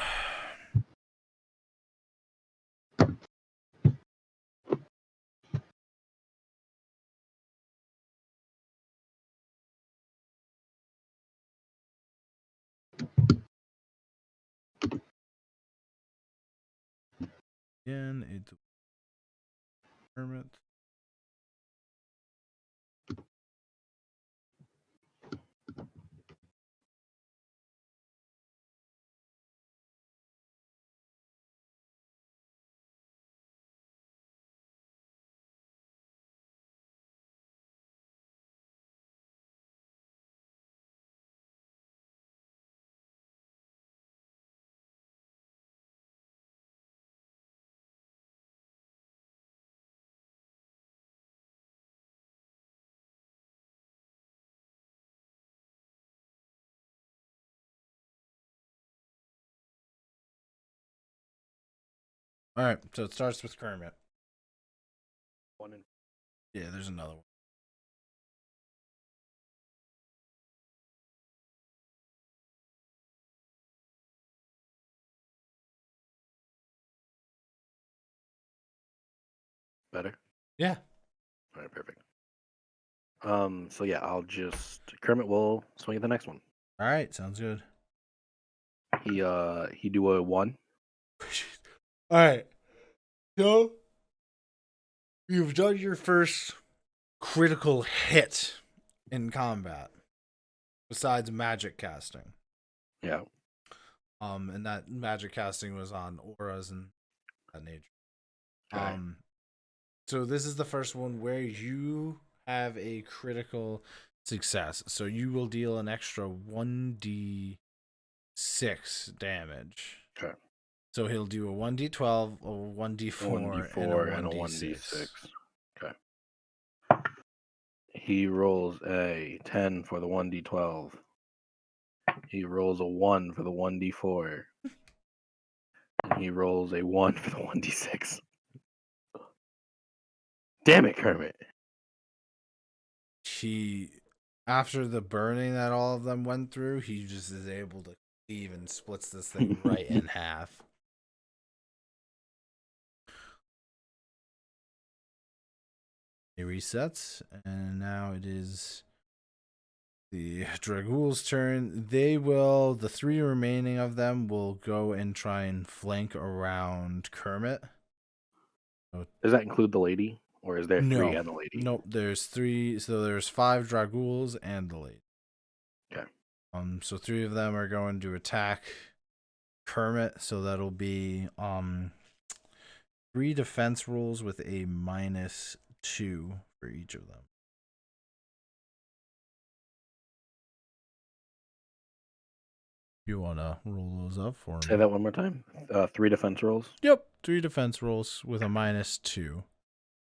again, a permit. All right, so it starts with Kermit. Yeah, there's another one. Better? Yeah. All right, perfect. So yeah, I'll just Kermit will swing at the next one. All right, sounds good. He do a 1. All right. So you've done your first critical hit in combat, besides magic casting. Yeah. And that magic casting was on auras and that nature. Okay. So this is the first one where you have a critical success. So you will deal an extra 1d6 damage. Okay. So he'll do a 1d12, a 1d4, and a 1d6. Okay. He rolls a 10 for the 1d12. He rolls a 1 for the 1d4. And he rolls a 1 for the 1d6. Damn it, Kermit. He, after the burning that all of them went through, he just is able to cleave and splits this thing right in half. He resets, and now it is the Dragool's turn. The 3 remaining of them will go and try and flank around Kermit. Does that include the lady? Or is there 3 and the lady? Nope, there's 3, so there's 5 Dragools and the lady. Okay. So 3 of them are going to attack Kermit, so that'll be 3 defense rolls with a -2 for each of them. You want to roll those up for me? Say that one more time. 3 defense rolls. Yep, 3 defense rolls with a -2.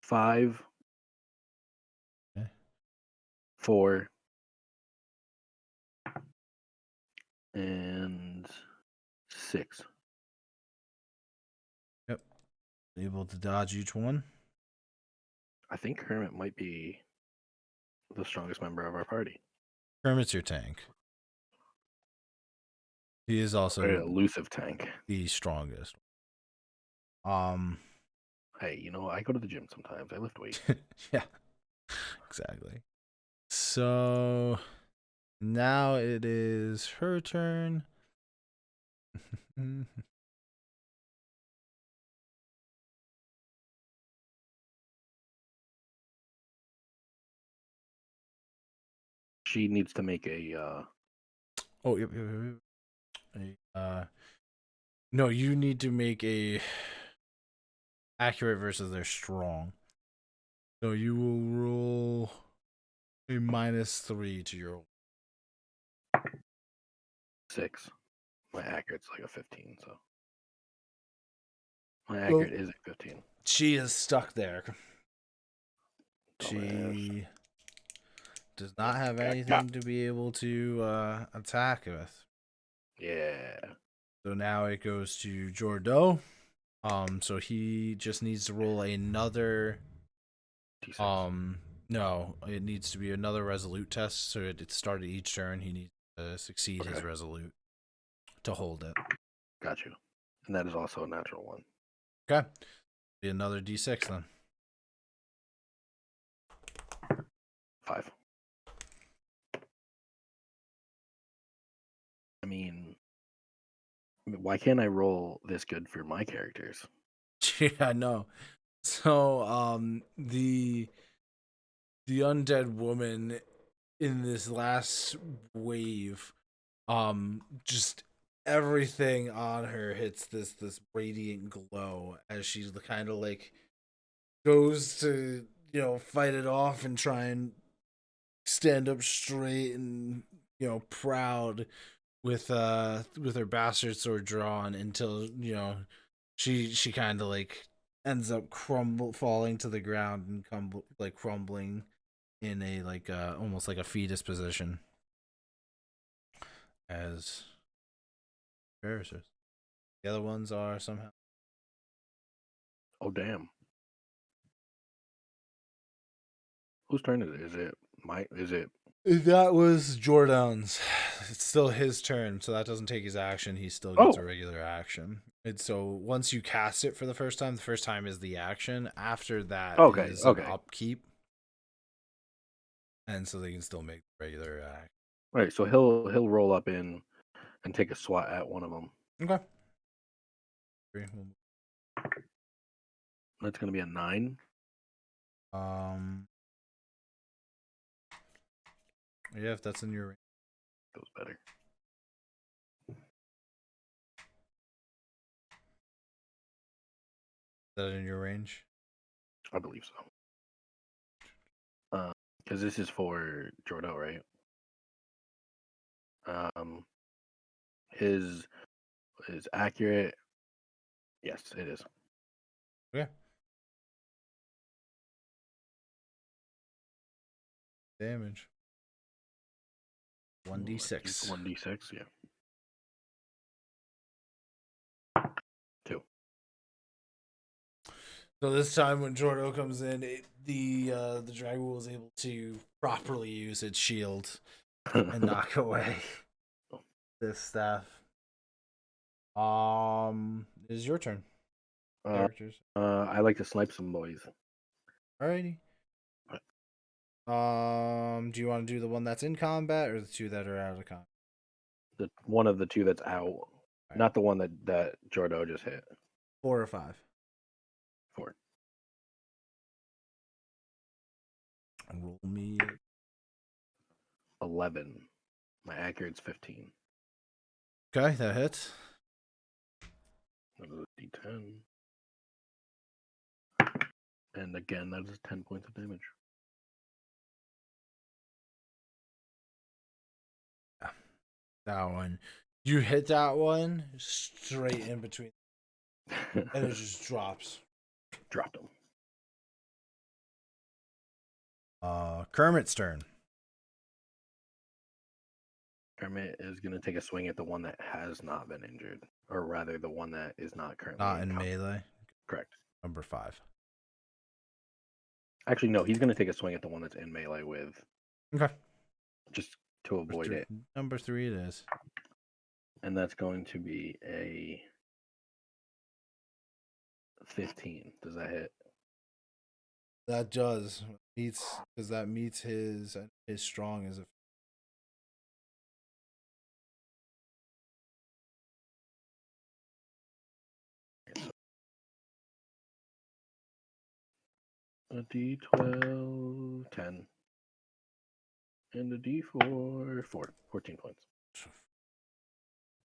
5. Okay. 4. And 6. Yep. Able to dodge each one. I think Kermit might be the strongest member of our party. Kermit's your tank. He is also Very elusive tank. the strongest. Hey, I go to the gym sometimes. I lift weights. Yeah, exactly. So now it is her turn. She needs to make a. Oh, yep. No, you need to make a accurate versus their strong. So you will roll a -3 to your 6. My accurate's like a 15, so. My accurate is a 15. She is stuck there. Dumbass. She does not have anything to be able to attack with. Yeah. So now it goes to Jordo. So he just needs to roll another D6. No, it needs to be another resolute test. So it started each turn. He needs to succeed his resolute to hold it. Got you. And that is also a natural one. Okay. Be another D6 then. 5. I mean, why can't I roll this good for my characters? Yeah, no. So, the undead woman in this last wave, just everything on her hits this radiant glow as she's kind of like goes to fight it off and try and stand up straight and proud with her bastard sword drawn until she kind of like ends up falling to the ground and crumbling in a almost like a fetus position as embarrassers. The other ones are somehow. Oh damn! Whose turn is it? Is it? That was Jordan's. It's still his turn, so that doesn't take his action. He still gets a regular action. And so once you cast it for the first time is the action. After that is an upkeep. And so they can still make regular act. Right, so he'll roll up in and take a swat at one of them. Okay. That's gonna be a 9. Yeah, if that's in your range. Goes better. Is that in your range? I believe so. Because this is for Jordo, right? His is accurate. Yes, it is. Okay. Damage. 1d6. 1d6, yeah. 2. So this time when Jordo comes in, the dragon was able to properly use its shield and knock away this staff. It is your turn. Characters. I like to snipe some boys. Alrighty. Do you want to do the one that's in combat or the two that are out of combat? The one of the two that's out, not the one that Jordo just hit. 4 or 5. 4. Roll me 11. My accurate's 15. Okay, that hits. Another D10. And again, that is 10 points of damage. Yeah. That one. You hit that one straight in between. And it just drops. Dropped him. Kermit's turn. Kermit is going to take a swing at the one that has not been injured. Or rather, the one that is not currently Not in melee. Correct. Number 5. Actually, no, he's going to take a swing at the one that's in melee with. Okay. Just to avoid it. Number 3 it is. And that's going to be a 15. Does that hit? That does. Because that meets his strong as a. A D12, 10. And a D4, 4. 14 points.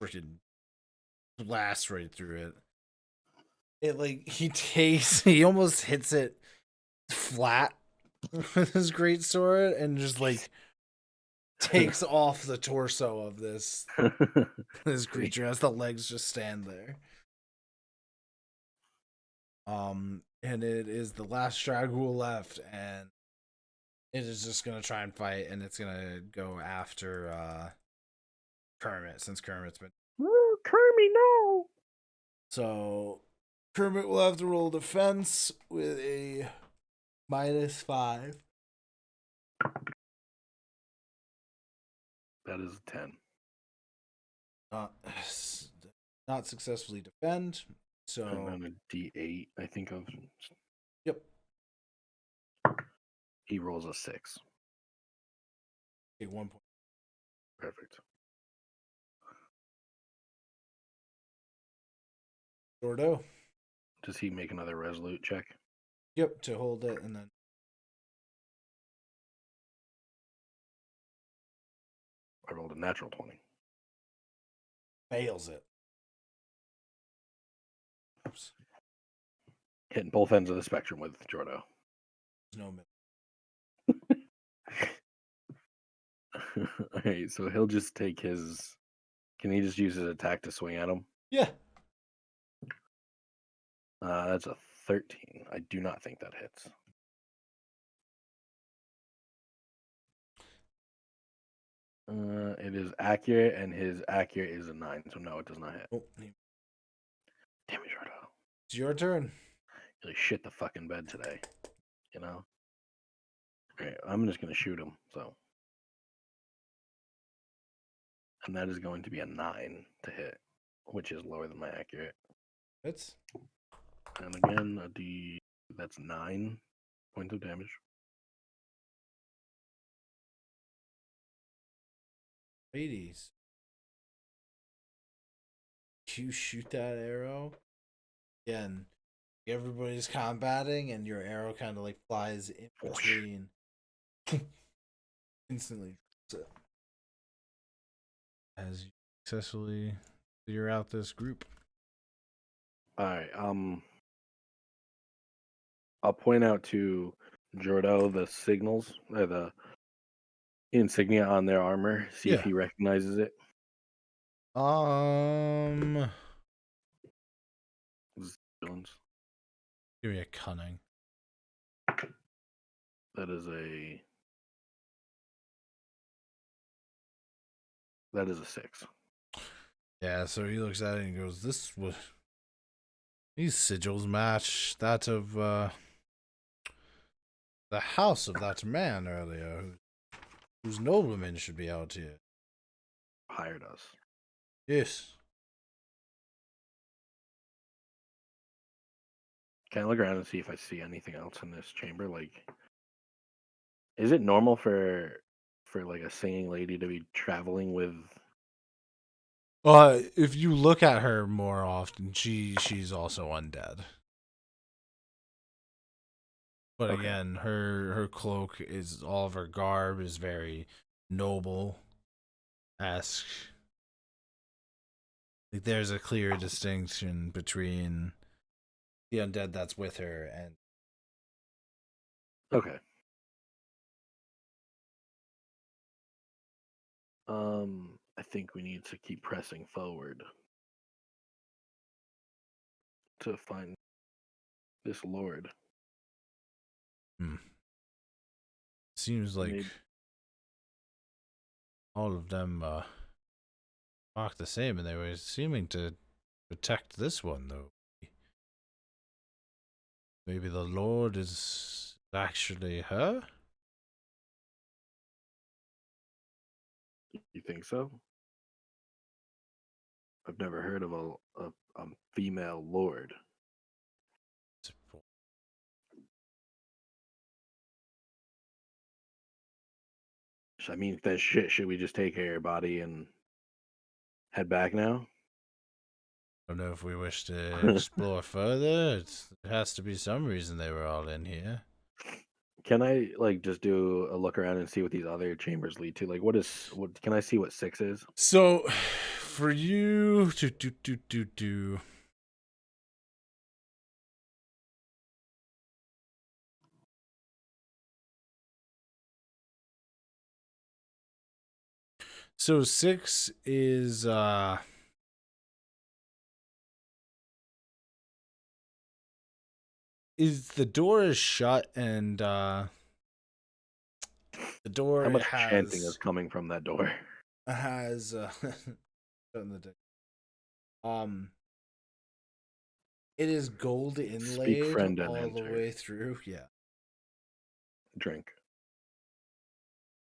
Freaking blast right through it. He almost hits it flat with his great sword and just takes off the torso of this creature as the legs just stand there. And it is the last Straggle left, and it is just gonna try and fight, and it's gonna go after Kermit, since Kermit's been. Kermit, no! So Kermit will have to roll defense with a -5. That is a 10. Not successfully defend. So and then a D8, I think of. Yep. He rolls a 6. Okay, 1 point. Perfect. Gordo. Does he make another resolute check? Yep, to hold it, and then I rolled a natural 20. fails it. Oops. Hitting both ends of the spectrum with Jordo. There's no middle. Alright, so he'll just take his... Can he just use his attack to swing at him? Yeah. That's a 13. I do not think that hits. It is accurate, and his accurate is a 9, so no, it does not hit. Oh, damn it, Jordo. It's your turn. Really shit the fucking bed today, you know? Alright, I'm just gonna shoot him, so. And that is going to be a 9 to hit, which is lower than my accurate. Hits. And again, a D, that's 9 points of damage. Ladies. You shoot that arrow. Again, everybody's combating, and your arrow kind of like flies in between. Instantly. As you successfully clear out this group. Alright, I'll point out to Jordo the signals, or the insignia on their armor, see if he recognizes it. Give me a cunning. That is a 6. Yeah, so he looks at it and goes, these sigils match that of the house of that man earlier, whose nobleman should be out here. Hired us. Yes. Can I look around and see if I see anything else in this chamber? Like, is it normal for like a singing lady to be traveling with? If you look at her more often, she's also undead. But Okay. again, her cloak is, all of her garb is very noble-esque. Like, there's a clear distinction between the undead that's with her and. Okay. I think we need to keep pressing forward to find this lord. Seems like all of them mark the same, and they were seeming to protect this one, though. Maybe the Lord is actually her? You think so? I've never heard of a female lord. I mean, that shit. Should we just take her body and head back now? I don't know if we wish to explore further. There has to be some reason they were all in here. Can I just do a look around and see what these other chambers lead to? Like, what can I see what 6 is? So, for you to do. So 6 is the door is shut, and the door How much chanting is coming from that door? Has it is gold inlaid friend, all and the enter. way through. Yeah. Drink.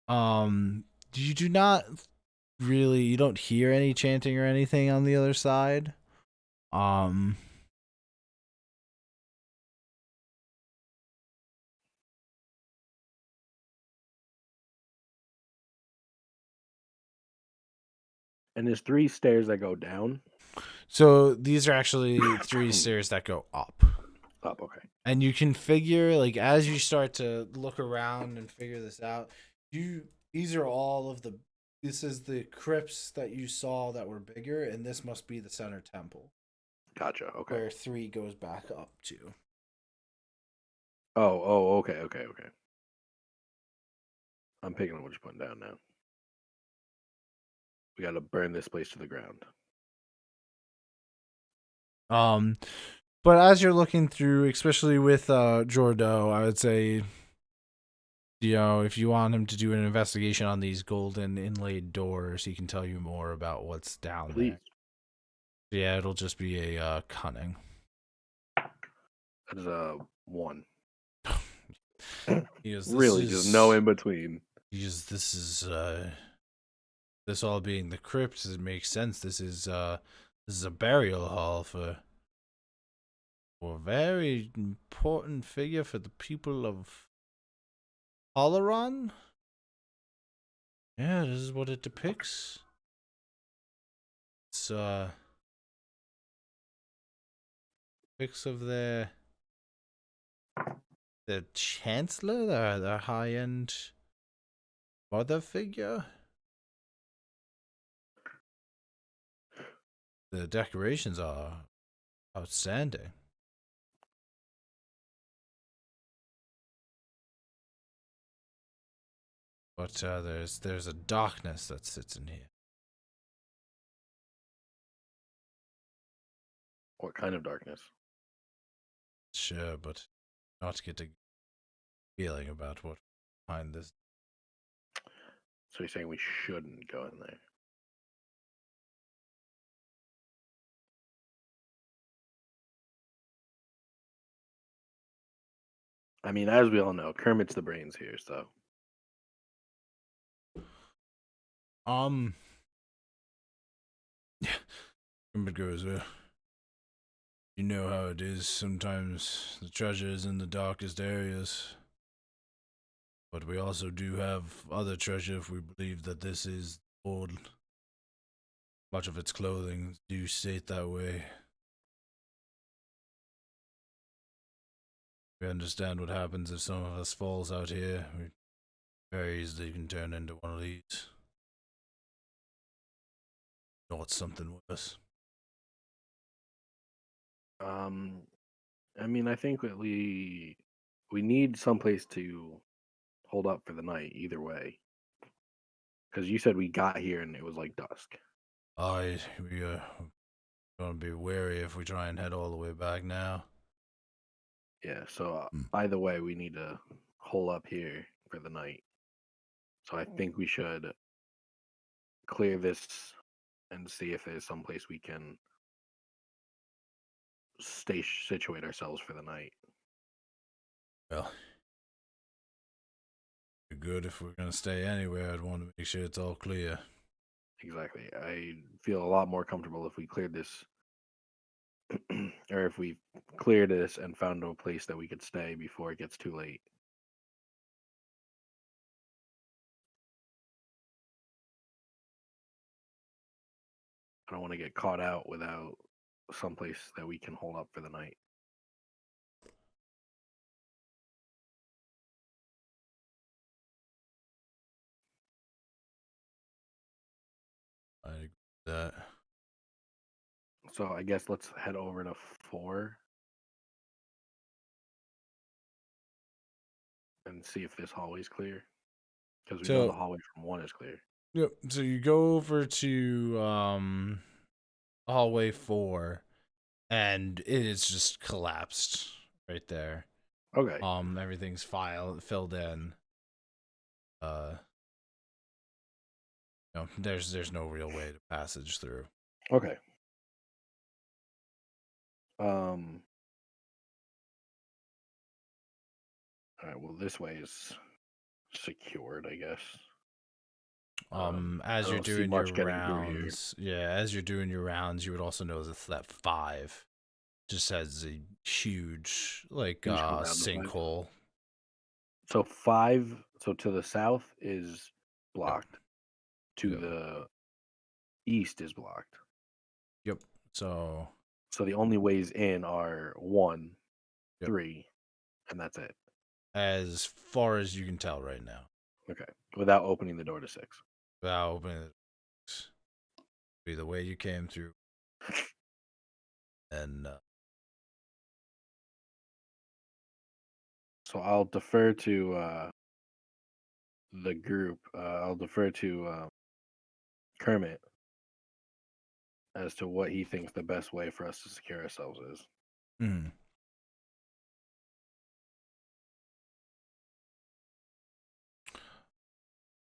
You do not you don't hear any chanting or anything on the other side. And there's 3 stairs that go down. So these are actually 3 stairs that go up. Up, okay. And you can figure, like, as you start to look around and figure this out, these are all of the. This is the crypts that you saw that were bigger, and this must be the center temple. Gotcha. Okay. Where 3 goes back up to. Oh, okay. I'm picking up what you're putting down now. We got to burn this place to the ground. But as you're looking through, especially with Jordo, I would say, if you want him to do an investigation on these golden inlaid doors, he can tell you more about what's down there. Yeah, it'll just be a cunning. That is a 1. Really, just no in between. This all being the crypt, it makes sense. This is a burial hall for a very important figure for the people of Oleron. Yeah, this is what it depicts. It's pics of their chancellor, their high-end mother figure. The decorations are outstanding. But there's a darkness that sits in here. What kind of darkness? Sure, but not get a feeling about what behind this. So you're saying we shouldn't go in there? I mean, as we all know, Kermit's the brains here, so. Kermit goes, you know how it is. Sometimes the treasure is in the darkest areas. But we also do have other treasure if we believe that this is old. Much of its clothing do state that way. We understand what happens if some of us falls out here. We very easily can turn into one of these. Or it's something worse. I mean, I think that we need someplace to hold up for the night either way. Because you said we got here and it was like dusk. We gonna be wary if we try and head all the way back now. Yeah, so either way, we need to hole up here for the night. So I think we should clear this and see if there's someplace we can situate ourselves for the night. Well, good if we're gonna stay anywhere. I'd want to make sure it's all clear. Exactly. I feel a lot more comfortable if we cleared this, or if we cleared this and found a place that we could stay before it gets too late. I don't want to get caught out without someplace that we can hold up for the night. I agree with that. So I guess let's head over to 4 and see if this hallway's clear. Because we know the hallway from 1 is clear. Yep. So you go over to hallway 4, and it is just collapsed right there. Okay. Everything's filled in. There's no real way to passage through. Okay. All right, well, this way is secured, I guess. As you're doing your rounds, as you're doing your rounds, you would also notice that 5 just has a huge sinkhole. So 5, so to the south is blocked. To the east is blocked. Yep. So the only ways in are 1, 3, and that's it. As far as you can tell right now. Okay. Without opening the door to 6. Without opening the door to 6. Be the way you came through. And so I'll defer to the group. I'll defer to Kermit as to what he thinks the best way for us to secure ourselves is. Mm.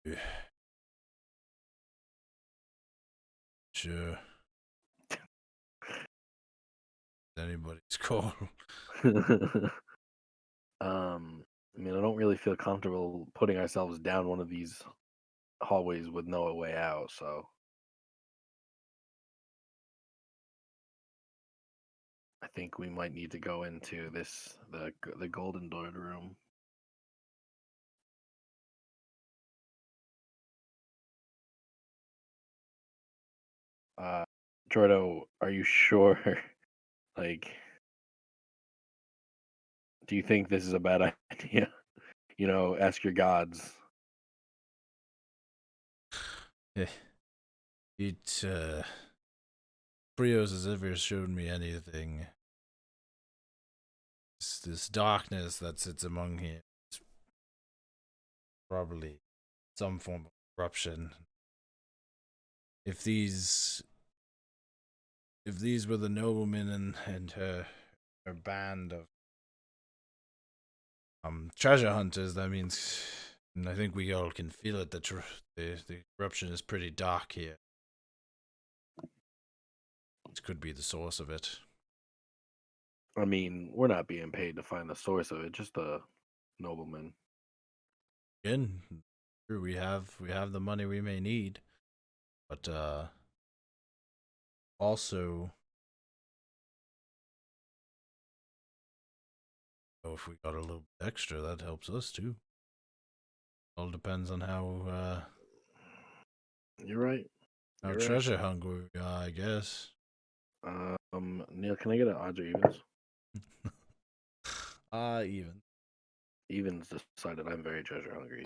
Yeah. Sure. Anybody's call. I mean, I don't really feel comfortable putting ourselves down one of these hallways with no way out, so I think we might need to go into the Golden Lord room. Jordo, are you sure? Like, do you think this is a bad idea? Ask your gods. Yeah. Brios has ever shown me anything. This darkness that sits among here is probably some form of corruption. If these were the noblemen and her band of treasure hunters, that means, and I think we all can feel it, that the corruption is pretty dark here. This could be the source of it. I mean, we're not being paid to find the source of it, just the noblemen. Again, true, we have the money we may need, but also, if we got a little bit extra, that helps us too. All depends on how You're right. How treasure hungry we are, I guess. Neal, can I get an odds or evens? Even. Evens decided I'm very treasure hungry.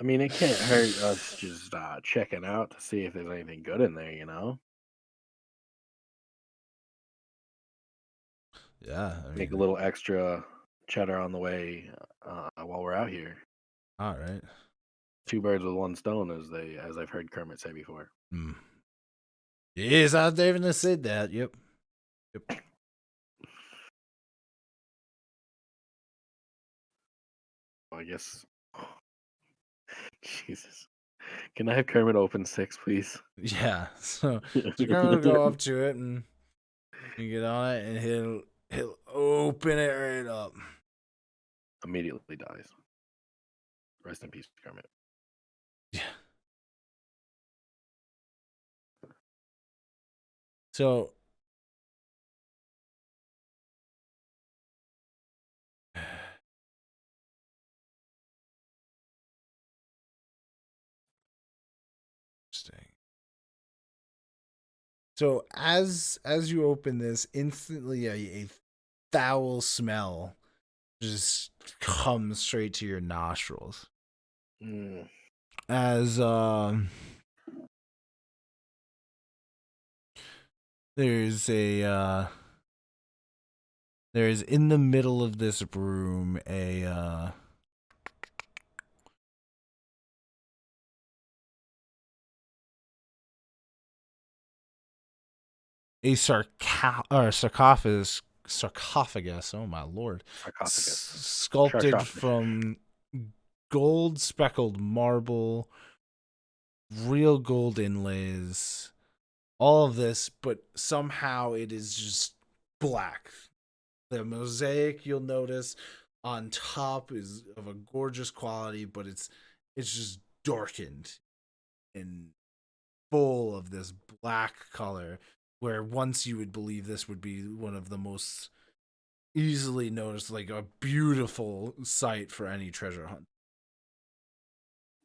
I mean, it can't hurt us just checking out to see if there's anything good in there, Yeah. Make a little extra cheddar on the way while we're out here. All right. 2 birds with 1 stone, as I've heard Kermit say before. Yes, I've definitely said that. Yep. I guess. Jesus. Can I have Kermit open 6, please? Yeah. So Kermit will go up to it and you get on it, and he'll open it right up. Immediately dies. Rest in peace, Kermit. Yeah. So interesting. So as you open this, instantly a foul smell just comes straight to your nostrils. As there's in the middle of this room a sarcophagus. Oh my lord! Sarcophagus. Sculpted from gold speckled marble, real gold inlays, all of this, but somehow it is just black. The mosaic, you'll notice, on top is of a gorgeous quality, but it's just darkened and full of this black color, where once you would believe this would be one of the most easily noticed, like a beautiful site for any treasure hunt.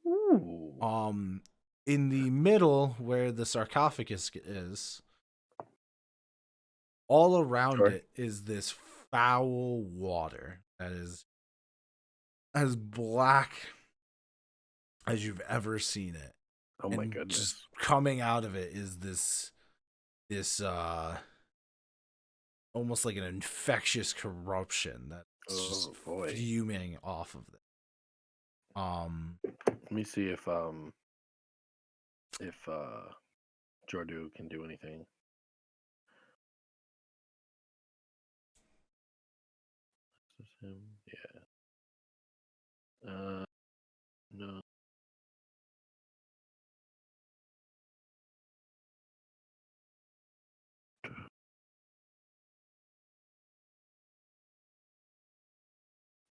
Ooh. In the middle where the sarcophagus is, all around it is this foul water that is as black as you've ever seen it. Oh my and goodness. Just coming out of it is this almost like an infectious corruption that's just fuming off of it. Let me see if Jordu can do anything. This is him. Yeah. No.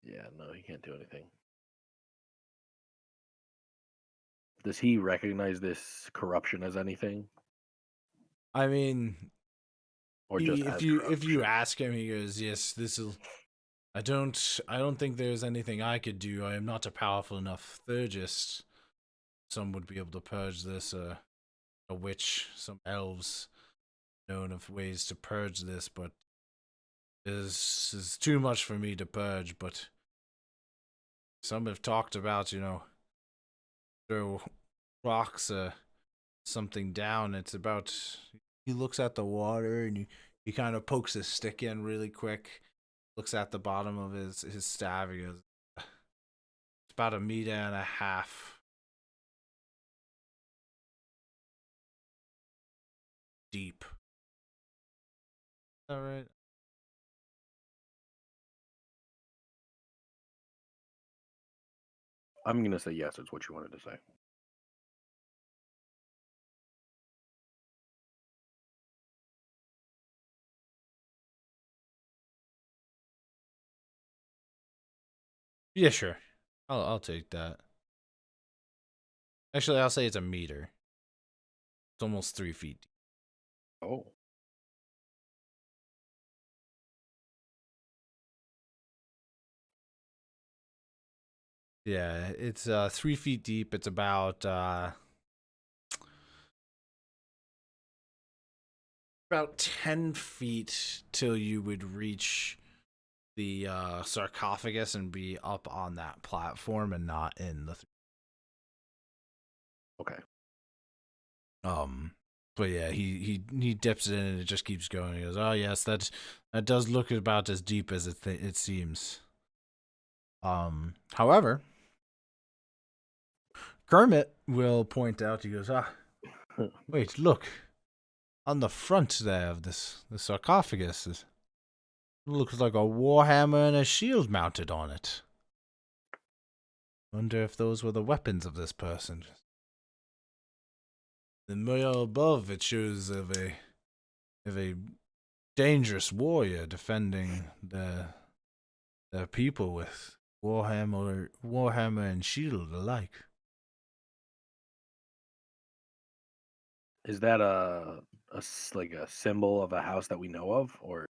Yeah, no, he can't do anything. Does he recognize this corruption as anything? I mean, or just if you ask him, he goes, "Yes, this is." I don't think there's anything I could do. I am not a powerful enough Thurgist. Some would be able to purge this. A witch, some elves, known of ways to purge this, but this is too much for me to purge. But some have talked about, throw rocks, something down. It's about. He looks at the water and he kind of pokes his stick in really quick. Looks at the bottom of his staff. He goes, "It's about 1.5 meters deep." All right. I'm gonna say yes. It's what you wanted to say. Yeah, sure. I'll take that. Actually, I'll say it's 1 meter. It's almost 3 feet deep. Oh. Yeah, it's 3 feet deep. It's about 10 feet till you would reach the sarcophagus and be up on that platform and not in the. Okay. But yeah, he dips it in and it just keeps going. He goes, "Oh yes, that does look about as deep as it seems." However, Kermit will point out. He goes, wait, look, on the front there of the sarcophagus, it looks like a warhammer and a shield mounted on it. Wonder if those were the weapons of this person." The more above, it shows of a dangerous warrior defending their people with warhammer and shield alike. Is that like a symbol of a house that we know of, or?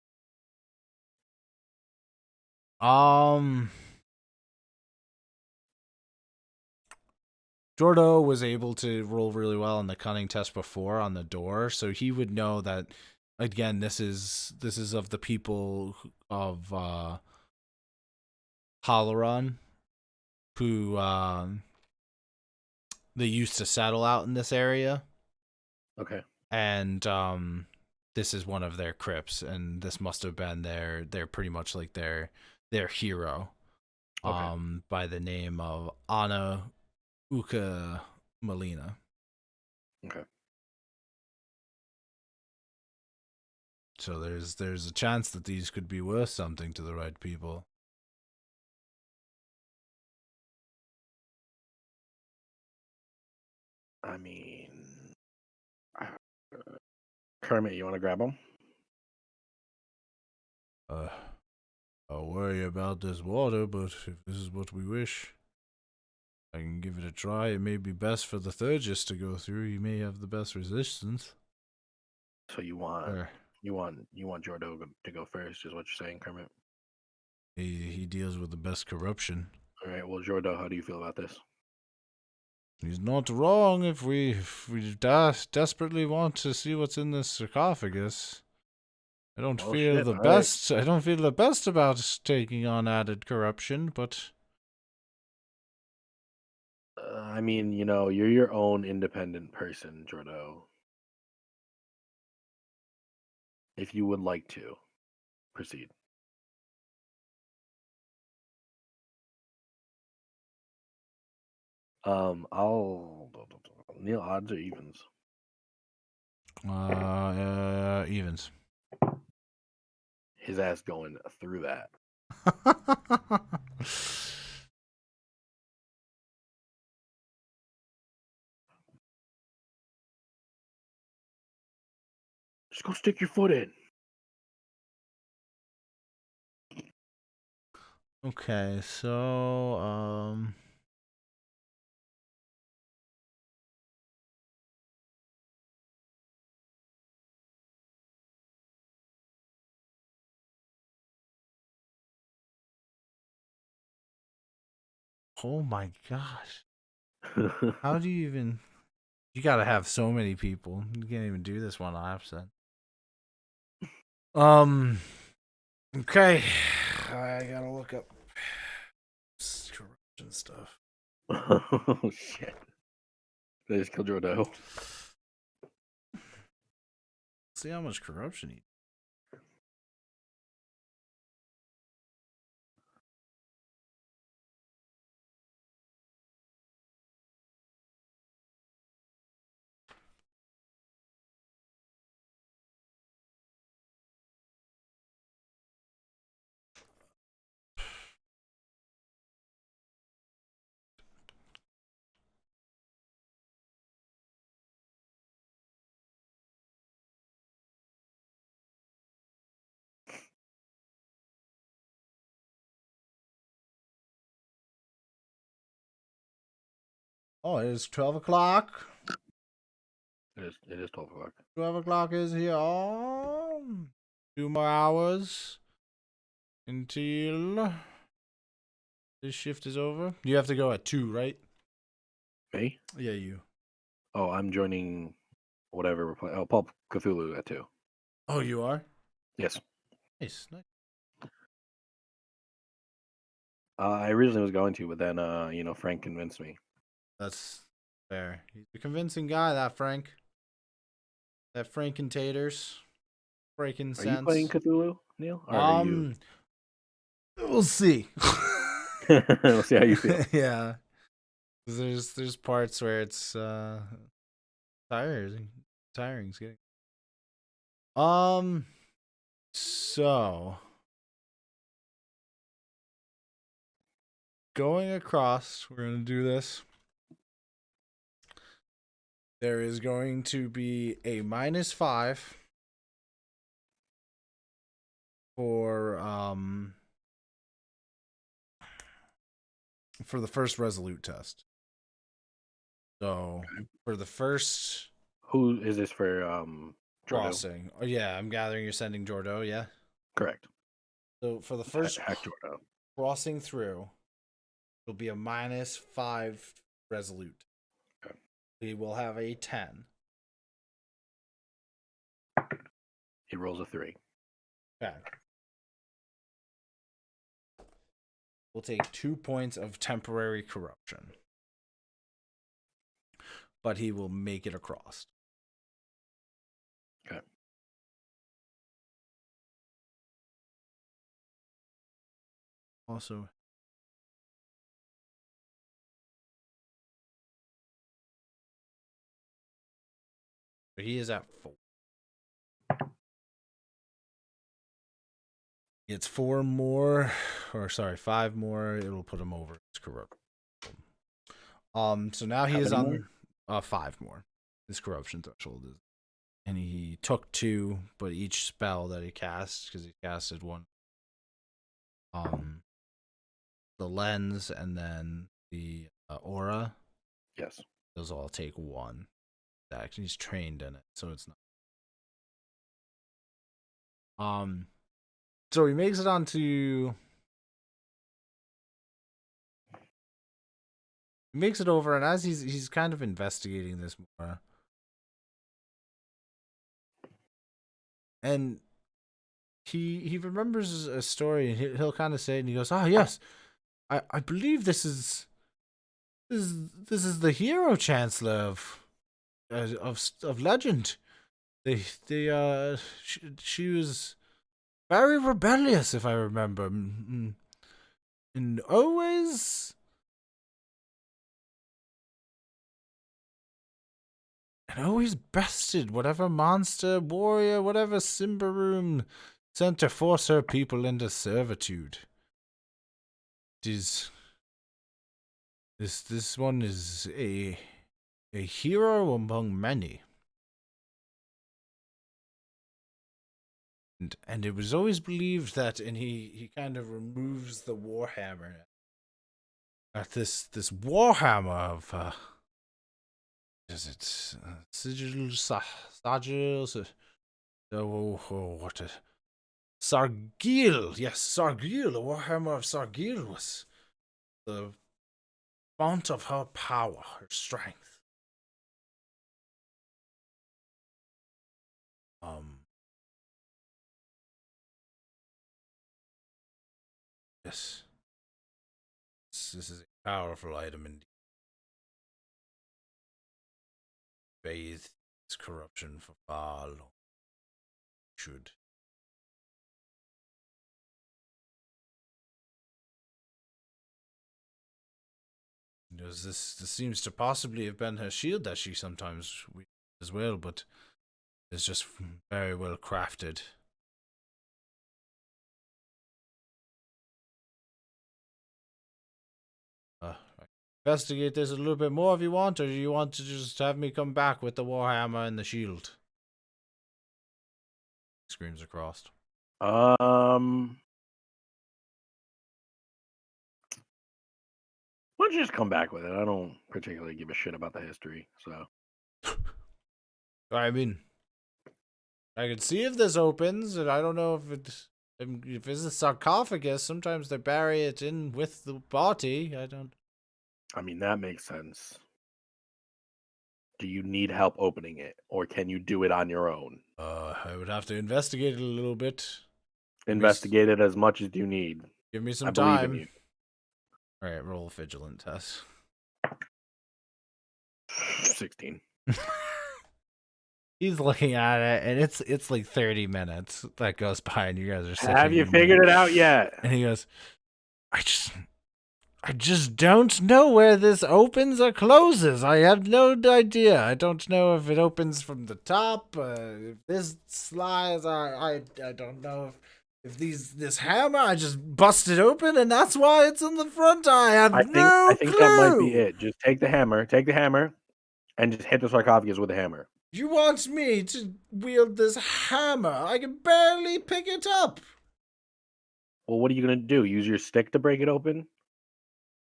Jordo was able to roll really well on the cunning test before on the door, so he would know that. Again, this is of the people of Halaron, who they used to settle out in this area. Okay. And this is one of their crypts, and this must have been their pretty much like their hero. Okay. By the name of Anna Uka Molina. Okay. So there's a chance that these could be worth something to the right people. I mean, Kermit, you want to grab them? I'll worry about this water, but if this is what we wish, I can give it a try. It may be best for the Thurgis to go through. He may have the best resistance. So you want Jordo to go first, is what you're saying, Kermit? He deals with the best corruption. All right. Well, Jordo, how do you feel about this? He's not wrong if we desperately want to see what's in this sarcophagus. I don't feel the best. Right. I don't feel the best about taking on added corruption, but I mean, you're your own independent person, Jordo. If you would like to proceed. Neal, odds or evens? Evens. His ass going through that. Just go stick your foot in. Okay, so oh my gosh. How do you even... You gotta have so many people. You can't even do this 100%. Okay. I gotta look up corruption stuff. Oh shit. They just killed Jordo. See how much corruption he... Oh, it is 12 o'clock. It is 12 o'clock. 12 o'clock is here. Oh, 2 more hours until this shift is over. You have to go at 2, right? Me? Yeah, you. Oh, I'm joining whatever we're playing. Oh, Pulp Cthulhu at 2. Oh, you are? Yes. Nice. I originally was going to, but then, Frank convinced me. That's fair. He's a convincing guy, that Frank. That Frank and Taters. Breaking sense. Are you playing Cthulhu, Neal? Or are you... We'll see. We'll see how you feel. Yeah. There's parts where it's tiring. Tiring's getting. So going across, we're gonna do this. There is going to be a -5 for the first resolute test. So for the first, who is this for? Crossing. Oh yeah, I'm gathering you're sending Jordo. Yeah, correct. So for the first Jordo crossing through, it'll be a -5 resolute. Okay. We will have a 10. He rolls a 3. Okay. We'll take 2 points of temporary corruption. But he will make it across. Okay. Also, he is at 4. It's 4 more, or sorry, 5 more. It'll put him over. It's corrupt. So now he is on 5 more. His corruption threshold is, and he took 2, but each spell that he cast, because he casted 1 the lens, and then the aura. Yes. Those all take 1. Actually, he's trained in it, so it's not. So he makes it onto. He makes it over, and as he's kind of investigating this more, and he remembers a story, and he'll kind of say it, and he goes, "Oh yes, I believe this is the hero chancellor of legend. She was very rebellious, if I remember, and always." And always bested whatever monster, warrior, whatever Symbaroum sent to force her people into servitude. This one is a hero among many. And it was always believed that, and he kind of removes the warhammer. That this warhammer of is it sigil what a Sargil, yes, Sargil, the warhammer of Sargil was the font of her power, her strength. Yes, this is a powerful item indeed. Bathed its corruption for far long. Should. This seems to possibly have been her shield that she sometimes wears as well, but it's just very well crafted. Investigate this a little bit more if you want, or do you want to just have me come back with the warhammer and the shield? Screams across. Why don't you just come back with it? I don't particularly give a shit about the history, so. I mean, I can see if this opens, and I don't know if it's a sarcophagus. Sometimes they bury it in with the body. I mean, that makes sense. Do you need help opening it, or can you do it on your own? I would have to investigate it a little bit. Investigate it as much as you need. Give me some I believe time. in you. All right, roll a vigilant test. 16. He's looking at it, and it's like 30 minutes that goes by, and you guys are sitting. Have you figured it out yet? And he goes, I just don't know where this opens or closes. I have no idea. I don't know if it opens from the top. If this slides, I don't know if this hammer, I just busted open, and that's why it's in the front. I think clue. That might be it. Just take the hammer, and just hit the sarcophagus with the hammer. You want me to wield this hammer? I can barely pick it up. Well, what are you going to do? Use your stick to break it open?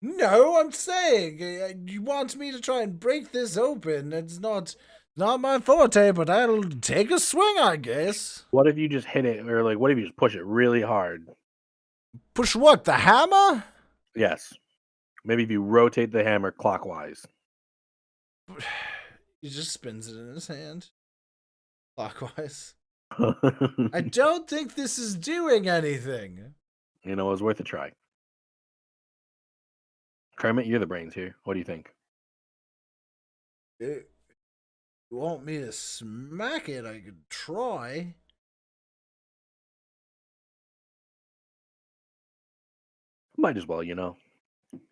No, I'm saying you want me to try and break this open. It's not my forte, but I'll take a swing, I guess. What if you just hit it, or what if you just push it really hard? Push what? The hammer? Yes. Maybe if you rotate the hammer clockwise. He just spins it in his hand. Clockwise. I don't think this is doing anything. It was worth a try. Kermit, you're the brains here. What do you think? You want me to smack it? I could try. Might as well,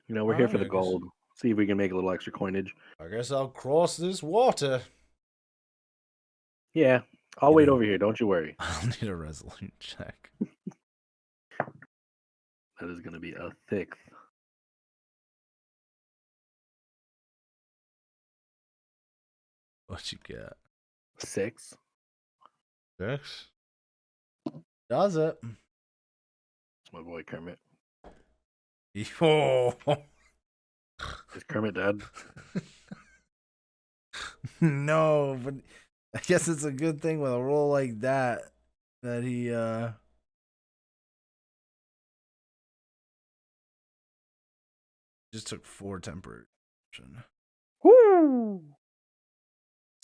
we're here for the gold. See if we can make a little extra coinage. I guess I'll cross this water. Yeah, I'll wait over here. Don't you worry. I'll need a resolution check. That is going to be a thick. What you get? 6. 6? Does it? That's my boy Kermit. Oh. Is Kermit dead? No, but I guess it's a good thing with a roll like that he just took 4 temporary. Woo!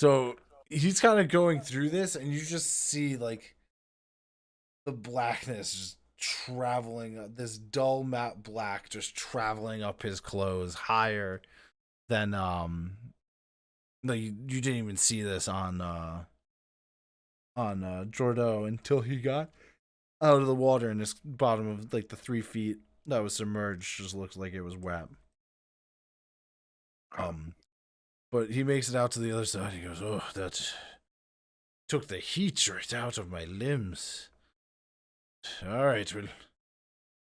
So he's kind of going through this, and you just see like the blackness just traveling, this dull matte black just traveling up his clothes higher than no, you didn't even see this on Jordo until he got out of the water, and this bottom of like the 3 feet that was submerged just looks like it was wet. But he makes it out to the other side. He goes, "Oh, that took the heat right out of my limbs. All right, well,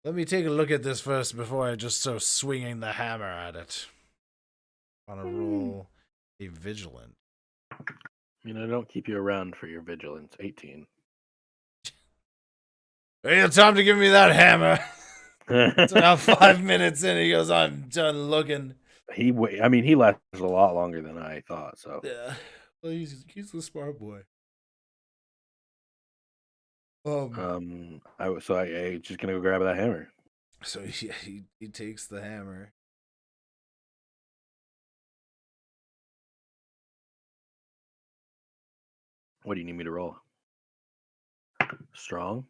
let me take a look at this first before I just start swinging the hammer at it. On a roll a vigilant." I mean, I don't keep you around for your vigilance. 18. Hey, it's time to give me that hammer. It's about 5 minutes in. He goes, "I'm done looking." He lasted a lot longer than I thought. So Yeah, well, he's the smart boy. I just gonna go grab that hammer. So he takes the hammer. What do you need me to roll? Strong.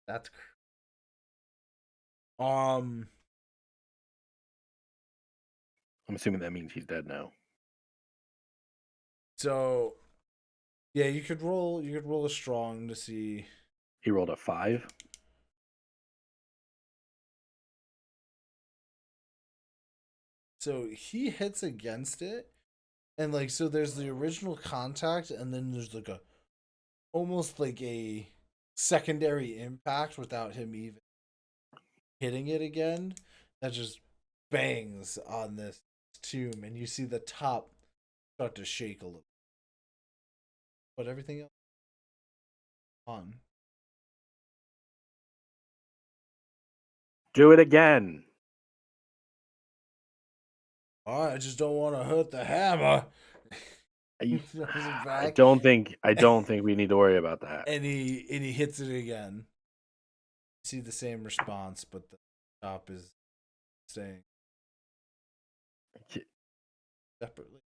That's I'm assuming that means he's dead now. So yeah, you could roll a strong to see. He rolled a 5. So he hits against it, and like so there's the original contact, and then there's like a almost like a secondary impact without him even hitting it again that just bangs on this tomb, and you see the top start to shake a little. But everything else on. Do it again. I just don't want to hurt the hammer. I don't think we need to worry about that. And he hits it again. You see the same response, but the top is staying separately.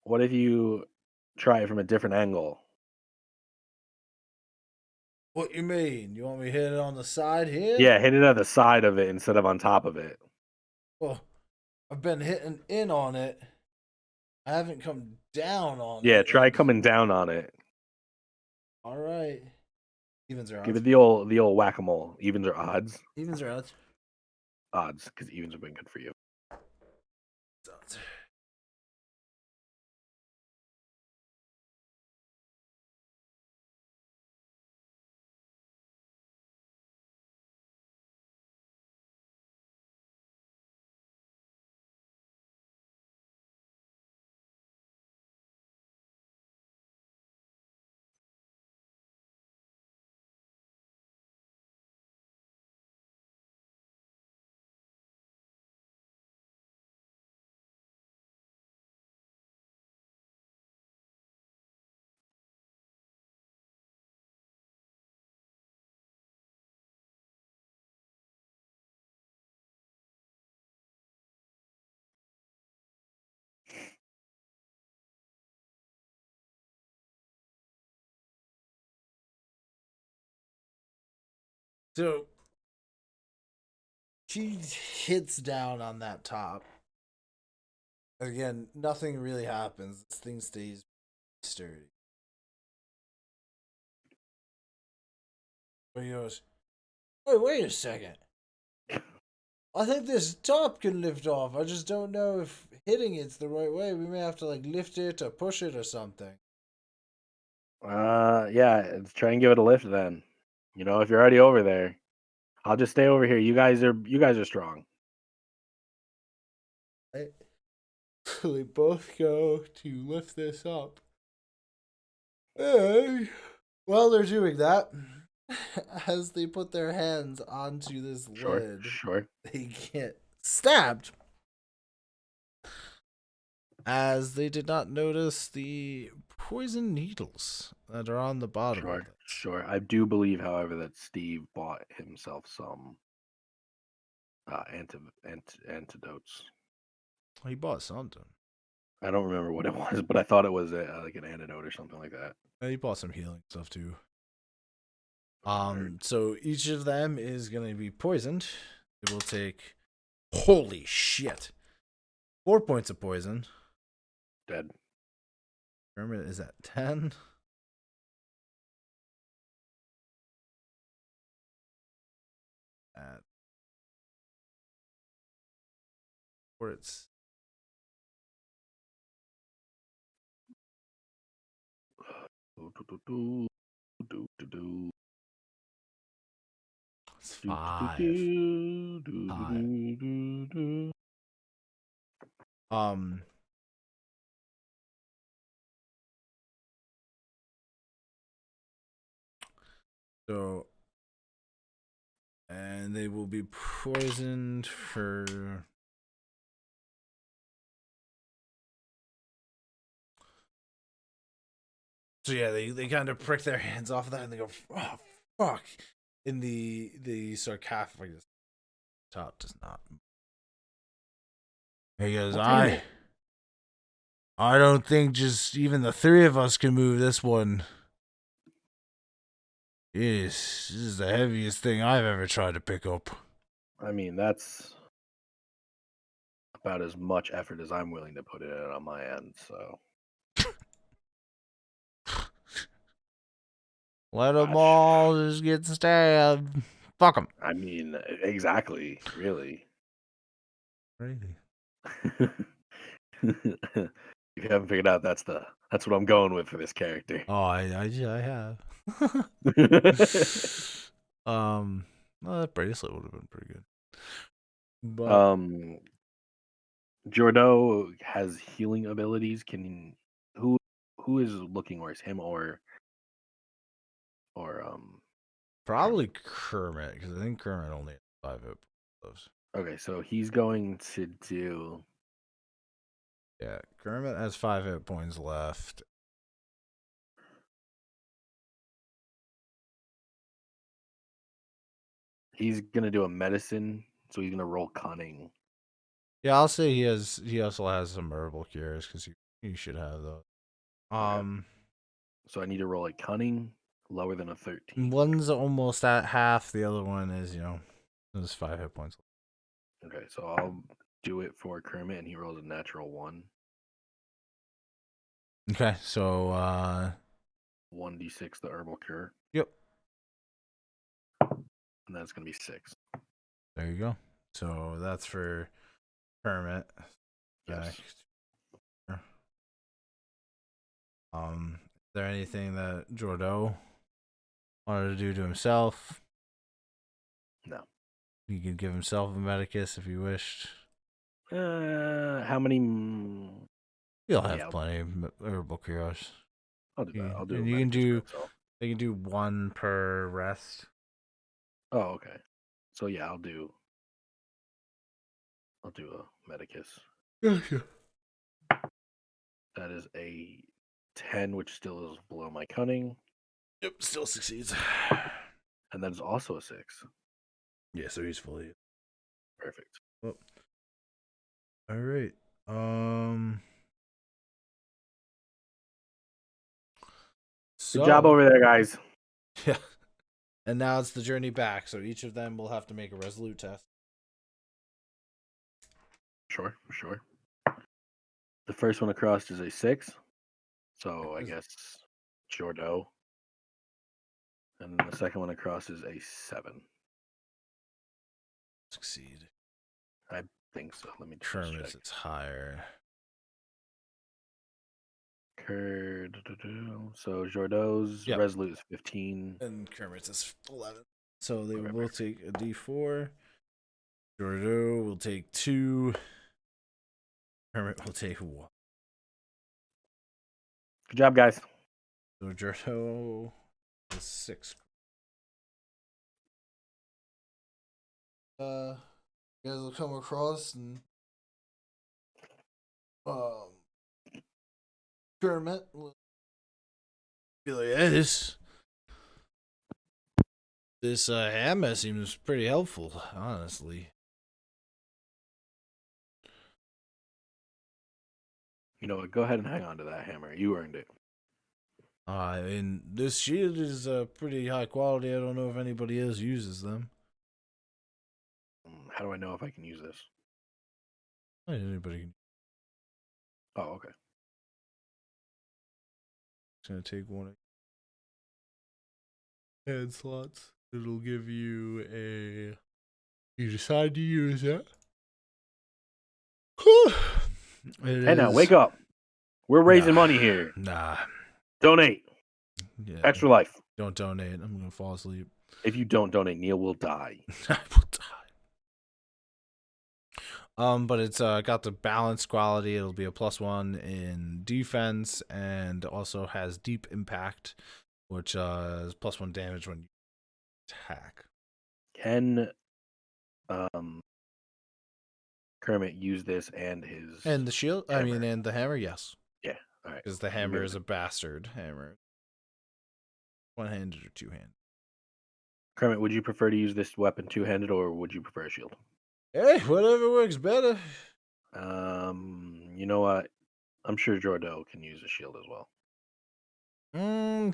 What if you try it from a different angle? What you mean? You want me to hit it on the side here? Yeah, hit it at the side of it instead of on top of it. Well, I've been hitting in on it. I haven't come down on it. Yeah, try coming down on it. All right. Evens or odds? Give it the old whack-a-mole. Evens or odds? Evens or odds? Odds, because evens have been good for you. Odds. So she hits down on that top. Again, nothing really happens. This thing stays sturdy. But he goes, "Hey, wait a second. I think this top can lift off. I just don't know if hitting it's the right way. We may have to like lift it or push it or something." Yeah, let's try and give it a lift then. You know, if you're already over there, I'll just stay over here. You guys are strong. Right? We both go to lift this up. Hey, While they're doing that, as they put their hands onto this lid, Sure. they get stabbed. As they did not notice the poison needles that are on the bottom of it. Sure. I do believe, however, that Steve bought himself some antidotes. He bought something. I don't remember what it was, but I thought it was like an antidote or something like that. He bought some healing stuff too. So each of them is going to be poisoned. It will take, holy shit, 4 points of poison. Dead. Remember, is that 10? Or it's it's 5. 5. So, and they will be poisoned for. So yeah, they kind of prick their hands off of that and they go, oh, fuck. In the sarcophagus top does not. He goes, I don't think just even the 3 of us can move this one. This is the heaviest thing I've ever tried to pick up. I mean, that's about as much effort as I'm willing to put in on my end, so. Let them all just get stabbed. Fuck them. I mean, exactly, really. Really? If you haven't figured out, that's what I'm going with for this character. Oh, I have. Well, that bracelet would have been pretty good. But Jordo has healing abilities. Who is looking worse, him or probably Kermit, because I think Kermit only has 5 hit points. Okay, so he's going to do. Yeah, Kermit has 5 hit points left. He's gonna do a medicine, so he's gonna roll cunning. Yeah, I'll say he also has some herbal cures because he should have those. Okay. So I need to roll a cunning lower than a 13. One's almost at half. The other one is, there's 5 hit points. Okay, so I'll do it for Kermit, and he rolls a natural 1. Okay, so 1d6 the herbal cure. Yep. And that's gonna be 6. There you go. So that's for Kermit. Yes. Is there anything that Jordo wanted to do to himself? No. He could give himself a medicus if he wished. How many? He'll have plenty of herbal cures. I'll do that. I'll do. And you can do. They can do 1 per rest. Oh, okay. So yeah, I'll do a medicus. Gotcha. That is a 10, which still is below my cunning. Yep, still succeeds. And that is also a 6. Yeah, so he's fully Perfect. Oh. All right. Good job over there, guys. Yeah. And now it's the journey back, so each of them will have to make a resolute test. Sure. The first one across is a 6. So I guess Jordo. And the second one across is a 7. Succeed. I think so. Let me check. It's higher. So Jordo's resolute is 15. And Kermit's is 11. So they will take a d4. Jordo will take 2. Kermit will take 1. Good job, guys. So Jordo It's 6. You guys will come across and Kermit will be like, "Hey, this hammer seems pretty helpful, honestly." You know what? Go ahead and hang on to that hammer. You earned it. And this shield is pretty high quality. I don't know if anybody else uses them. How do I know if I can use this? Anybody can. Oh, okay. It's gonna take one of hand slots. It'll give you a. You decide to use it. Hey, now wake up. We're raising money here. Nah. Donate. Yeah. Extra life. Don't donate. I'm gonna fall asleep. If you don't donate, Neal will die. I will die. But it's got the balanced quality. It'll be a +1 in defense, and also has deep impact, which is +1 damage when you attack. Can Kermit use this and the shield? hammer? I mean, and the hammer. Yes. Yeah. All right. Because the hammer is a bastard hammer. One-handed or two-handed. Kermit, would you prefer to use this weapon two-handed, or would you prefer a shield? Hey, whatever works better. You know what? I'm sure Jordo can use a shield as well.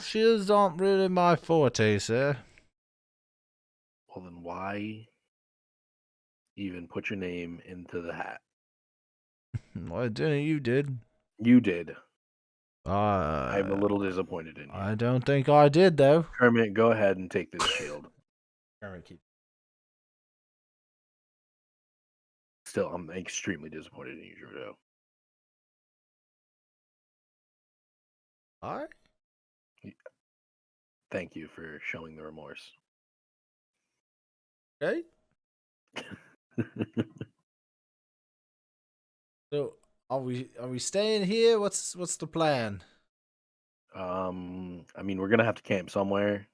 Shields aren't really my forte, sir. Well, then why even put your name into the hat? Why didn't you did? You did. I'm a little disappointed in you. I don't think I did, though. Kermit, go ahead and take this shield. Kermit, keep. Still, I'm extremely disappointed in you, Jordo. All right. Thank you for showing the remorse. Okay. So, are we staying here? What's the plan? I mean, we're gonna have to camp somewhere.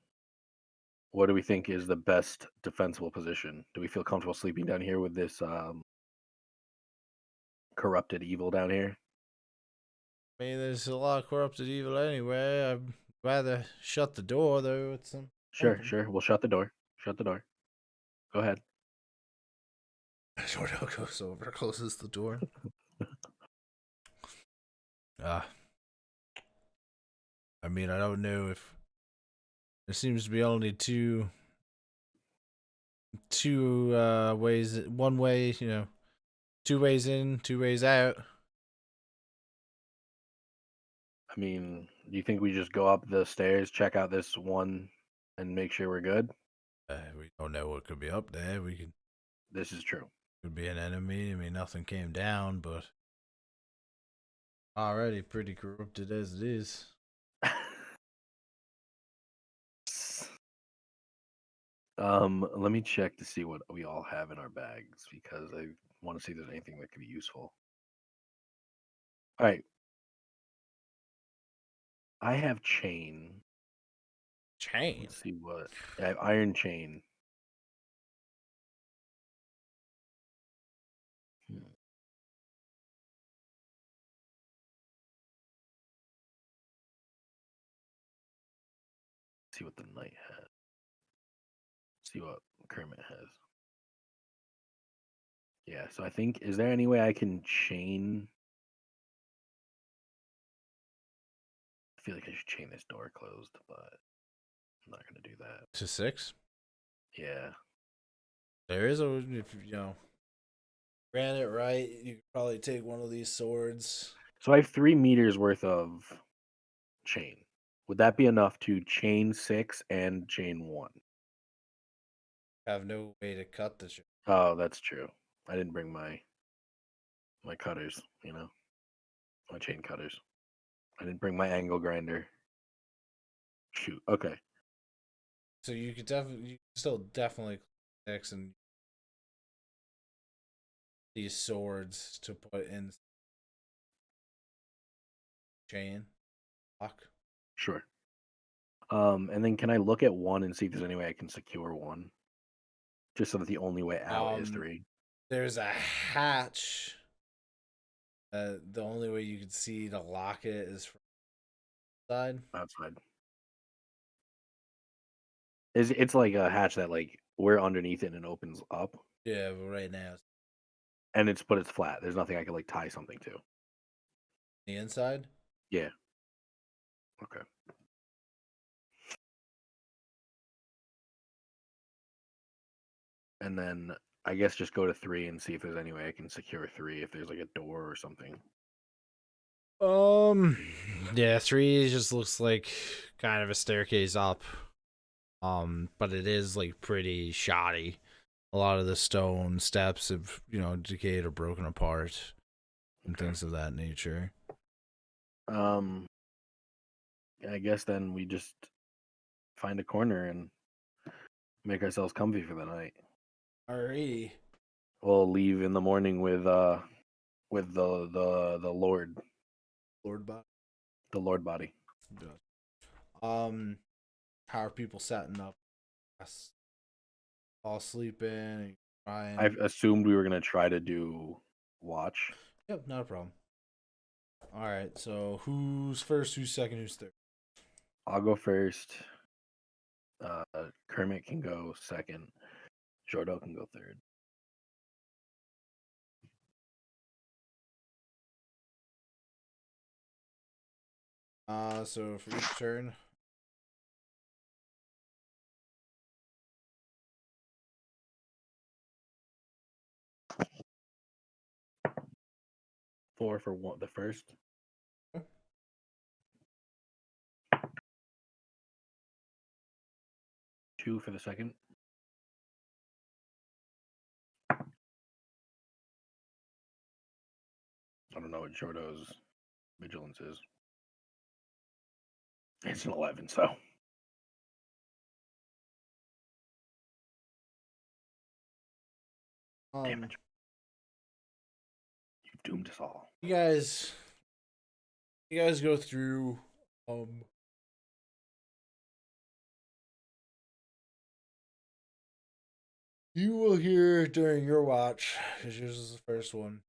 What do we think is the best defensible position? Do we feel comfortable sleeping down here with this corrupted evil down here? I mean, there's a lot of corrupted evil anyway. I'd rather shut the door, though. It's Sure. We'll shut the door. Shut the door. Go ahead. Jordo goes over, closes the door. I mean, I don't know if there seems to be only two ways. One way, 2 ways in, 2 ways out. I mean, do you think we just go up the stairs, check out this one, and make sure we're good? We don't know what could be up there. This is true. Could be an enemy. I mean, nothing came down, but already pretty corrupted as it is. Let me check to see what we all have in our bags, because I want to see if there's anything that could be useful. All right. I have chain. Chain? Let's see what. I have iron chain. See what the knight has. See what Kermit has. Yeah, so I think, is there any way I can chain? I feel like I should chain this door closed, but I'm not going to do that. To 6? Yeah. There is if ran it right, you could probably take one of these swords. So I have 3 meters worth of chain. Would that be enough to chain 6 and chain 1? Have no way to cut this. Oh, that's true. I didn't bring my cutters, my chain cutters. I didn't bring my angle grinder. Shoot. Okay. So you could still definitely 6 and these swords to put in chain lock. Sure. And then can I look at one and see if there's any way I can secure one? Just so that the only way out is 3. There's a hatch. The only way you can see to lock it is from outside. Outside. It's like a hatch that like we're underneath it and it opens up. Yeah, but right now And it's flat. There's nothing I could like tie something to. the inside. Yeah. Okay. And then I guess just go to 3 and see if there's any way I can secure 3 if there's like a door or something. Yeah, 3 just looks like kind of a staircase up. But it is like pretty shoddy. A lot of the stone steps have, decayed or broken apart and things of that nature. I guess then we just find a corner and make ourselves comfy for the night. Alrighty. We'll leave in the morning with the Lord. Lord body. The Lord body. How are people setting up? All sleeping, crying. I've assumed we were gonna try to do watch. Yep, not a problem. All right, so who's first? Who's second? Who's third? I'll go first. Kermit can go second. Jordo can go third. So for each turn. 4 for one, the first. Okay. 2 for the second. I don't know what Jordo's vigilance is. It's an 11, so. Damage. You've doomed us all. You guys go through. You will hear during your watch, because yours is the first one.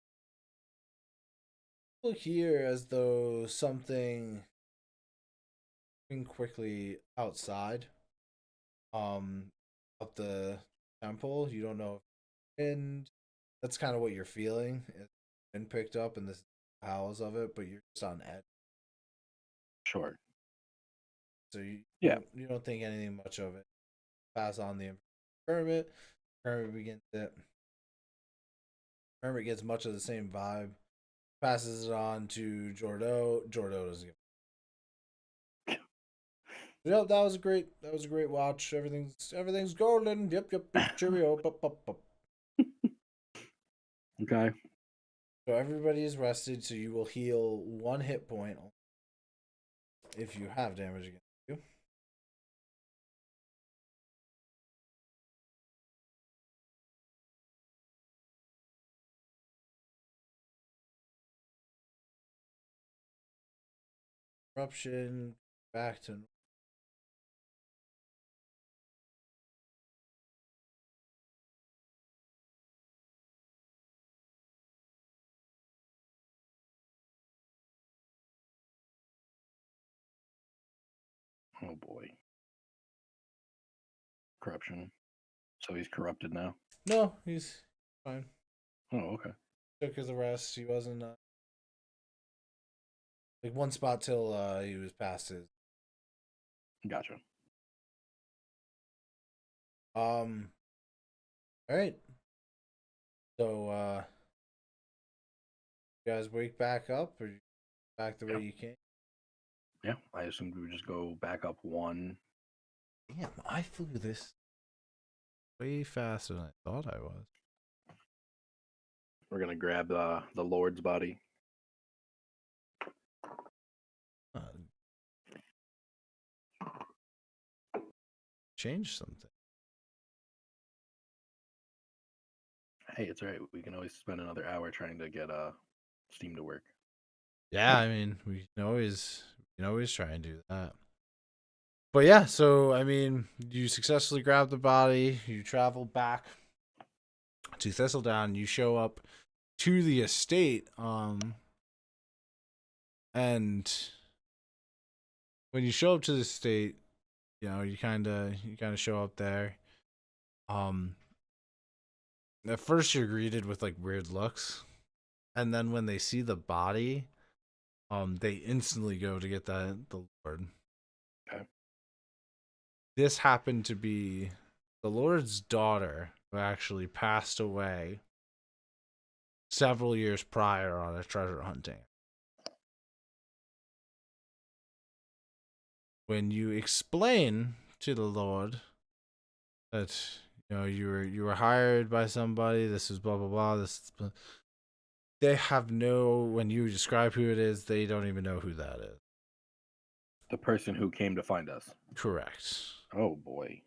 You will hear as though something moving quickly outside. Up the temple. You don't know, and that's kind of what you're feeling. It's been picked up in the howls of it, but you're just on edge. Sure. So you don't think anything much of it. Pass on the Kermit. Kermit begins it. Kermit gets much of the same vibe. Passes it on to Jordo. Jordo doesn't give. Yep, that was a great watch. Everything's golden. Yep, cheerio. Up. Okay. So everybody is rested, so you will heal 1 hit point if you have damage against you. Corruption back to Oh boy. Corruption. So he's corrupted now? No, he's fine. Oh, okay. Took his arrest. He wasn't like 1 spot till he was past his. Gotcha. All right. So you guys wake back up or back the way you came? Yeah, I assumed we would just go back up 1. Damn, I flew this way faster than I thought I was. We're gonna grab the Lord's body. Change something. Hey, it's alright. We can always spend another hour trying to get Steam to work. Yeah, I mean, we can always try and do that. But yeah, so I mean, you successfully grab the body, you travel back to Thistledown, you show up to the estate, and when you show up to the estate, you know, you kinda show up there. At first you're greeted with like weird looks, and then when they see the body, they instantly go to get the Lord. Okay. This happened to be the Lord's daughter, who actually passed away several years prior on a treasure hunting. When you explain to the Lord that, you know, you were hired by somebody, this is blah blah blah, they have no, when you describe who it is, they don't even know who that is. The person who came to find us. Correct. Oh boy.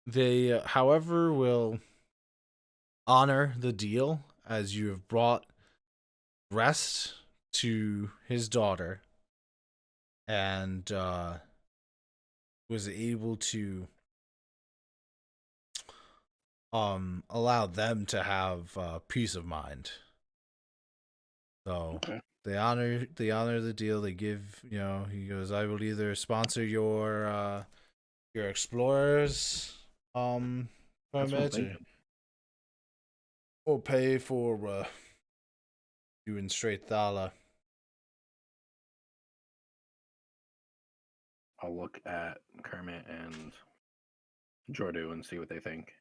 They, however, will honor the deal as you have brought rest to his daughter and was able to allow them to have peace of mind. So Okay. they honor the deal. They give, you know, he goes, I will either sponsor your explorers permit, or pay for you in straight thala. I'll look at Kermit and Jordu and see what they think.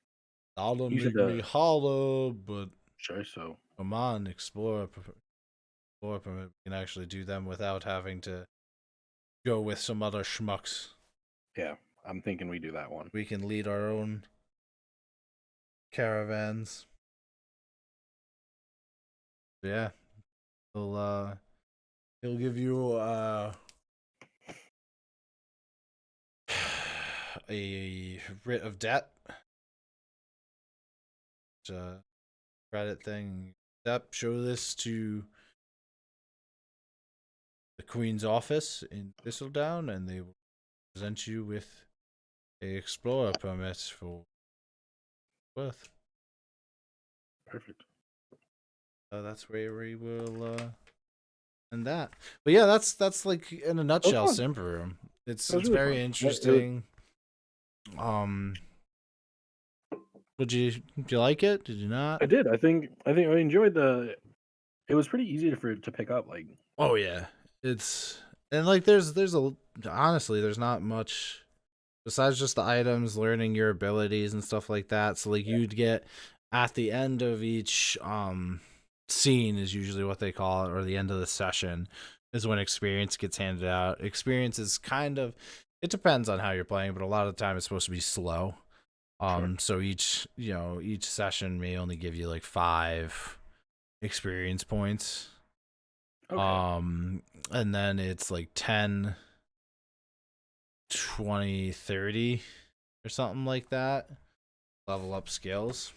Thala You make said me hollow, but Sure, so come on, explorer permit. We can actually do them without having to go with some other schmucks. yeah, I'm thinking we do that one. We can lead our own caravans. Yeah. He'll give you a writ of debt. Credit thing. Yep, show this to the Queen's office in Thistledown, and they will present you with a explorer permit for worth. Perfect. That's where we will end that. But yeah, that's like in a nutshell, Symbaroum. It's really very fun. interesting. Did you like it? Did you not? I did. I think I enjoyed the. It was pretty easy to pick up. Like, oh yeah, it's, and like there's honestly there's not much besides just the items, learning your abilities and stuff like that. So like you'd get at the end of each scene is usually what they call it, or the end of the session is when experience gets handed out. Experience is kind of, it depends on how you're playing, but a lot of the time it's supposed to be slow. So each session may only give you like 5 experience points. okay. And then it's like 10, 20, 30 or something like that. Level up skills.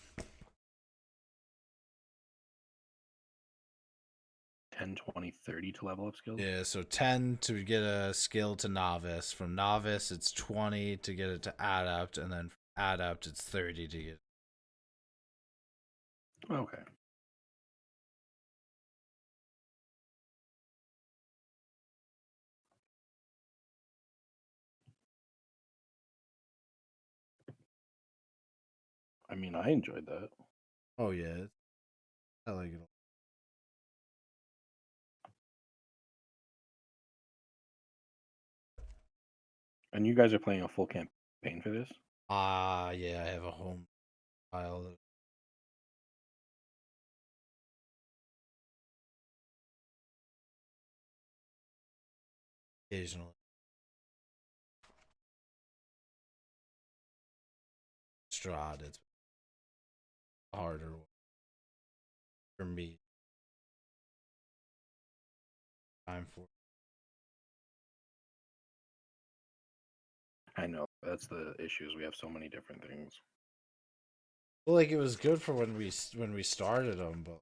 10, 20, 30 to level up skills. Yeah, so 10 to get a skill to novice. From novice, it's 20 to get it to adept, and then from adept, it's 30 to get. Okay. I mean, I enjoyed that. Oh yeah, I like it. And you guys are playing a full campaign for this? Yeah, I have a home file. Occasionally. Strahd, it's harder for me. Time for. I know that's the issues. We have so many different things. Well, like it was good for when we started them, but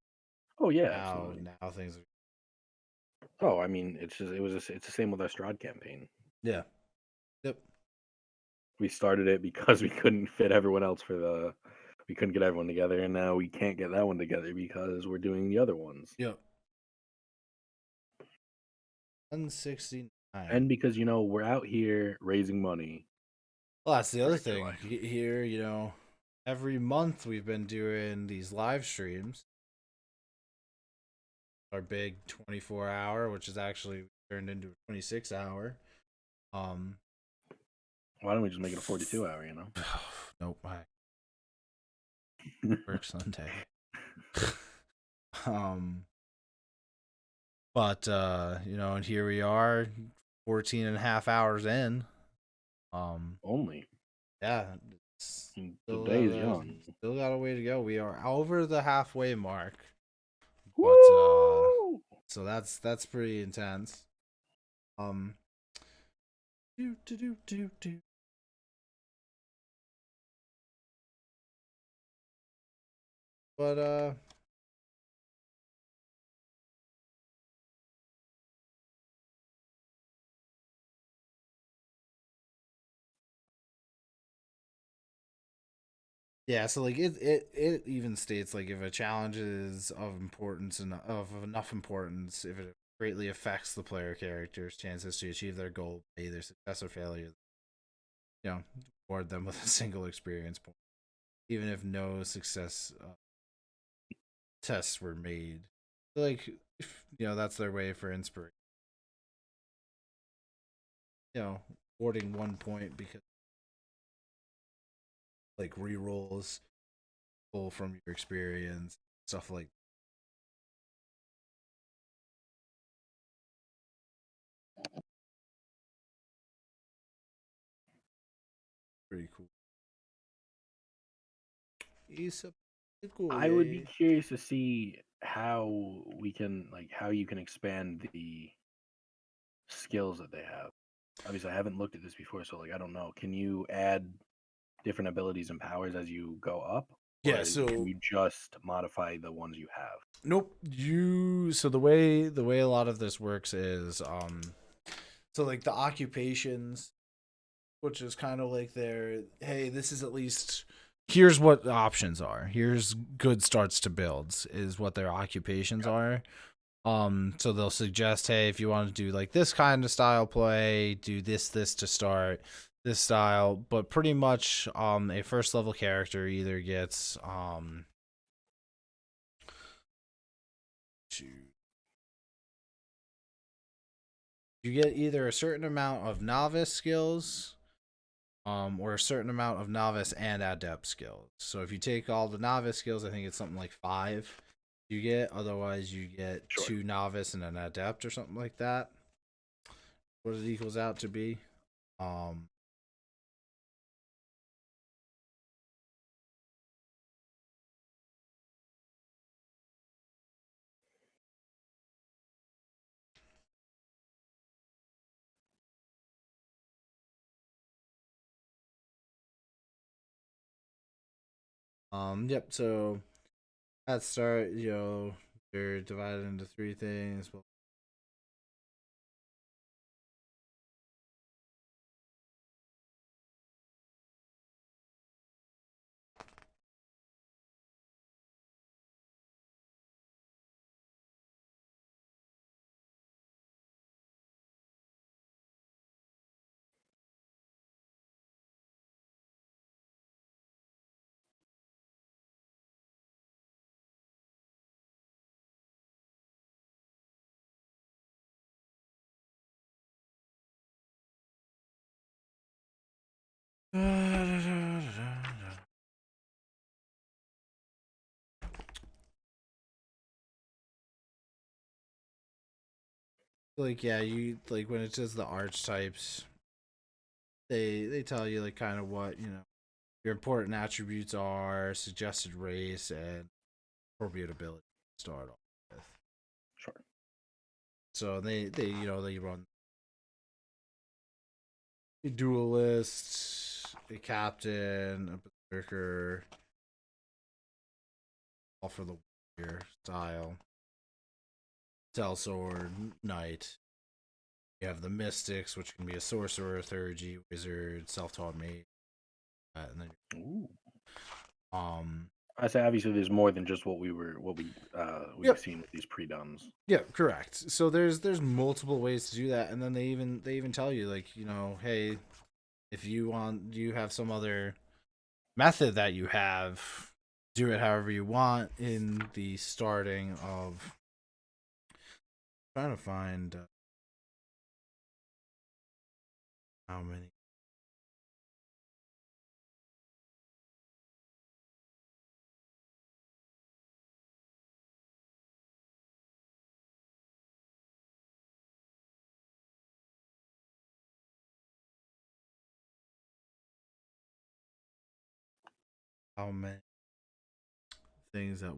oh yeah, now absolutely. Now things are. Oh, I mean, it's the same with our Strahd campaign. Yeah. Yep. We started it because we couldn't fit everyone else we couldn't get everyone together, and now we can't get that one together because we're doing the other ones. Yep. 169. And because, we're out here raising money. Well, that's the other thing. Here, every month we've been doing these live streams. Our big 24-hour, which is actually turned into a 26-hour. Why don't we just make it a 42-hour, Nope. Work Sunday. But and here we are 14 and a half hours in. Only. Yeah. The day is young. Still got a way to go. We are over the halfway mark. Woo! But so that's pretty intense. But yeah, so like it even states like if a challenge is of importance and of enough importance, if it greatly affects the player character's chances to achieve their goal by either success or failure, reward them with a single experience point, even if no success tests were made. Like, that's their way for inspiration. Awarding 1 point because like re-rolls pull from your experience, stuff like pretty cool. I would be curious to see how you can expand the skills that they have. Obviously, I haven't looked at this before, so I don't know. Can you add different abilities and powers as you go up? Yeah, so can you just modify the ones you have? Nope. So the way a lot of this works is so like the occupations, which is kind of like hey, this is at least here's what the options are. Here's good starts to builds is what their occupations are. So they'll suggest, hey, if you want to do like this kind of style play, do this to start this style, but pretty much a first level character either gets you get either a certain amount of novice skills or a certain amount of novice and adept skills. So if you take all the novice skills, I think it's something like 5 you get. Otherwise, you get 2 novice and an adept or something like that. What it equals out to be. Yep, so at start, they're divided into 3 things. Like, yeah, you like when it says the archetypes, they tell you like kind of what your important attributes are, suggested race, and appropriate ability to start off with. Sure. So they run a duelist, a captain, a berserker, all for the warrior style, sellsword, knight, You have the mystics, which can be a sorcerer, theurgy, wizard, self-taught mage, and then I say obviously there's more than just we've seen with these pre-duns. Yeah, correct. So there's multiple ways to do that, and then they even tell you, like, hey, if you have some other method that you have, do it however you want. In the starting of, trying to find how many. How many things that.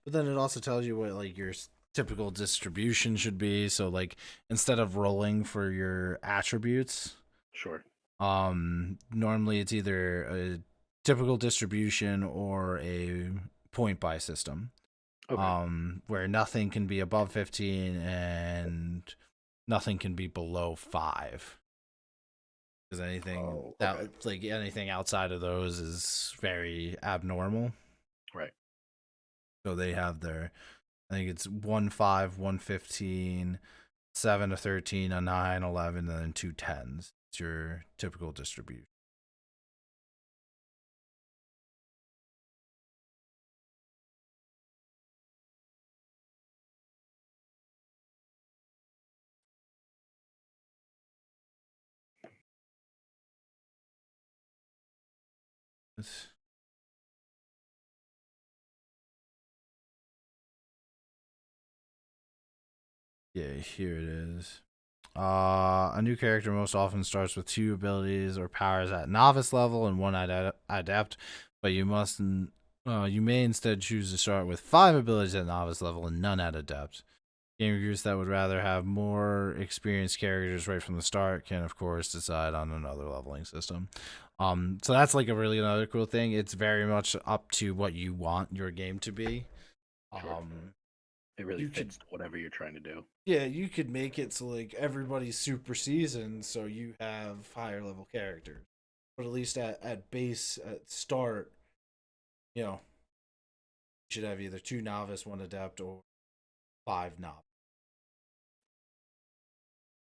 But then it also tells you what, like, your typical distribution should be. So, like, instead of rolling for your attributes, sure. Normally it's either a typical distribution or a point buy system. Okay. Where nothing can be above 15 and nothing can be below 5. Because anything anything outside of those is very abnormal. Right. So they have their, I think it's 1, 5, 1, 15, 7 to 13, a 9, 11, and then 2 10s. It's your typical distribution. Yeah, here it is. A new character most often starts with 2 abilities or powers at novice level and 1 at adept, but you may instead choose to start with 5 abilities at novice level and none at adept. Game reviewers that would rather have more experienced characters right from the start can, of course, decide on another leveling system. So that's like a really another cool thing. It's very much up to what you want your game to be. Sure. It really fits whatever you're trying to do. Yeah, you could make it so, like, everybody's super seasoned, so you have higher level characters. But at least at base, at start, you should have either 2 novice, 1 adept, or 5 novice.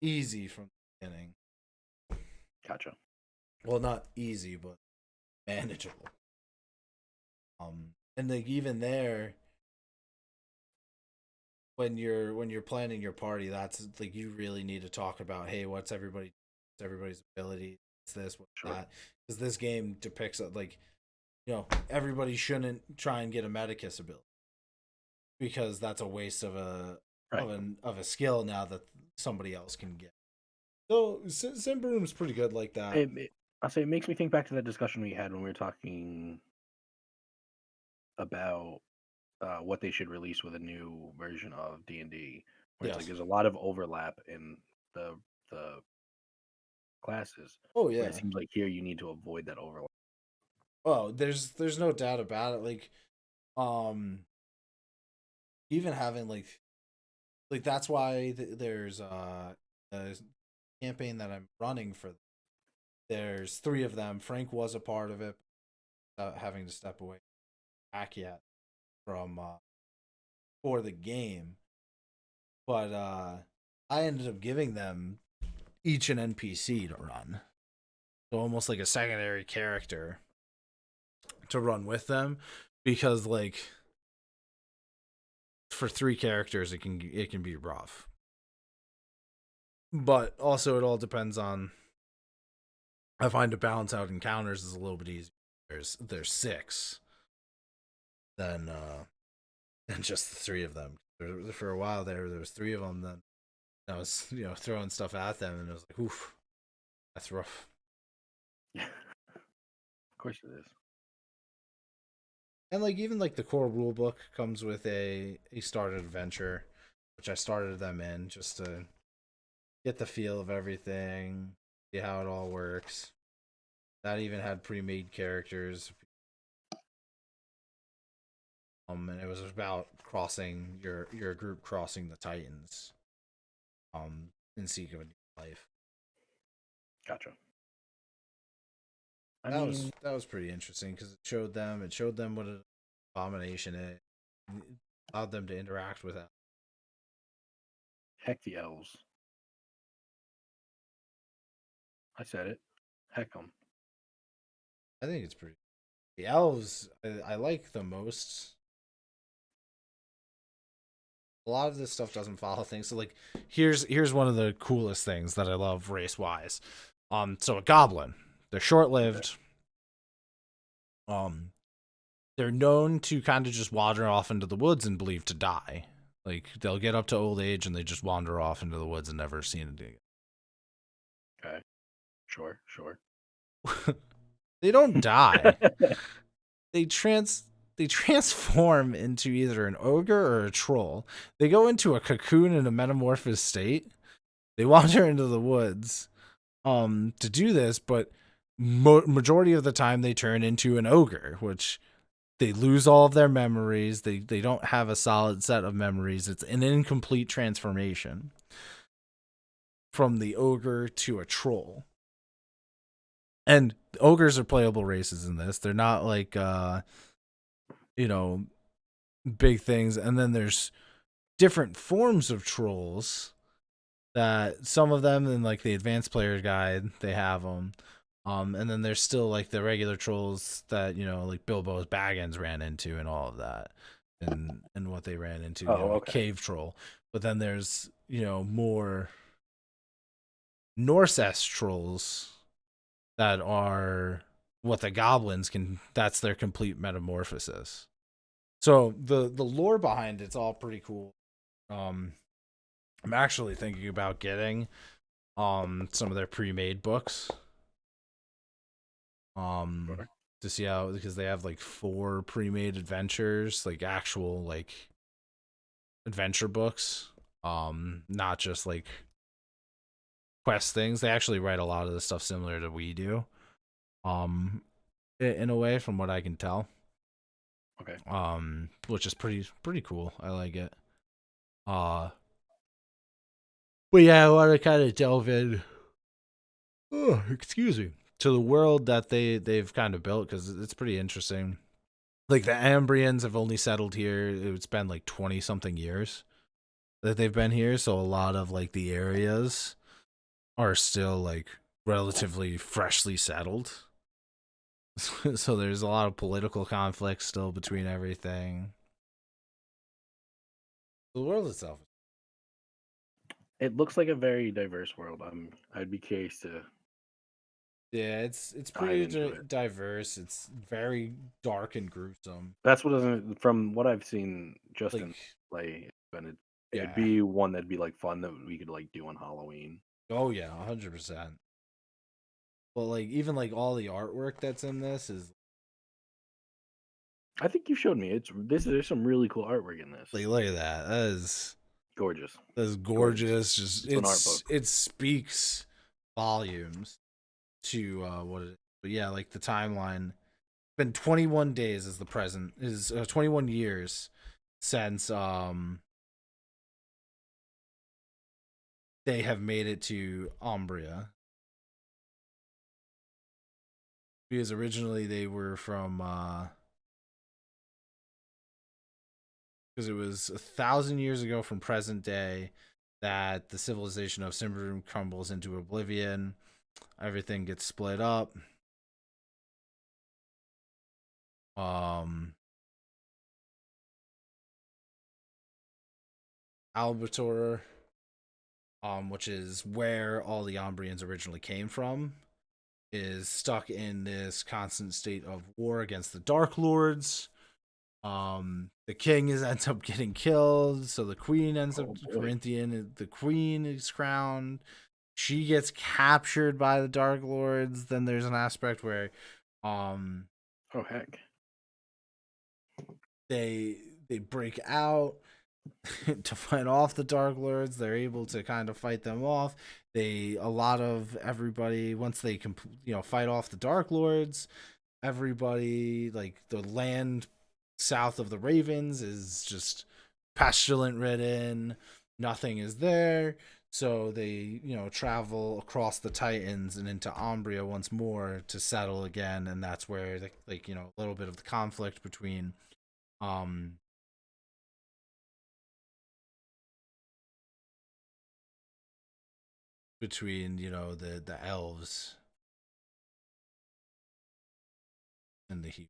Easy from the beginning. Gotcha. Well, not easy, but manageable. And like even there, when you're planning your party, that's like you really need to talk about, hey, what's everybody's ability? What's this? What's that? Because this game depicts like, everybody shouldn't try and get a Medicus ability because that's a waste of a skill now that somebody else can get. So Symbaroum's pretty good like that. I'll say it makes me think back to that discussion we had when we were talking about what they should release with a new version of D&D, where it's like there's a lot of overlap in the classes. Oh yeah. But it seems like here you need to avoid that overlap. Oh, there's no doubt about it. Like, even having like that's why there's a campaign that I'm running for. There's 3 of them. Frank was a part of it, having to step away back yet from for the game. But I ended up giving them each an NPC to run. So almost like a secondary character to run with them, because like for 3 characters it can be rough. But also it all depends on, I find to balance out encounters is a little bit easier. There's 6 than just the 3 of them. For a while there was 3 of them. Then I was throwing stuff at them, and it was like, oof, that's rough. Yeah, of course it is. And like even like the core rule book comes with a started adventure, which I started them in just to get the feel of everything. see how it all works. That even had pre-made characters. And it was about crossing your group crossing the Titans. In Seek of a New Life. Gotcha. That was pretty interesting because it showed them what an abomination is. It allowed them to interact with it. Heck the elves. I said it. Heck them. I think it's pretty. The elves I like the most. A lot of this stuff doesn't follow things. So like here's one of the coolest things that I love race wise. So a goblin. They're short lived. They're known to kind of just wander off into the woods and believe to die. Like they'll get up to old age and they just wander off into the woods and never seen it again. Okay. Sure. They don't die. They transform into either an ogre or a troll. They go into a cocoon in a metamorphosed state. They wander into the woods to do this, but majority of the time they turn into an ogre, which they lose all of their memories. They don't have a solid set of memories. It's an incomplete transformation from the ogre to a troll. And ogres are playable races in this. They're not like big things. And then there's different forms of trolls that some of them in like the advanced player guide, they have them. And then there's still like the regular trolls that, like Bilbo's Baggins ran into and all of that and what they ran into, okay. Cave troll. But then there's, more Norse-esque trolls that are what the goblins that's their complete metamorphosis. So the lore behind it's all pretty cool. I'm actually thinking about getting some of their pre-made books. Sure. To see how, because they have like 4 pre-made adventures, like actual like adventure books. Not just like quest things. They actually write a lot of the stuff similar to we do. In a way, from what I can tell. Okay. Which is pretty cool. I like it. But yeah, I want to kind of delve in. Oh, excuse me. To the world that they've kind of built, because it's pretty interesting. Like the Ambrians have only settled here. It's been like 20 something years that they've been here, so a lot of like the areas are still like relatively freshly settled. So there's a lot of political conflict still between everything. The world itself, it looks like a very diverse world. I'd be curious to. Yeah, it's pretty diverse. It's very dark and gruesome. That's what from what I've seen just in play, and it'd be one that'd be like fun that we could like do on Halloween. Oh yeah, 100%. But like even like all the artwork that's in this is. I think you showed me. There's some really cool artwork in this. Like look at that. That is gorgeous. That's gorgeous. Just it speaks volumes to what it is. But yeah, like the timeline. It's been 21 days is the present. Is 21 years since they have made it to Umbria. Because originally they were from because it was 1,000 years ago from present day that the civilization of Symbaroum crumbles into oblivion. Everything gets split up. Albator, which is where all the Umbrians originally came from, is stuck in this constant state of war against the Dark Lords. The king ends up getting killed, so the queen ends up Corinthian. The queen is crowned. She gets captured by the Dark Lords. Then there's an aspect where, oh heck, they break out. to fight off the Dark Lords. They're able to kind of fight them off. A lot of everybody, once they fight off the Dark Lords, everybody, like the land south of the Ravens is just pestilent ridden. Nothing is there. So they, travel across the Titans and into Umbria once more to settle again, and that's where a little bit of the conflict between the elves and the heat.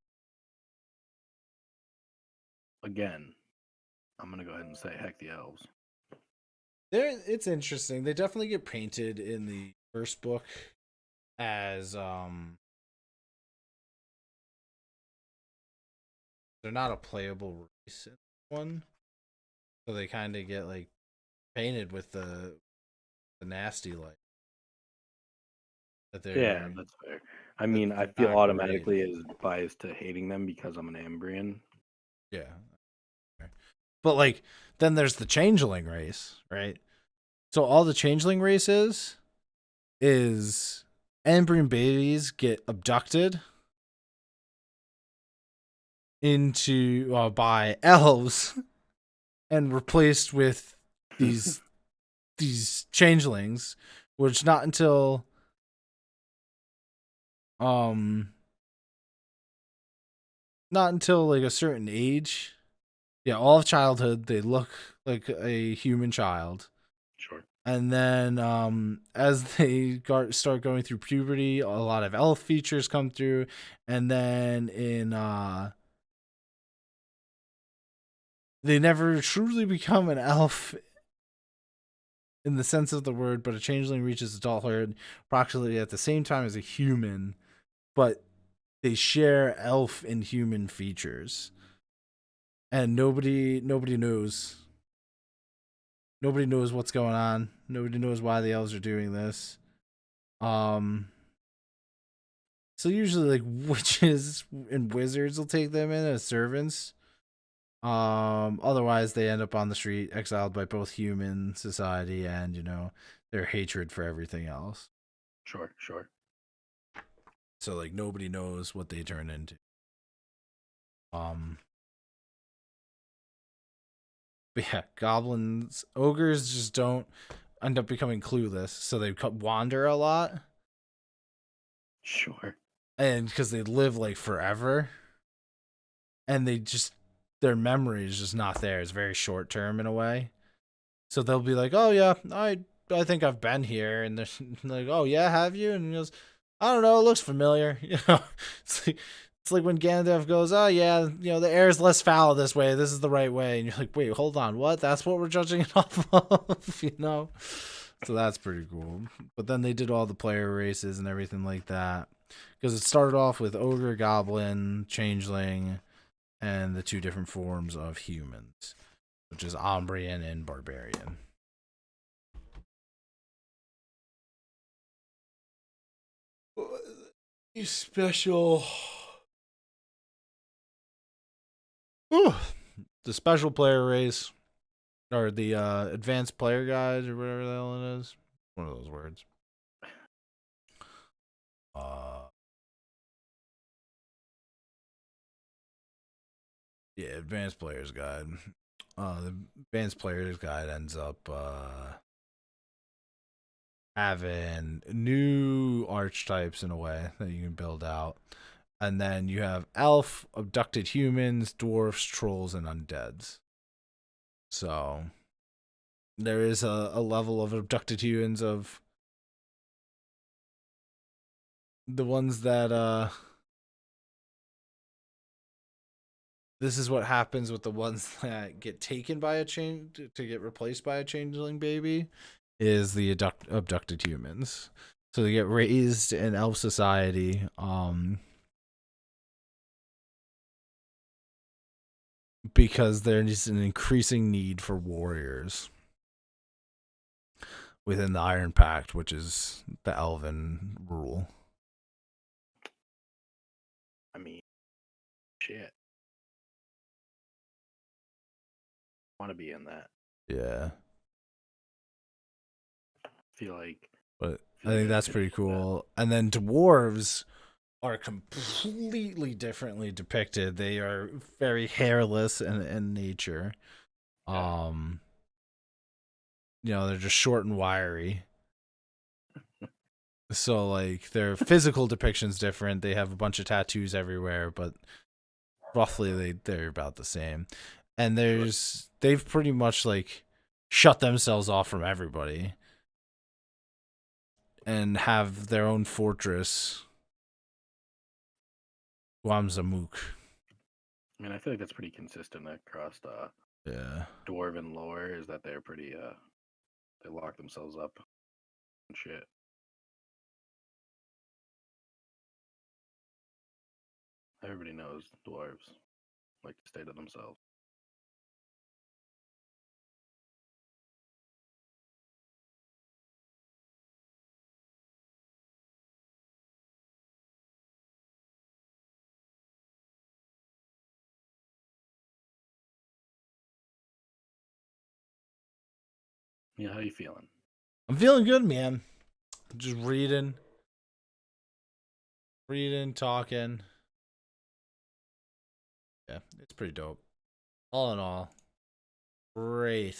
Again, I'm gonna go ahead and say heck the elves. It's interesting. They definitely get painted in the first book as they're not a playable race in one, so they kind of get like painted with the nasty light. Yeah, that's fair. I mean, I feel automatically as biased to hating them because I'm an Ambrian. Yeah. But like, then there's the changeling race, right? So all the changeling race is Ambrian babies get abducted into by elves and replaced with these changelings, which not until like a certain age, all of childhood, they look like a human child. Sure. And then as they start going through puberty, a lot of elf features come through, and then they never truly become an elf in the sense of the word, but a changeling reaches adulthood approximately at the same time as a human, but they share elf and human features, and nobody knows. Nobody knows what's going on. Nobody knows why the elves are doing this. So usually, like, witches and wizards will take them in as servants. Otherwise, they end up on the street, exiled by both human society and their hatred for everything else. Sure. So like nobody knows what they turn into. But yeah, goblins, ogres just don't end up becoming clueless, so they wander a lot. Sure. And because they live like forever, and their memory is just not there. It's very short term in a way. So they'll be like, "Oh yeah, I think I've been here," and they're like, "Oh yeah, have you?" And he goes, "I don't know, it looks familiar." It's like when Gandalf goes, "Oh yeah, the air is less foul this way. This is the right way," and you're like, "Wait, hold on, what? That's what we're judging it off of?" So that's pretty cool. But then they did all the player races and everything like that, because it started off with ogre, goblin, changeling, and the two different forms of humans, which is Umbrian and Barbarian. Special. The special player race, or the advanced player guide, or whatever the hell it is. One of those words. Yeah, advanced player's guide. The advanced player's guide ends up having new archetypes in a way that you can build out. And then you have elf, abducted humans, dwarfs, trolls, and undeads. So there is a level of abducted humans of the ones that this is what happens with the ones that get taken by a change to get replaced by a changeling baby, is the abducted humans. So they get raised in elf society, because there is an increasing need for warriors within the Iron Pact, which is the elven rule. I mean, shit. want to be in that. Yeah. Feel like. But I think that's pretty cool. And then dwarves are completely differently depicted. They are very hairless in nature. You know, they're just short and wiry. So like their physical depiction's different. They have a bunch of tattoos everywhere, but roughly they're about the same. And they've pretty much like shut themselves off from everybody and have their own fortress, Guamzamuk. I mean, I feel like that's pretty consistent across dwarven lore, is that they're pretty they lock themselves up and shit. Everybody knows dwarves like to stay to themselves. Yeah, how you feeling? I'm feeling good, man. Just reading, talking. Yeah, it's pretty dope. All in all, great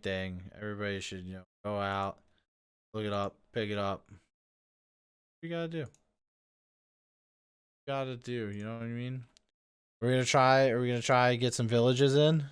thing. Everybody should, go out, look it up, pick it up. What you gotta do? You know what I mean? Are we gonna try get some villages in?